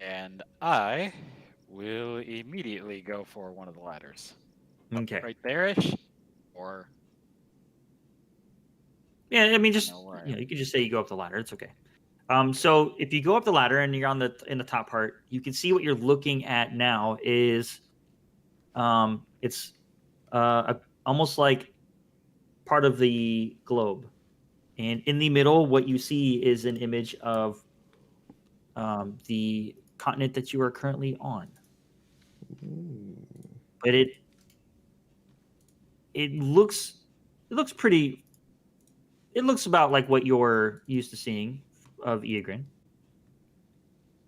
And I will immediately go for one of the ladders. Okay. Right there-ish? Or Yeah, I mean, just know where I you am. can just say you go up the ladder. It's okay. So if you go up the ladder and you're in the top part, you can see what you're looking at now is, it's almost like part of the globe, and in the middle, what you see is an image of the continent that you are currently on. ooh. But it looks pretty. It looks about like what you're used to seeing of Eogrin.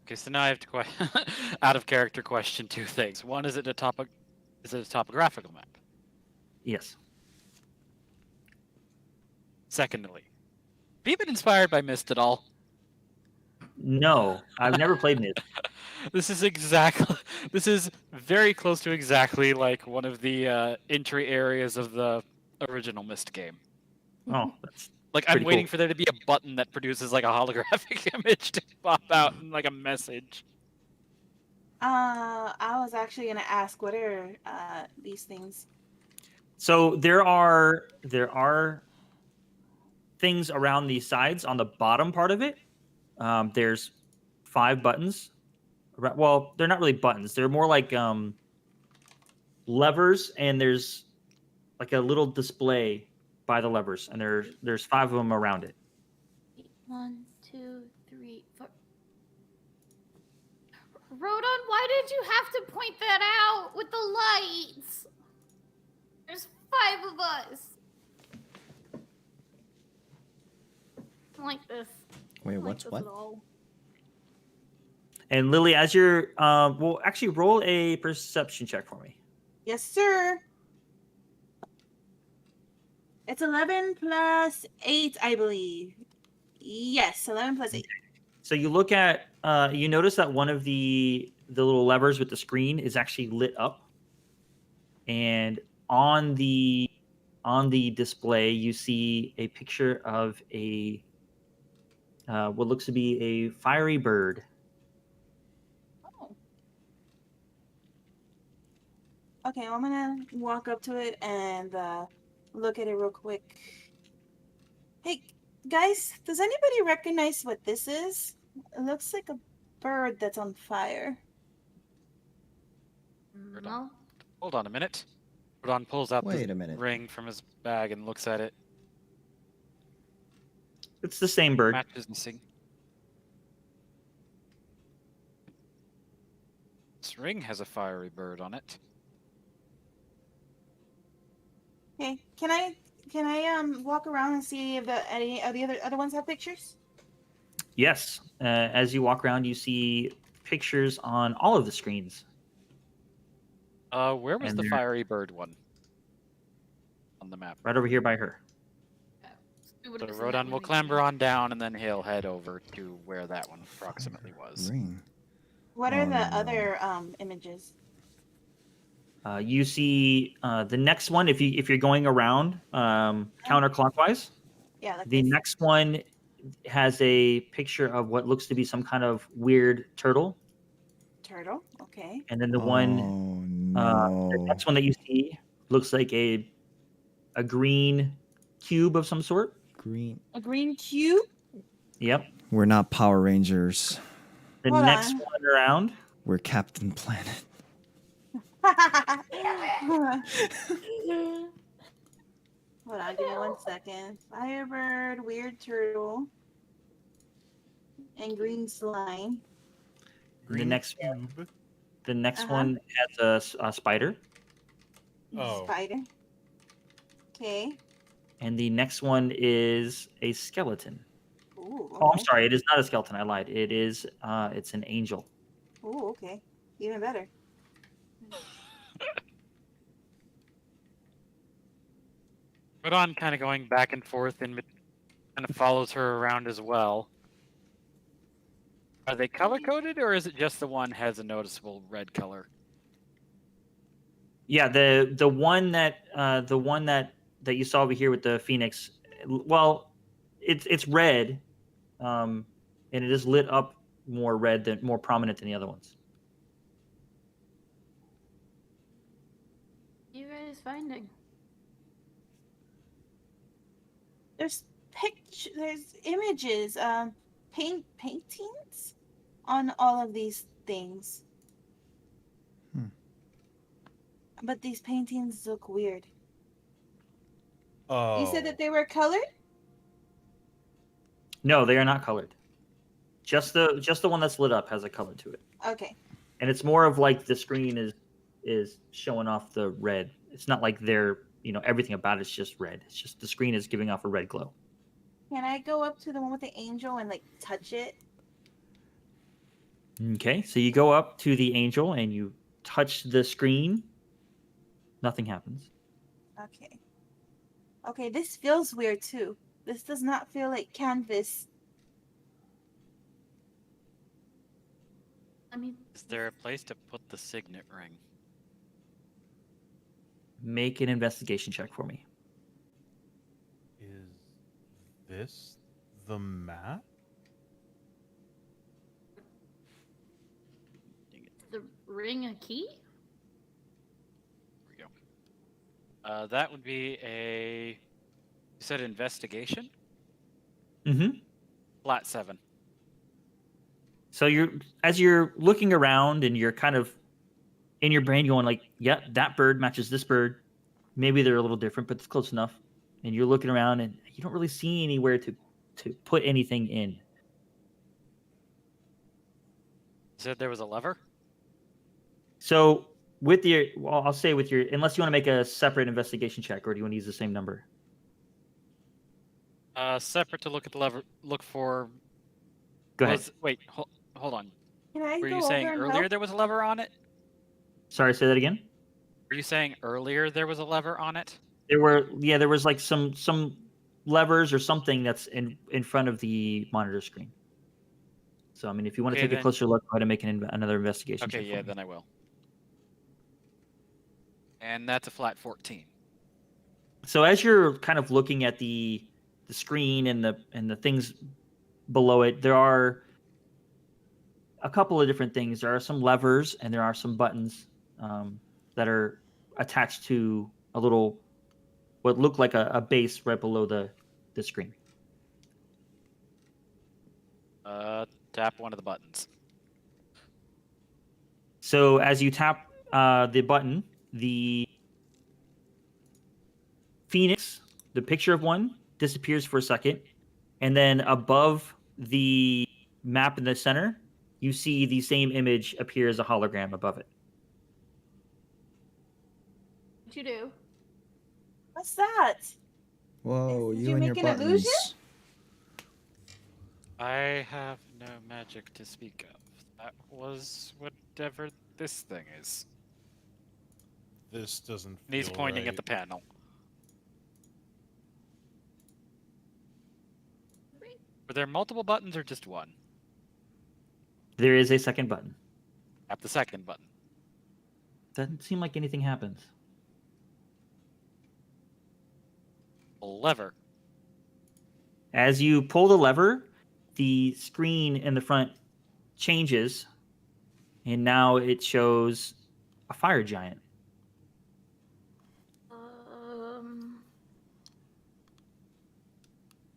Okay, so now I have to out of character question 2 things. One, is it a topographical map? Yes. Secondly, have you been inspired by Myst at all? No, I've never played Myst. This is very close to exactly like one of the entry areas of the original Myst game. Oh, that's Like, I'm pretty waiting cool. for there to be a button that produces like a holographic image to pop out and like a message. I was actually gonna ask, what are these things? So there are things around the sides on the bottom part of it. There's 5 buttons. Well, they're not really buttons. They're more like levers, and there's like a little display by the levers, and there's 5 of them around it. 1, 2, 3, 4. Rodon, why did you have to point that out with the lights? There's 5 of us. I don't like this. Wait, I don't what's like this what? At all. And Lily, as you're well, actually roll a perception check for me. Yes, sir. It's 11 plus 8, I believe. Yes, 11 plus 8. So you look at you notice that one of the little levers with the screen is actually lit up, and on the display you see a picture of a what looks to be a fiery bird. Oh. Okay, I'm gonna walk up to it and look at it real quick. Hey, guys, does anybody recognize what this is? It looks like a bird that's on fire. No. Hold on a minute. Rodon pulls out Wait the a minute. ring from his bag and looks at it. It's the same bird. Match is missing. This ring has a fiery bird on it. Okay, can I walk around and see if any of the other ones have pictures? Yes. As you walk around, you see pictures on all of the screens. Where was And the they're fiery bird one on the map? right over here by her. We would So have seen that Rodan one will in the clamber beginning. on down, and then he'll head over to where that one approximately was. Ring. What are Oh, the no. other images? You see the next one. If you're going around counterclockwise, Yeah, like the this. next one has a picture of what looks to be some kind of weird turtle, Turtle. Okay. and then the No. next one that you see looks like a green cube of some sort. Green. A green cube. Yep. We're not Power Rangers. The Hold next on. one around. We're Captain Planet. Hold on, give me 1 second. Firebird, weird turtle, and green slime. Green next cube. The next Uh-huh. one has a spider, Oh. Spider. Okay. and the next one is a skeleton. Ooh. Okay. Oh, I'm sorry. It is not a skeleton. I lied. It is. It's an angel. Ooh, okay. Even better. Rodan kind of going back and forth and kind of follows her around as well. Are they color coded, or is it just the one has a noticeable red color? Yeah, the one that you saw over here with the phoenix. Well, it's red, and it is lit up more prominent than the other ones. You guys finding? There's there's images, paintings on all of these things. Hmm. But these paintings look weird. Oh. You said that they were colored? No, they are not colored. Just the one that's lit up has a color to it, Okay. and it's more of like the screen is showing off the red. It's not like everything about it's just red. It's just the screen is giving off a red glow. Can I go up to the one with the angel and like touch it? Okay, so you go up to the angel and you touch the screen. Nothing happens. Okay. Okay, this feels weird too. This does not feel like canvas. I mean, Is there a place to put the signet ring? Make an investigation check for me. Is this the map? the ring a key? Here we go. That would be a. You said investigation? Mm-hmm. Flat 7. So as you're looking around and you're kind of in your brain going like, yeah, that bird matches this bird. Maybe they're a little different, but it's close enough. And you're looking around and you don't really see anywhere to put anything in. You said there was a lever? So I'll say with your, unless you want to make a separate investigation check, or do you want to use the same number? Separate to look at the lever. Look for. Go ahead. Wait, hold on. Can I Were go you saying over and earlier help? there was a lever on it? Sorry, say that again. Were you saying earlier there was a lever on it? There was like some levers or something that's in front of the monitor screen. So I mean, if you want to Okay, take a then- closer look, go ahead and make another investigation Okay, check. yeah, for me. then I will. And that's a flat 14. So as you're kind of looking at the screen and the things below it, there are a couple of different things. There are some levers and there are some buttons that are attached to a little what looked like a base right below the screen. Tap one of the buttons. So as you tap the button, the phoenix, the picture of one, disappears for a second, and then above the map in the center, you see the same image appear as a hologram above it. What'd you do? What's that? Whoa, Did you you and your make an illusion? buttons. I have no magic to speak of. That was whatever this thing is. This doesn't And he's feel pointing at right. the panel. Were there multiple buttons or just one? There is a second button. Tap the second button. Doesn't seem like anything happens. A lever. As you pull the lever, the screen in the front changes, and now it shows a fire giant.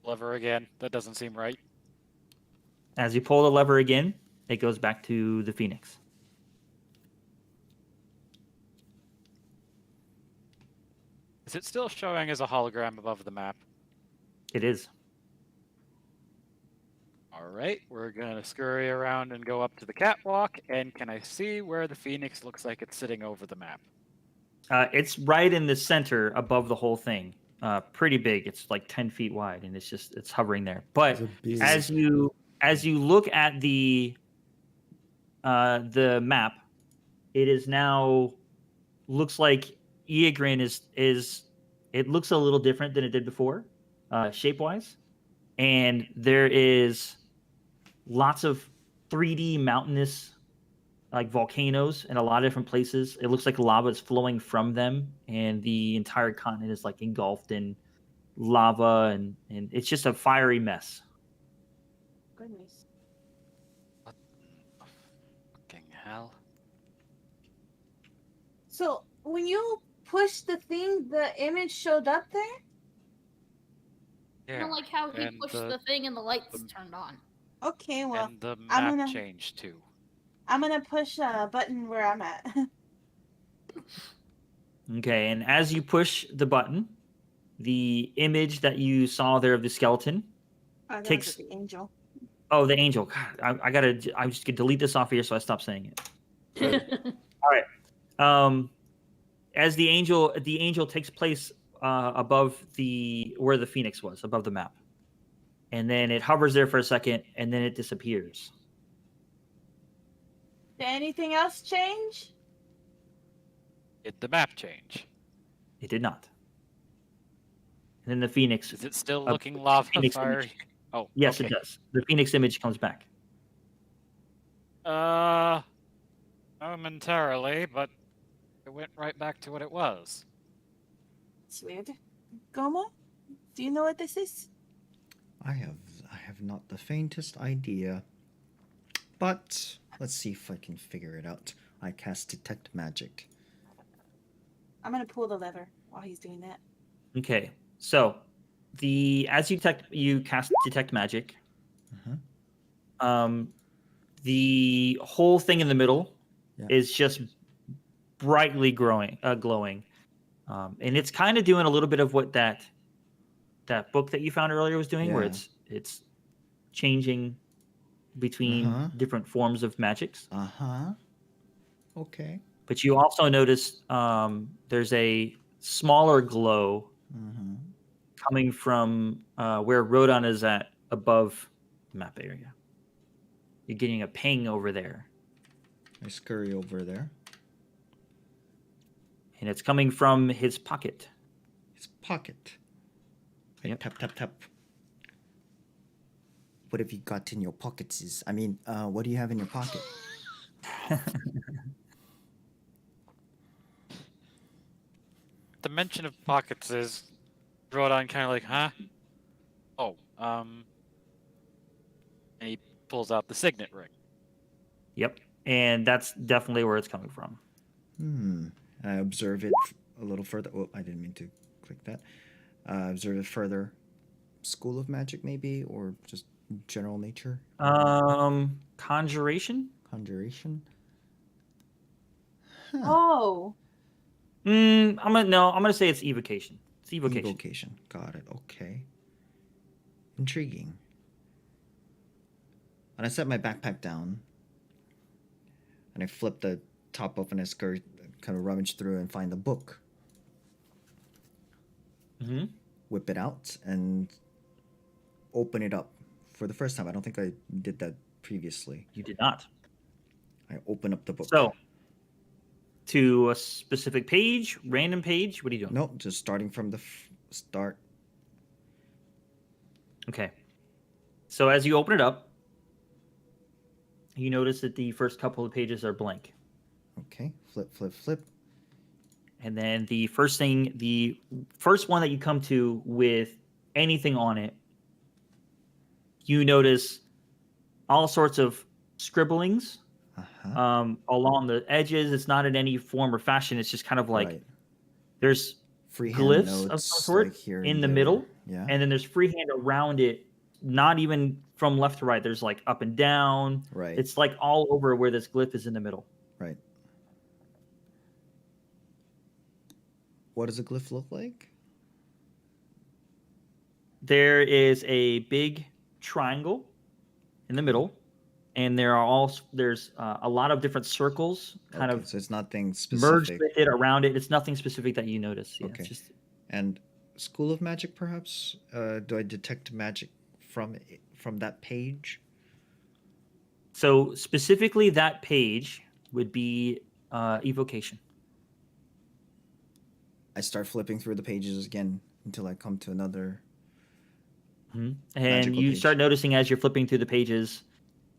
Lever again. That doesn't seem right. As you pull the lever again, it goes back to the Phoenix. Is it still showing as a hologram above the map? It is. All right, we're gonna scurry around and go up to the catwalk. And can I see where the Phoenix looks like it's sitting over the map? It's right in the center above the whole thing. Pretty big. It's like 10 feet wide, and it's hovering there. But as you look at the map, it is now looks like Eagrin is it looks a little different than it did before, shape wise, and there is lots of 3D mountainous like volcanoes in a lot of different places. It looks like lava is flowing from them, and the entire continent is like engulfed in lava, and it's just a fiery mess. Goodness. What the fucking hell? So when you push the thing, the image showed up there? I don't like how he and pushed the- the thing and the lights turned on. Okay, well, And the I'm map gonna- changed too. I'm gonna push a button where I'm at. Okay, and as you push the button, the image that you saw there of the skeleton. Oh, that Takes- was the angel. Oh, the angel. God, I'm just gonna delete this off here so I stop saying it. As the angel takes place above where the Phoenix was, above the map, and then it hovers there for a second, and then it disappears. Did anything else change? Did the map change? It did not. And then the Phoenix. Is it still Uh, looking lava Phoenix fiery? image. Oh, Yes, okay. it does. The Phoenix image comes back. Momentarily, but it went right back to what it was. It's weird. Goma, do you know what this is? I have not the faintest idea. But let's see if I can figure it out. I cast Detect Magic. I'm gonna pull the lever while he's doing that. Okay, so as you cast Detect Magic, Uh-huh. the whole thing in the middle Yeah. is just brightly glowing, and it's kind of doing a little bit of what that book that you found earlier was doing, where Yeah. it's changing between Uh-huh. different forms of magics. Uh-huh. Okay. But you also notice there's a smaller glow Uh-huh. coming from where Rodon is at above the map area. You're getting a ping over there, I scurry over there. and it's coming from his pocket. His pocket. I Yep. tap, tap, tap. What have you got in your pockets? What do you have in your pocket? The mention of pockets is Rodon kind of like, huh? Oh, and he pulls out the signet ring. Yep, and that's definitely where it's coming from. I observe it a little further. Oh, I didn't mean to click that. Observe it further. School of Magic, maybe, or just general nature? Conjuration? Conjuration? Oh, I'm gonna say it's evocation. It's evocation. Evocation. Got it. Okay. Intriguing. And I set my backpack down. And I flip the top open and skirt, kind of rummage through and find the book. Mm-hmm. Whip it out and open it up for the first time. I don't think I did that previously. You did not. I open up the book. So, to a specific page, random page. What are you doing? No, just starting from the start. Okay. So as you open it up, you notice that the first couple of pages are blank. Okay, flip, flip, flip. And then the first one that you come to with anything on it, you notice all sorts of scribblings along the edges. It's not in any form or fashion. It's just kind of like there's freehand glyphs notes of some sort like here in and the there. middle. Yeah. And then there's freehand around it, not even from left to right. There's like up and down. Right. It's like all over where this glyph is in the middle. Right. What does a glyph look like? There is a big triangle in the middle, and there's a lot of different circles kind of so it's nothing merged specific. with it around it. It's nothing specific that you notice. Yeah, Okay. It's just, And School of Magic, perhaps? Do I detect magic from that page? so specifically that page would be evocation. I start flipping through the pages again until I come to another. And Magical you page. start noticing as you're flipping through the pages,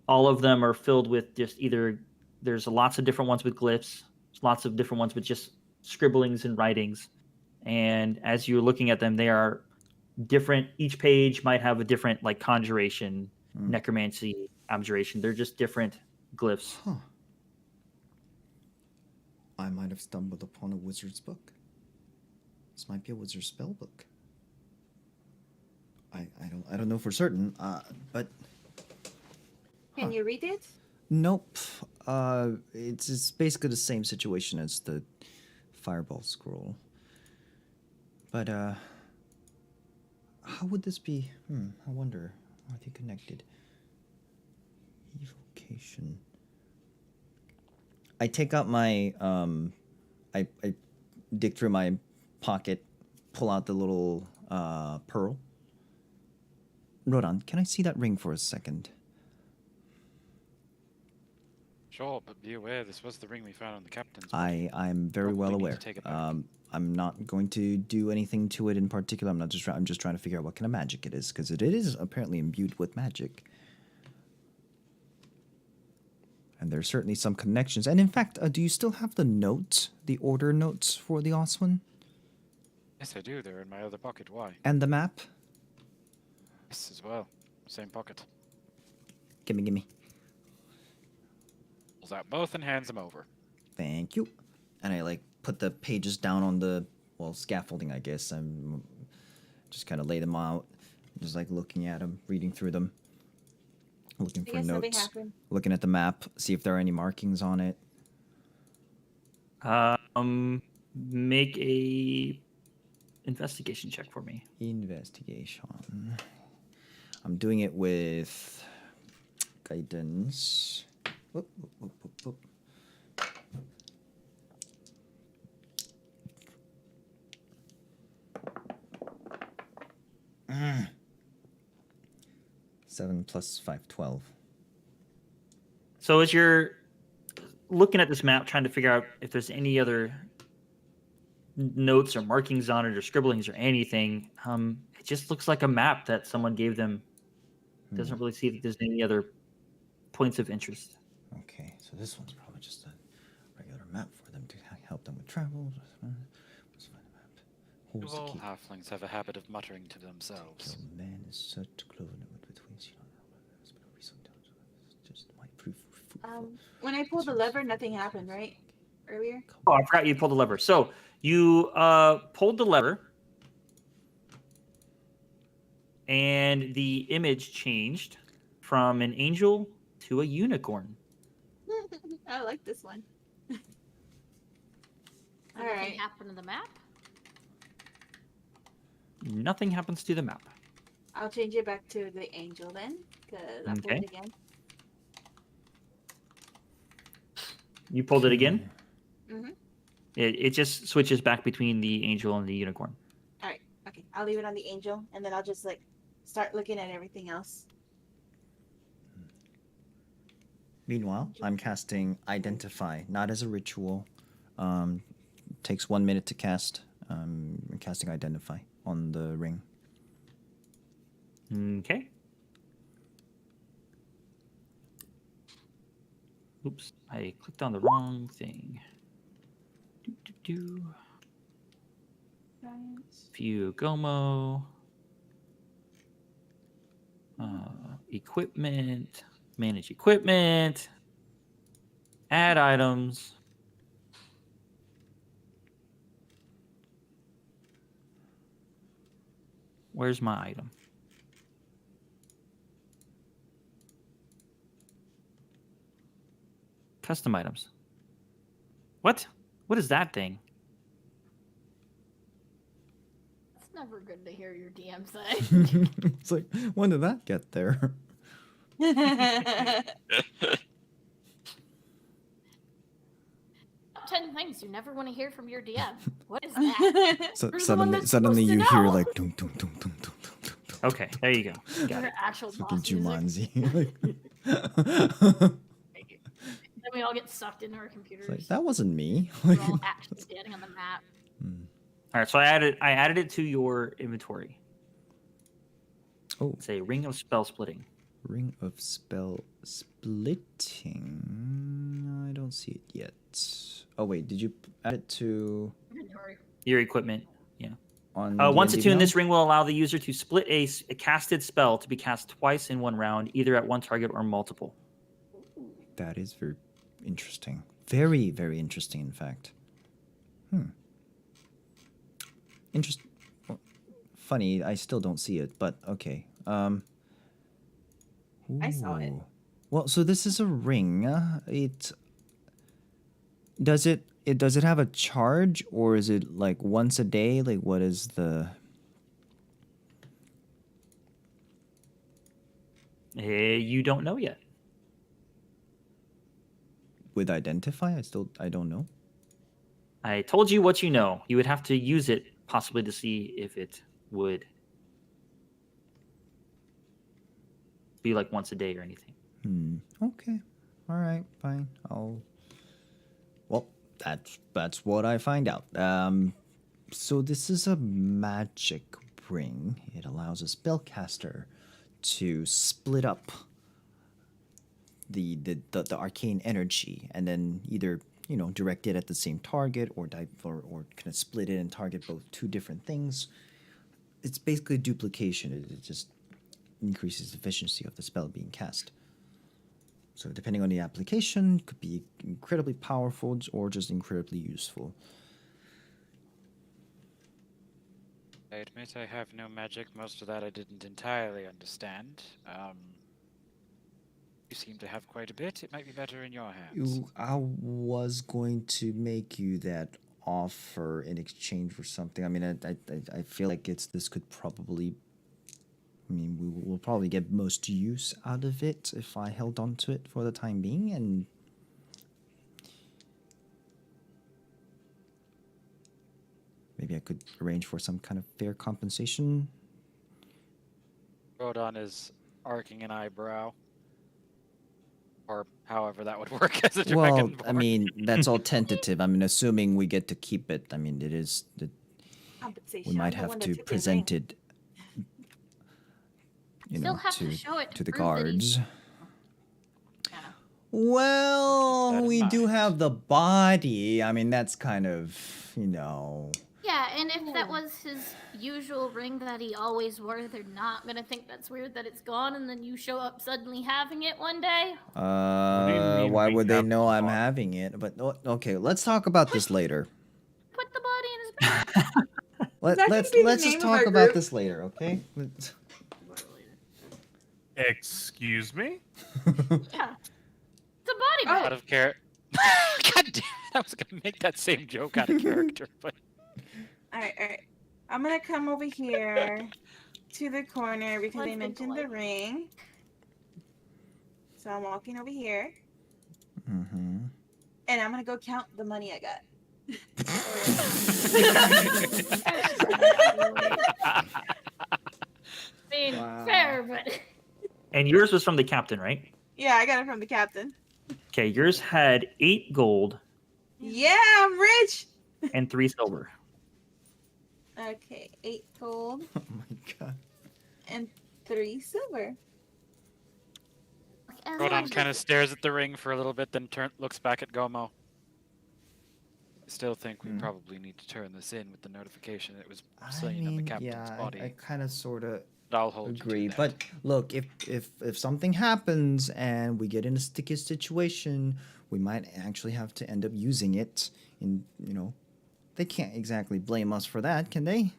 all of them are filled with just either there's lots of different ones with glyphs, lots of different ones with just scribblings and writings. And as you're looking at them, they are different. Each page might have a different like conjuration, necromancy, abjuration. They're just different glyphs. Huh. I might have stumbled upon a wizard's book. This might be a wizard's spell book. I don't know for certain, but Can you read it? nope. It's basically the same situation as the fireball scroll. But how would this be? I wonder. Are they connected? Evocation. I take out my I dig through my pocket, pull out the little pearl. Rodan, can I see that ring for a second? Sure, but be aware this was the ring we found on the captain's. I'm very well Probably need aware. to take it back. I'm not going to do anything to it in particular. I'm just trying to figure out what kind of magic it is, because it is apparently imbued with magic. And there's certainly some connections. And in fact, do you still have the notes, the order notes for the Oswin? Yes, I do. They're in my other pocket. Why? And the map? Yes, as well. Same pocket. Gimme. Pulls out both and hands them over. Thank you. And I put the pages down on the scaffolding, I guess. I'm just kind of lay them out, just looking at them, reading through them, looking for notes, looking at the map, see if there are any markings on it. Make a investigation check for me. Investigation. I'm doing it with guidance. Whoop. 7 plus 5, 12. So as you're looking at this map, trying to figure out if there's any other notes or markings on it or scribblings or anything, it just looks like a map that someone gave them. Doesn't really see that there's any other points of interest. Okay, so this one's probably just a regular map for them to help them with travel. Let's find a map. Who's the All key? halflings have a habit of muttering to themselves. Kill man is such close between just my proof. When I pulled the lever, nothing happened, right? Earlier? Oh, I forgot you pulled the lever. So you pulled the lever, and the image changed from an angel to a unicorn. I like this one. All Anything right. happen to the map? Nothing happens to the map. I'll change it back to the angel then, because I pulled Okay. it again. You pulled it again? Mm-hmm. It just switches back between the angel and the unicorn. All right. Okay. I'll leave it on the angel, and then I'll just start looking at everything else. Meanwhile, I'm casting Identify, not as a ritual. Takes 1 minute to cast. I'm casting Identify on the ring. Okay. Oops, I clicked on the wrong thing. View Gomo. Equipment. Manage equipment. Add items. Where's my item? Custom items. What? What is that thing? It's never good to hear your DM say. It's like, when did that get there? 10 things you never want to hear from your DM. What is that? So Who's the one suddenly, that's suddenly supposed you to hear know? like dum dum dum dum dum dum dum. Okay, there you go. Got Your it. actual Fucking boss music. Jumanji. Then we all get sucked into our computers. It's like, that wasn't me. We're all actually standing on the map. All right, so I added it to your inventory. Oh, It's a ring of spell splitting. Ring of Spell Splitting. I don't see it yet. Oh wait, did you add it to Inventory. Your equipment. Yeah. on? Once D&D attuned, now? this ring will allow the user to split a casted spell to be cast twice in one round, either at one target or multiple. That is very interesting. Very, very interesting, in fact. Interesting. Funny, I still don't see it, but okay. I saw it. Ooh. Well, so this is a ring. Does it have a charge, or is it like once a day? Like, what is the? You don't know yet. With Identify, I don't know. I told you what you know. You would have to use it possibly to see if it would be like once a day or anything. Okay. All right. Fine. Well, that's what I find out. So this is a magic ring. It allows a spellcaster to split up the arcane energy and then either direct it at the same target or kind of split it and target both two different things. It's basically duplication. It just increases the efficiency of the spell being cast. So depending on the application, it could be incredibly powerful or just incredibly useful. I admit I have no magic. Most of that I didn't entirely understand. You seem to have quite a bit. It might be better in your hands. I was going to make you that offer in exchange for something. I mean, I feel like this could probably. I mean, we will probably get most use out of it if I held on to it for the time being, and maybe I could arrange for some kind of fair compensation. Rodon is arcing an eyebrow. Or however that would work as a Well, dragonborn. I mean, that's all tentative. I mean, assuming we get to keep it. I mean, it is. Compensation. We might I'm the have one to that took his present ring. it. You Still know, have to show it to the prove that he- guards. Yeah. Well, that in we do mind. have the body. I mean, that's kind of, Yeah, and if that was his usual ring that he always wore, they're not gonna think that's weird that it's gone, and then you show up suddenly having it one day. do you mean why we would they have know the I'm body? having it? But okay, let's talk about this later. Put the body in his bag. Let's That could be the let's name just of talk our about group. this later, okay? Excuse me? Yeah. It's a body bag. Out of character. God damn it! I was gonna make that same joke out of character, but All right. I'm gonna come over here to the corner because Let's they be mentioned the polite. ring. So I'm walking over here, Mm-hmm. and I'm gonna go count the money I got. I mean, Wow. fair, but And yours was from the captain, right? Yeah, I got it from the captain. Okay, yours had 8 gold Yeah, I'm rich. and 3 silver. Okay, 8 gold Oh my god. and 3 silver. As Rodon long as kind of stares at the ring for a little bit, then looks back at Gomo. I still think we Hmm. probably need to turn this in with the notification it was I slain on the mean, captain's yeah, body. I kind of sort of But I'll hold agree. you to But that. look, if something happens and we get in a sticky situation, we might actually have to end up using it. And they can't exactly blame us for that, can they?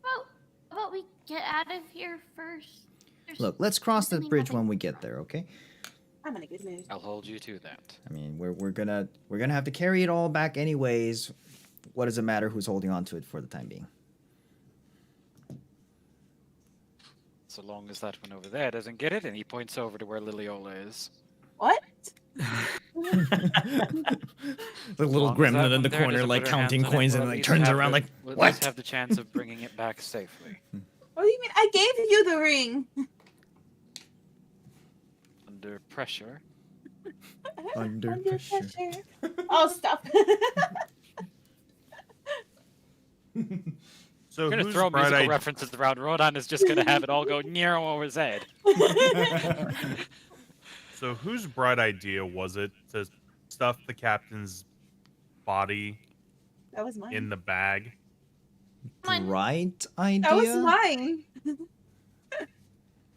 How about we get out of here first? There's Look, let's cross the really bridge nothing- when we get there, okay? I'm in a good mood. I'll hold you to that. I mean, we're gonna have to carry it all back anyways. What does it matter who's holding on to it for the time being? So long as that one over there doesn't get it, and he points over to where Liliola is. What? The little Long as that gremlin in one the there corner, doesn't like put her hands counting on it, coins, we'll and at like least turns have around, the- like, we'll at least what? have the chance of bringing it back safely. What do you mean? I gave you the ring. Under pressure. Under pressure. Oh, stop. So We're gonna whose throw bright musical idea? references around. Rodon is just gonna have it all go near over his head. So whose bright idea was it to stuff the captain's body That was mine. in the bag? Mine. Right idea? That was mine. It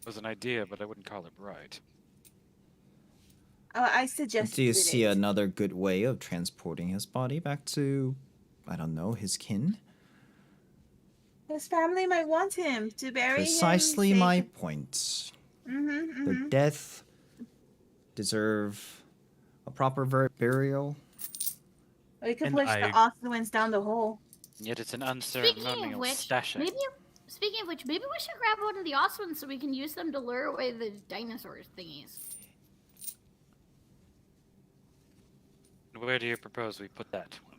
was an idea, but I wouldn't call it right. I suggested Do you see it. another good way of transporting his body back to, I don't know, his kin? His family might want him to bury Precisely him. my point. Mm-hmm, Their death deserve a proper burial. We could And push the Oswins down the hole. Yet it's an Speaking of unceremonial which, stashing. speaking of which, maybe we should grab one of the Oswins so we can use them to lure away the dinosaurs thingies. Where do you propose we put that one?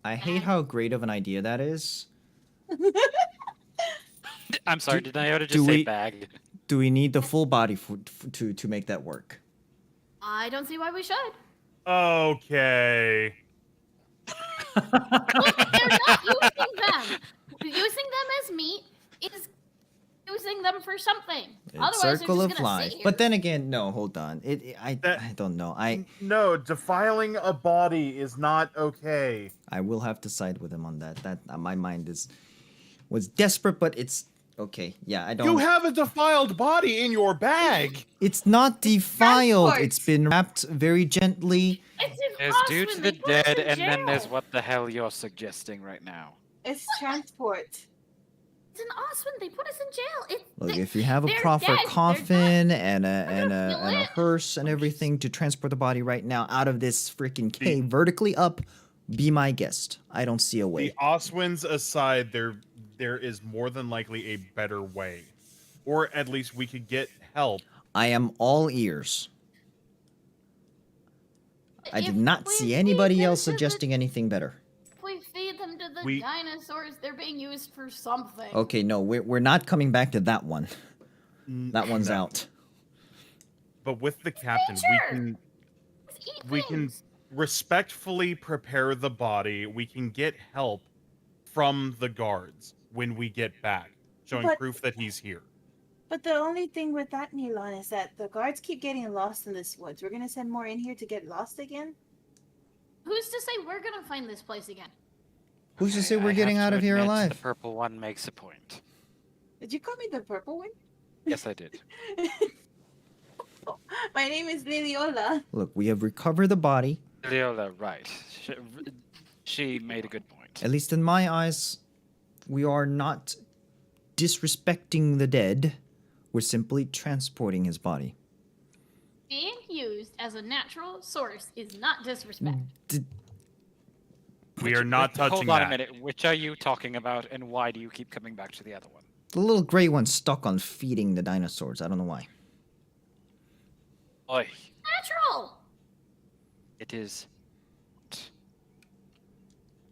I hate how great of an idea that is. I'm sorry, Do- did Iota do just say we- bag? Do we need the full body to make that work? I don't see why we should. Okay. Look, they're not using them. Using them as meat is using them for something. It's Otherwise, circle they're of just gonna life. sit But here. then again, no, hold on. I That- don't know. No, defiling a body is not okay. I will have to side with him on that. That my mind was desperate, but it's okay. Yeah, I don't. You have a defiled body in your bag. It's not defiled. Transport. It's been wrapped very gently. It's an There's due Oswin, to they the put us dead, in and then there's jail. what the hell you're suggesting right now. It's transport. It's an Oswin. They put us in jail. Look, if you have a they're proper dead, they're coffin and gonna feel a it. hearse and everything to transport the body right now out of this freaking cave vertically up, be my guest. I don't see a The way. Oswins aside, there is more than likely a better way, or at least we could get help. I am all ears. I did not we see feed anybody them else to the- suggesting anything better. If we feed them to the We- dinosaurs, they're being used for something. Okay, no, we're not coming back to that one. That one's No. out. But with the captain, nature. Let's eat we can things. respectfully prepare the body. We can get help from the guards when we get back, showing But- proof that he's here. But the only thing with that, Nilon, is that the guards keep getting lost in this woods. We're gonna send more in here to get lost again? Who's to say we're gonna find this place again? Who's to say I we're getting have out to of here admit, alive? The purple one makes a point. Did you call me the purple one? Yes, I did. My name is Liliola. Look, we have recovered the body. Leola, right. She made a good point. At least in my eyes, we are not disrespecting the dead. We're simply transporting his body. Being used as a natural source is not disrespect. D- We are not touching Hold on that. a minute. Which are you talking about, and why do you keep coming back to the other one? the little gray one's stuck on feeding the dinosaurs. I don't know why. Oi, Natural. it is.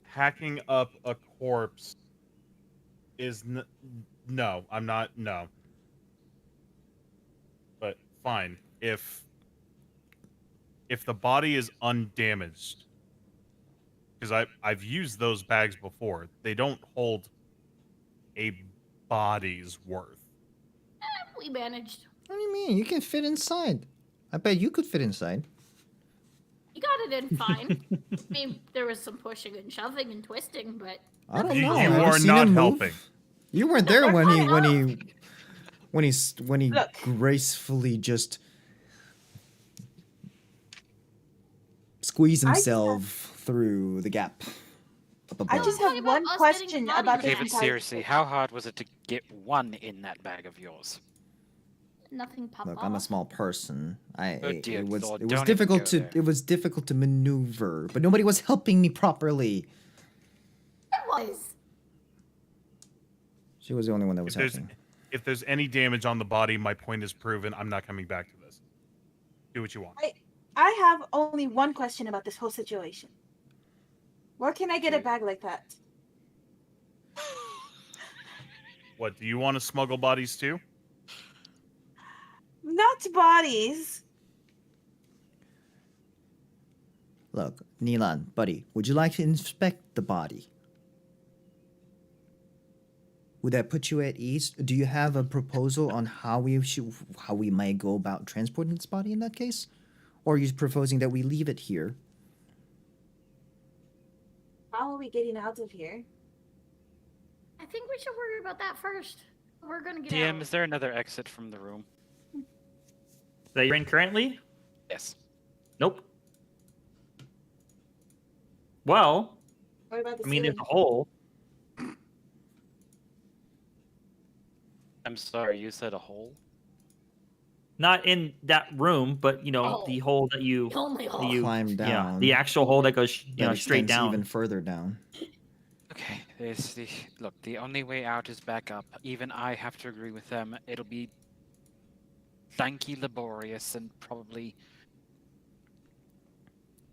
Hacking up a corpse is no. I'm not. No. But fine. If if the body is undamaged, because I've used those bags before, they don't hold a body's worth. We managed. What do you mean? You can fit inside. I bet you could fit inside. You got it in fine. I mean, there was some pushing and shoving and twisting, but I don't You, know. you Have are seen not him move? helping. You weren't there when he Look. gracefully just squeezed I just himself through the gap up above. I just Talking have about one us question getting about bodies the David, entire seriously, how hard was it to get one in that bag of yours? nothing popped Look, off. I'm a small person. Oh dear It was Lord, it was don't even difficult go to there. it was difficult to maneuver, but nobody was helping me properly. It was. She was the only one that was If there's helping. if there's any damage on the body, my point is proven. I'm not coming back to this. Do what you want. I have only one question about this whole situation. Where can I get a Okay. bag like that? What, do you want to smuggle bodies too? Not bodies. Look, Nilan, buddy, would you like to inspect the body? Would that put you at ease? Do you have a proposal on how we might go about transporting this body in that case? Or are you proposing that we leave it here? How are we getting out of here? I think we should worry about that first. We're gonna get DM, out. is there another exit from the room? That you're in currently? Yes. Nope. Well, What about the I mean, there's ceiling? a hole. I'm sorry, you said a hole? Not in that room, but you know, Oh. the hole that you The only hole. Climb yeah, down. the actual hole that goes that straight extends down. even further down. Okay, look, the only way out is back up. Even I have to agree with them. It'll be danky, laborious, and probably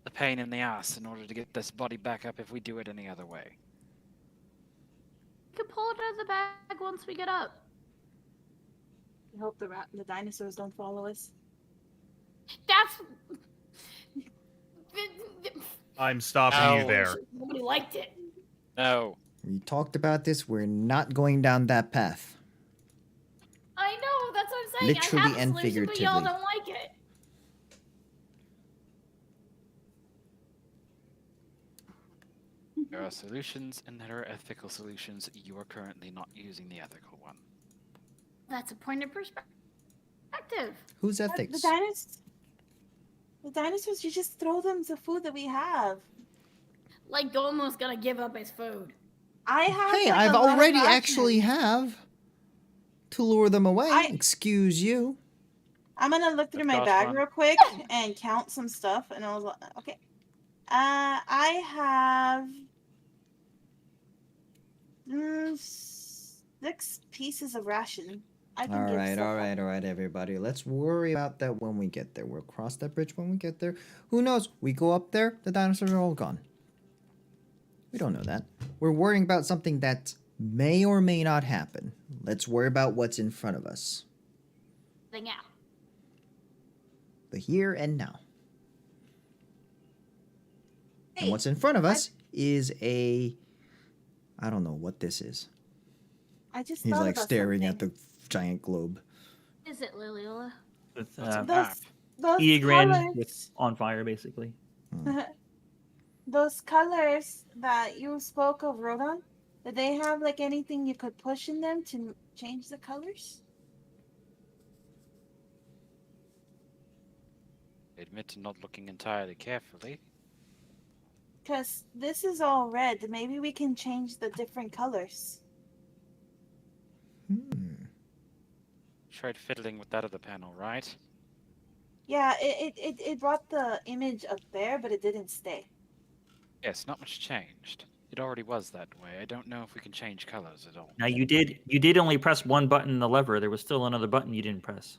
a pain in the ass in order to get this body back up if we do it any other way. We can pull it out of the bag once we get up. I hope the dinosaurs don't follow us. That's. I'm stopping you Ow. there. Nobody liked it. No. We talked about this. We're not going down that path. I know. That's what I'm saying. Literally I have a and solution, but y'all figuratively. don't like it. There are solutions and there are ethical solutions. You are currently not using the ethical one. That's a point of perspective. Who's The ethics? dinosaurs, you just throw them the food that we have. Like Gomo's gonna give up his food. I have. Hey, like, I've a lot of already rations. actually have to lure them away. I- Excuse you. I'm gonna look through Of my course, bag Ron. real quick and count some stuff, and I was like, okay. I have 6 pieces of ration. I can All give right, stuff all up. right, all right, everybody. Let's worry about that when we get there. We'll cross that bridge when we get there. Who knows? We go up there, the dinosaurs are all gone. We don't know that. We're worrying about something that may or may not happen. Let's worry about what's in front of us. Thing out. The here and now. Hey, And what's in front of us is a... I don't know what this is. I just He's thought like about staring at something. the giant globe. Is it Liliola? With What's in those that? those Eogran colors, with on fire, basically. those colors that you spoke of, Rodon, did they have like anything you could push in them to change the colors? I admit to not looking entirely carefully. Because this is all red. Maybe we can change the different colors. Tried fiddling with that other panel, right? Yeah, it brought the image up there, but it didn't stay. Yes, not much changed. It already was that way. I don't know if we can change colors at all. Now you did only press one button in the lever. There was still another button you didn't press.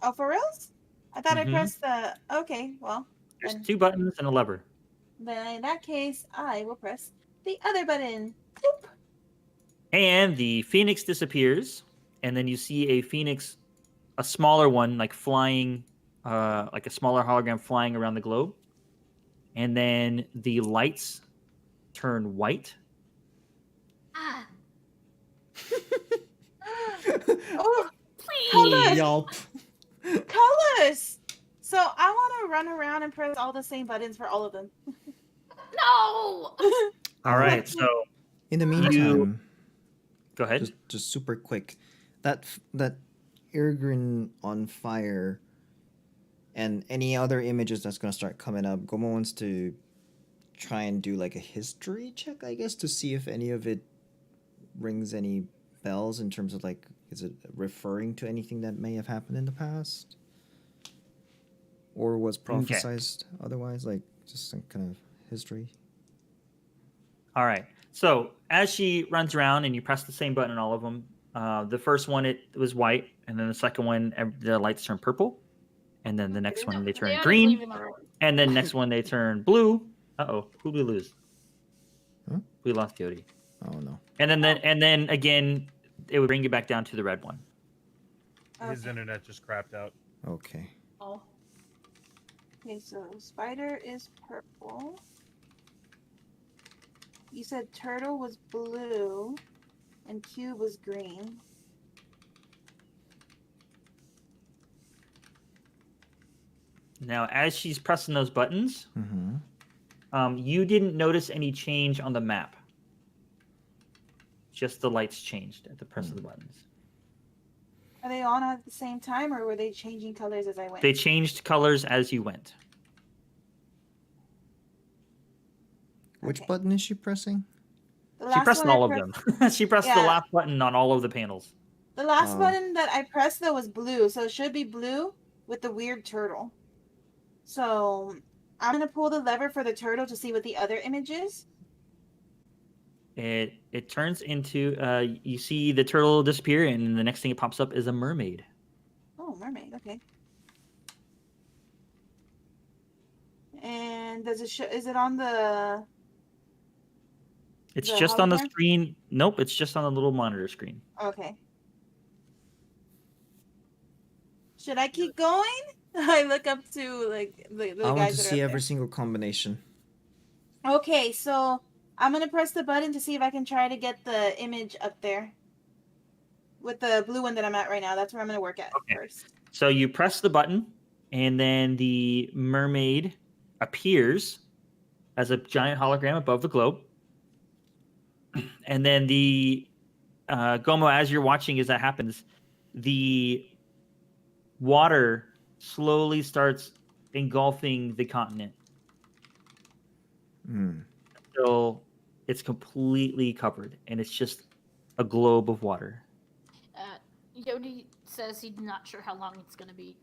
Oh, for reals? I thought Mhm. I pressed the... Okay, well, There's then, 2 buttons and a lever. then in that case, I will press the other button. Boop. And the phoenix disappears, and then you see a phoenix, a smaller one, like flying like a smaller hologram flying around the globe, and then the lights turn white. Ah, Oh, please. Colors! Yelp. colors! So I want to run around and press all the same buttons for all of them. No. All right, so In the meantime, go ahead. just super quick, that Irgrin on fire, and any other images that's gonna start coming up. Gomo wants to try and do like a history check, I guess, to see if any of it rings any bells in terms of like, is it referring to anything that may have happened in the past, or was prophesized otherwise, like just some kind of history. All right. So as she runs around and you press the same button on all of them, the first one it was white, and then the second one the lights turn purple, and then the next one they turn ought to green, leave him alone. and then next one they turn blue. Who did we lose? Huh? We lost Yodi. Oh no. And then again, it would bring you back down to the red one. His Okay. internet just crapped out. Okay. Oh. Okay, so spider is purple. You said turtle was blue, and cube was green. Now, as she's pressing those buttons, Mm-hmm. you didn't notice any change on the map. Just the lights changed at the press of the buttons. Are they on at the same time, or were they changing colors as I went? They changed colors as you went. Which Okay. button is she pressing? The She last pressed one I all of pressed- them. She pressed the Yeah. last button on all of the panels. The last Oh. button that I pressed though was blue, so it should be blue with the weird turtle. So I'm gonna pull the lever for the turtle to see what the other image is. It turns into you see the turtle disappear, and the next thing it pops up is a mermaid. Oh, mermaid. Okay. And does it show? Is it on the? It's The just on the hologram? screen. Nope, it's just on the little monitor screen. Okay. Should I keep going? I look up to like the I want guys to that see are up every single combination. there. Okay, so I'm gonna press the button to see if I can try to get the image up there. With the blue one that I'm at right now, that's where I'm gonna work at Okay. first. So you press the button, and then the mermaid appears as a giant hologram above the globe. And then the Gomo, as you're watching as that happens, the water slowly starts engulfing the continent Hmm. until it's completely covered, and it's just a globe of water. Yodi says he's not sure how long it's gonna be.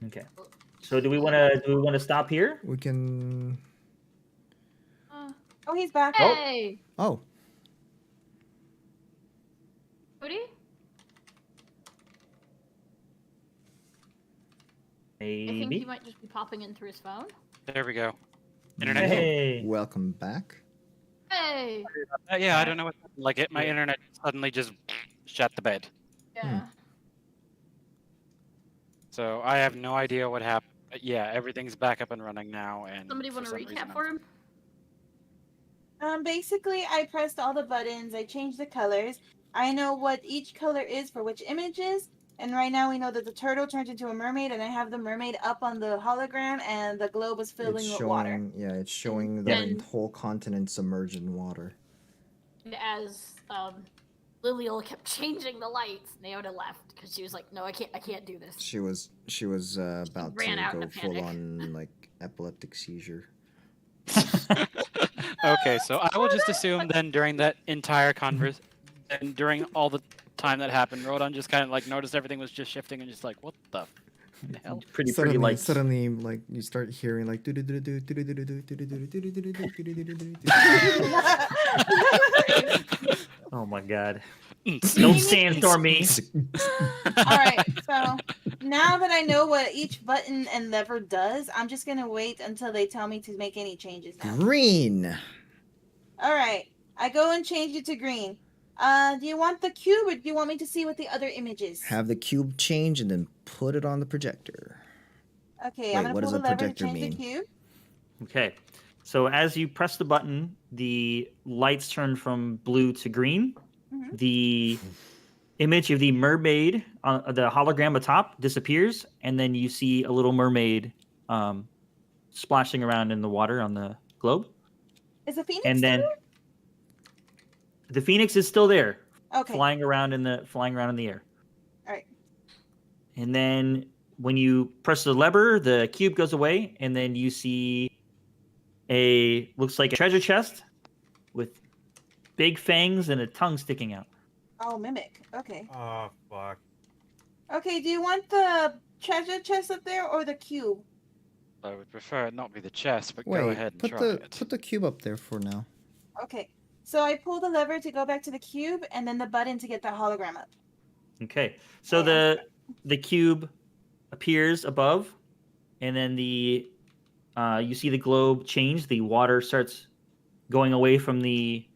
Okay. So do we want to stop here? We can. Oh, he's back. Hey, Oh, Yodi. I think he Maybe. might just be popping in through his phone. There we go. Internet. Hey. welcome back. Hey. Yeah, I don't know what happened. Like it. My internet suddenly just shut the bed. Yeah. So I have no idea what happened. But yeah, everything's back up and running now. And Somebody for want to some recap reason for him? Basically, I pressed all the buttons. I changed the colors. I know what each color is for which images. And right now we know that the turtle turned into a mermaid, and I have the mermaid up on the hologram, and the globe is filling It's with showing. water. Yeah, it's showing the And- whole continent submerged in water. And as Lilial kept changing the lights, Naota left because she was like, "No, I can't do this." She was about ran out in to a go full panic. on like epileptic seizure. Okay, so I will just assume then during that entire converse, and during all the time that happened, Rodon just kind of like noticed everything was just shifting and just like, what the hell? Pretty Suddenly, lights. suddenly, like you start hearing like. Oh my god. Mm. Don't sandstorm me. All right, so now that I know what each button and lever does, I'm just gonna wait until they tell me to make any changes now. Green. All right, I go and change it to green. Do you want the cube, or do you want me to see what the other image is? Have the cube change and then put it on the projector. Okay, Wait, I'm gonna what pull does the a lever to projector change the mean? cube. Okay. So as you press the button, the lights turn from blue to green. Mhm. The image of the mermaid on the hologram atop disappears, and then you see a little mermaid splashing around in the water on the globe. Is the phoenix And still then the phoenix is still there, there? Okay. flying around in the air. All right. And then when you press the lever, the cube goes away, and then you see looks like a treasure chest with big fangs and a tongue sticking out. Oh, mimic. Okay. Oh fuck. Okay. Do you want the treasure chest up there or the cube? I would prefer it not be the chest, but go Wait, ahead and put try the it. put the cube up there for now. Okay. So I pull the lever to go back to the cube, and then the button to get the hologram up. Okay, so Yeah. the cube appears above, and then you see the globe change. The water starts going away from the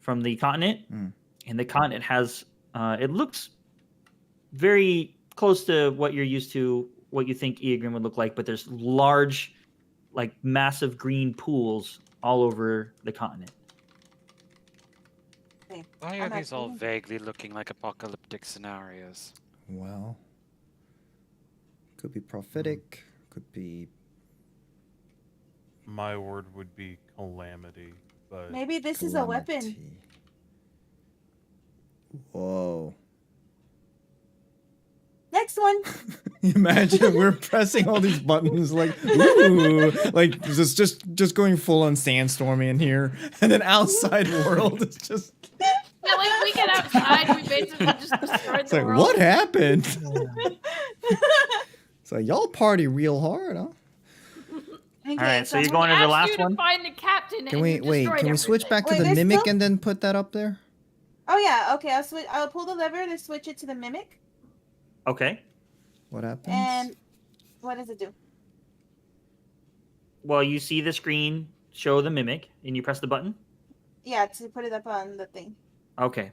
continent, and the continent has it looks very close to what you're used to, what you think Eogrim would look like, but there's large, like massive green pools all over the continent. Okay. Why are I'm these all actually- vaguely looking like apocalyptic scenarios? Well, could be prophetic. Could be. My word would be calamity, but Maybe this is a weapon. calamity. Whoa. Next one. Imagine we're pressing all these buttons like ooh, like just going full on sandstorming in here, and then outside world is just Yeah, like we get outside, we basically just destroyed it's the like world. what happened? It's like y'all party real hard, huh? Okay, All right, so We you're going to the asked last you to one. find the captain, Can and we you wait? destroyed Can we switch back to Wait, the there's mimic still- and then put that up there? Oh yeah. Okay. I'll switch. I'll pull the lever to switch it to the mimic. Okay. What happens? And what does it do? Well, you see the screen show the mimic, and you press the button. Yeah, to put it up on the thing. Okay.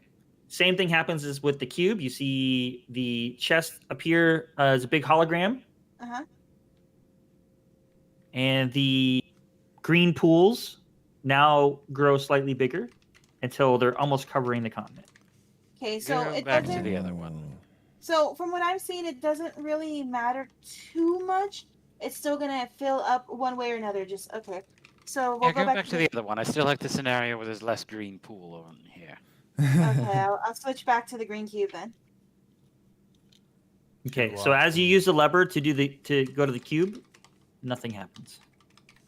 Same thing happens as with the cube. You see the chest appear as a big hologram, Uh huh. and the green pools now grow slightly bigger until they're almost covering the continent. Okay. So Go it back to doesn't. the other one. So from what I'm seeing, it doesn't really matter too much. It's still gonna fill up one way or another. Just okay. So we'll Yeah, go back to the other one. I still like the scenario where there's less green pool on here. Okay, I'll switch back to the green cube then. Okay, Good so luck. as you use the lever to go to the cube, nothing happens.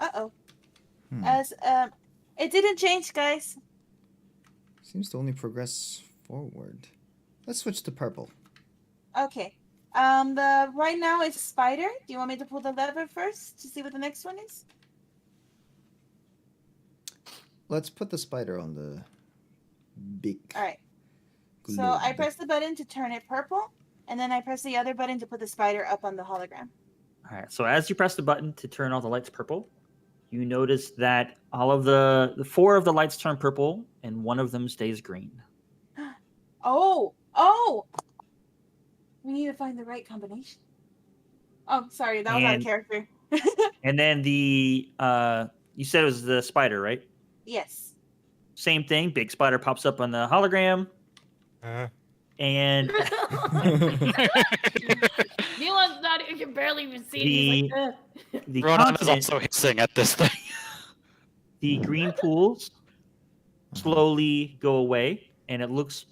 Uh-oh. Hmm. As it didn't change, guys. Seems to only progress forward. Let's switch to purple. Okay. The right now it's spider. Do you want me to pull the lever first to see what the next one is? Let's put the spider on the big. All right. So I globe. press the button to turn it purple, and then I press the other button to put the spider up on the hologram. All right. So as you press the button to turn all the lights purple, you notice that all of the four of the lights turn purple, and one of them stays green. Oh! We need to find the right combination. Oh, sorry, that was out of And- character. And then you said it was the spider, right? Yes. Same thing. Big spider pops up on the hologram, and Milan's not. You can barely even see it. He's like, "Ugh." the Ronan is continent, also hissing at this thing. the green pools slowly go away, and it looks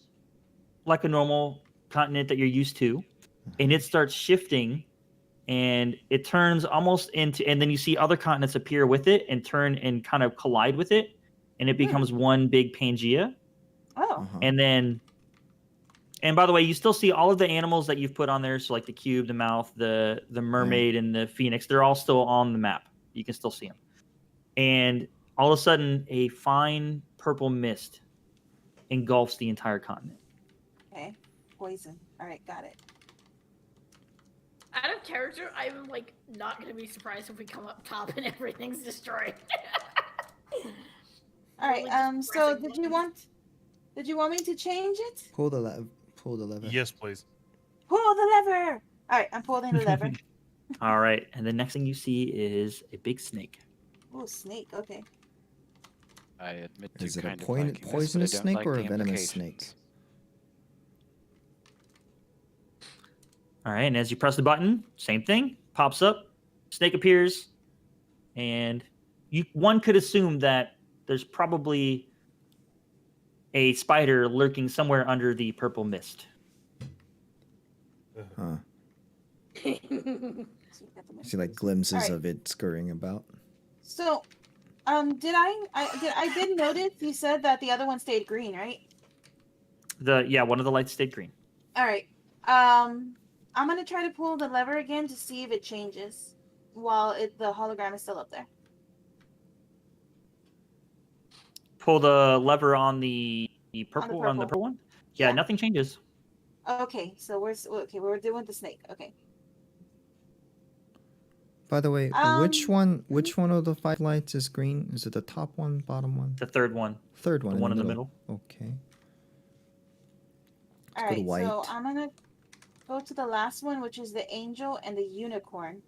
like a normal continent that you're used to, and it starts shifting, and it turns almost into, and then you see other continents appear with it and turn and kind of collide with it, and it becomes one big Pangea. Oh. Uh-huh. And by the way, you still see all of the animals that you've put on there, so like the cube, the mouth, the mermaid, and the phoenix. They're all still on the map. You can still see them. And all of a sudden, a fine purple mist engulfs the entire continent. Okay. Poison. All right, got it. Out of character, I'm like not gonna be surprised if we come up top and everything's destroyed. All right. Really just So pressing did you want me to change it? Pull the lever. Yes, please. Pull the lever. All right, I'm pulling the lever. All right, and the next thing you see is a big snake. Oh, snake. Okay. I admit to Is it a kind of liking this, but I poisonous don't snake like or the a venomous snake? implications. All right, and as you press the button, same thing pops up, snake appears, and one could assume that there's probably a spider lurking somewhere under the purple mist. Huh. So we got the I see like glimpses Alright. of it scurrying about. So, I did notice you said that the other one stayed green, right? One of the lights stayed green. All right. I'm gonna try to pull the lever again to see if it changes while the hologram is still up there. Pull the lever on the purple on the purple. purple one. Yeah, Yeah. nothing changes. Okay, so we're doing the snake. Okay. By the way, which Um, one of the 5 lights is green? Is it the top one, bottom one? The third one, Third one. the one in the middle. Okay. All go to right. white. So I'm gonna go to the last one, which is the angel and the unicorn.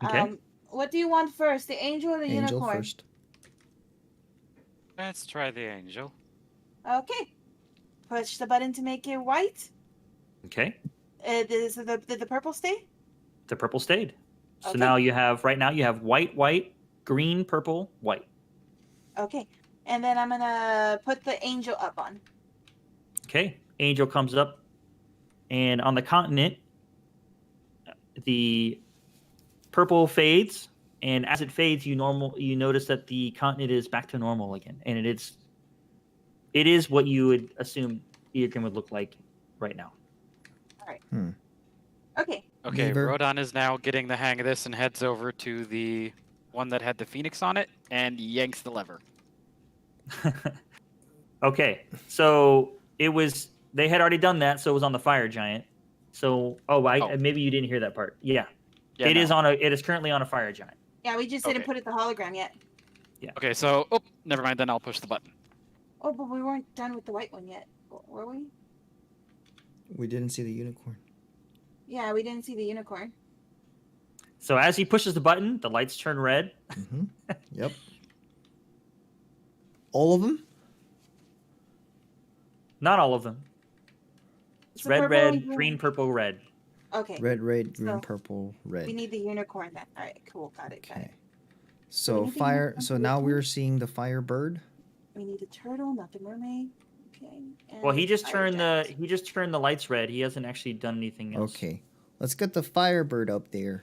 Okay. What do you want first, the angel or the Angel unicorn? first. Let's try the angel. Okay. Push the button to make it white. Okay. Did the purple stay? The purple stayed. So Okay. now you have white, green, purple, white. Okay. And then I'm gonna put the angel up on. Okay. Angel comes up, and on the continent, the purple fades, and as it fades, you notice that the continent is back to normal again, and it is what you would assume Eoghan would look like right now. Okay. Okay, Lever. Rodon is now getting the hang of this and heads over to the one that had the phoenix on it and yanks the lever. Okay, so they had already done that, so it was on the fire giant. So maybe you didn't hear that part. Yeah, Yeah, it is no. it is currently on a fire giant. Yeah, we just didn't Okay. put it the hologram yet. Okay, so never mind. Then I'll push the button. Oh, but we weren't done with the white one yet, were we? We didn't see the unicorn. Yeah, we didn't see the unicorn. So as he pushes the button, the lights turn red. Mm-hmm. Yep. All of them? Not all of them. It's So red, purple red, and green, purple, red. Okay. Red, green, So, purple, red. We need the unicorn then. All right, cool. Got it. Okay. we So need the fire. unicorn So for the now we're turtle? seeing the fire bird. We need the turtle, not the mermaid. Okay. Well, and he just fire turned the lights red. He hasn't actually done anything else. Okay. Let's get the fire bird up there.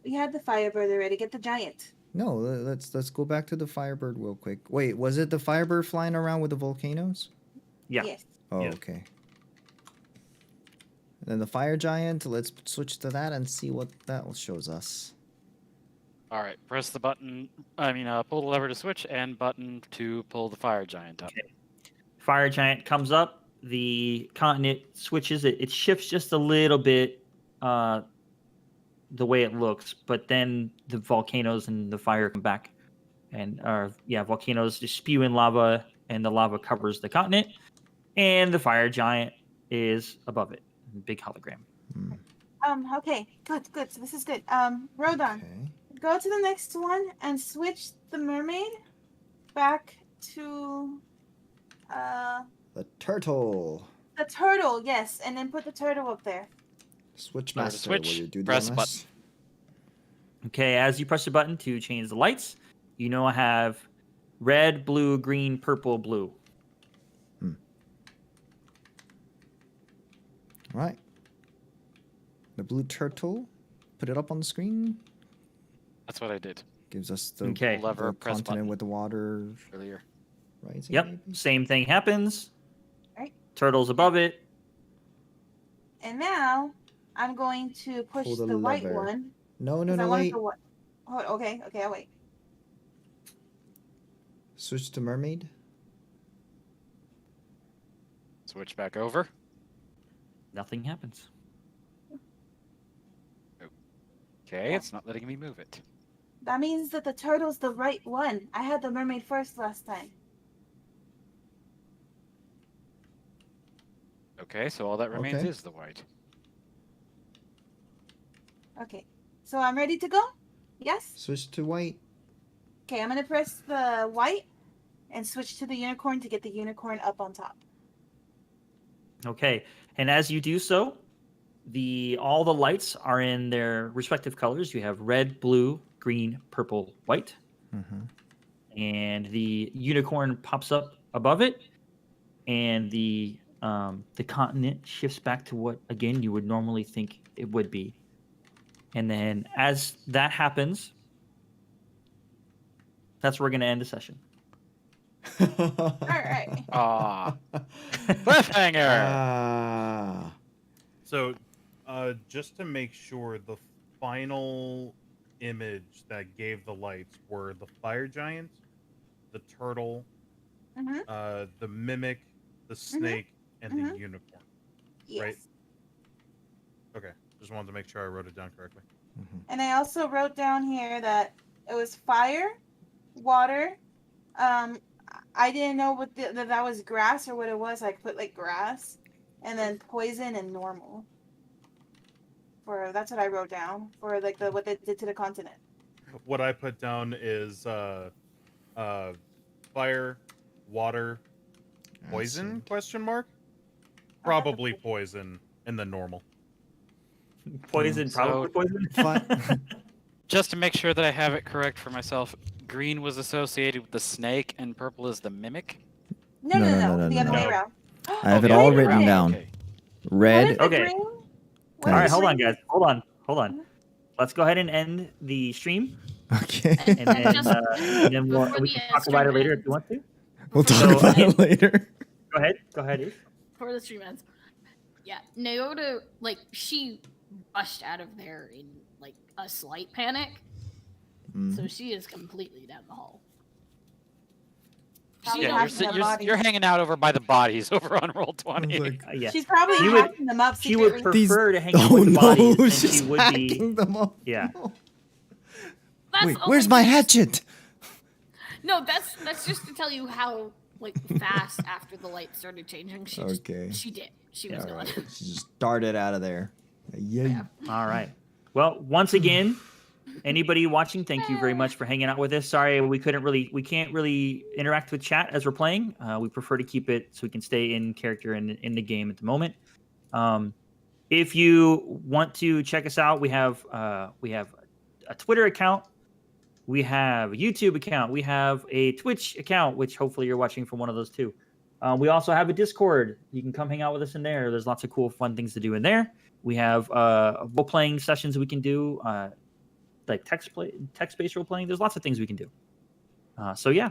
We had the firebird already. Get the giant. No, let's go back to the firebird real quick. Wait, was it the firebird flying around with the volcanoes? Yeah. Yes. Oh, Yeah. okay. And then the fire giant. Let's switch to that and see what that shows us. All right, press the button. Pull the lever to switch and button to pull the fire giant up. Okay. Fire giant comes up. The continent switches. It shifts just a little bit, the way it looks, but then the volcanoes and the fire come back, and volcanoes just spew in lava, and the lava covers the continent, and the fire giant is above it. Big hologram. Okay. Good. So this is good. Rodon, Okay. go to the next one and switch the mermaid back to The turtle. the turtle. Yes, and then put the turtle up there. Switch Now to master. switch, Will you do press that? button. Okay, as you press the button to change the lights, you now have red, blue, green, purple, blue. Right. The blue turtle. Put it up on the screen. That's what I did Gives us the, Okay. Lever, the press continent button. with the water earlier. rising. Yep, maybe? same thing happens. Right. Turtle's above it. And now I'm going to push Pull the the white lever. one. No, 'cause I wanted wait. the what? Oh, okay. I'll wait. Switch to mermaid. Switch back over. Nothing happens. Okay, Yeah. it's not letting me move it. That means that the turtle's the right one. I had the mermaid first last time. Okay, so all that remains Okay. is the white. Okay. So I'm ready to go? Yes? Switch to white. Okay, I'm going to press the white and switch to the unicorn to get the unicorn up on top. Okay, and as you do so, all the lights are in their respective colors. You have red, blue, green, purple, white, and the unicorn pops up above it, and the continent shifts back to what again you would normally think it would be. And then as that happens, that's where we're going to end the session. All right. Aw. Cliffhanger! Ah. So, just to make sure, the final image that gave the lights were the fire giant, the turtle, the mimic, the snake, and the unicorn. Yes. Right. Okay, just wanted to make sure I wrote it down correctly. And I also wrote down here that it was fire, water. I didn't know what that was grass or what it was. I put like grass, and then poison and normal. That's what I wrote down for like what they did to the continent. What I put down is fire, water, poison? Acid. Question mark. Probably poison, and then normal. Poison, So- probably poison. Fun. Just to make sure that I have it correct for myself, green was associated with the snake and purple is the mimic? No. The other way no. around. I have it Okay, all right, written okay. down. Okay. Red. Okay. What All right, is hold on, green? guys. Hold on. Let's go ahead and end the stream, Okay. and then, Just and then before we the, can talk about it stream later if ends. you want to. We'll Before talk So, about it later. Go ahead, Eve. Before the stream ends. Yeah, Naota, like, she rushed out of there in, like, a slight panic. So she is completely down the hall. Probably Yeah, hacking the bodies. you're hanging out over by the bodies over on roll I was 20. like, Yeah. She's probably She would- hacking them up She would secretly. prefer to hang out oh with the no, bodies than she's she would be. hacking them up. Yeah. No. That's Wait, only where's my just- hatchet? No, that's just to tell you how, like, fast after the light started changing. She just, Okay. she did. She was All gone. right. She just darted out of there. Yay. Yeah. All right. Well, once again, anybody watching, thank you very much for hanging out with us. Sorry we can't really interact with chat as we're playing. We prefer to keep it so we can stay in character in the game at the moment. If you want to check us out, we have a Twitter account, we have a YouTube account, we have a Twitch account, which hopefully you're watching from one of those two. We also have a Discord. You can come hang out with us in there. There's lots of cool, fun things to do in there. We have role-playing sessions we can do, like text-based role-playing. There's lots of things we can do. So yeah,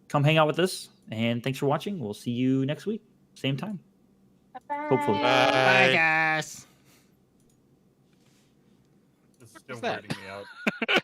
come hang out with us, and thanks for watching. We'll see you next week, same time. Hopefully. Bye. guys. This is still What's that? weirding me out.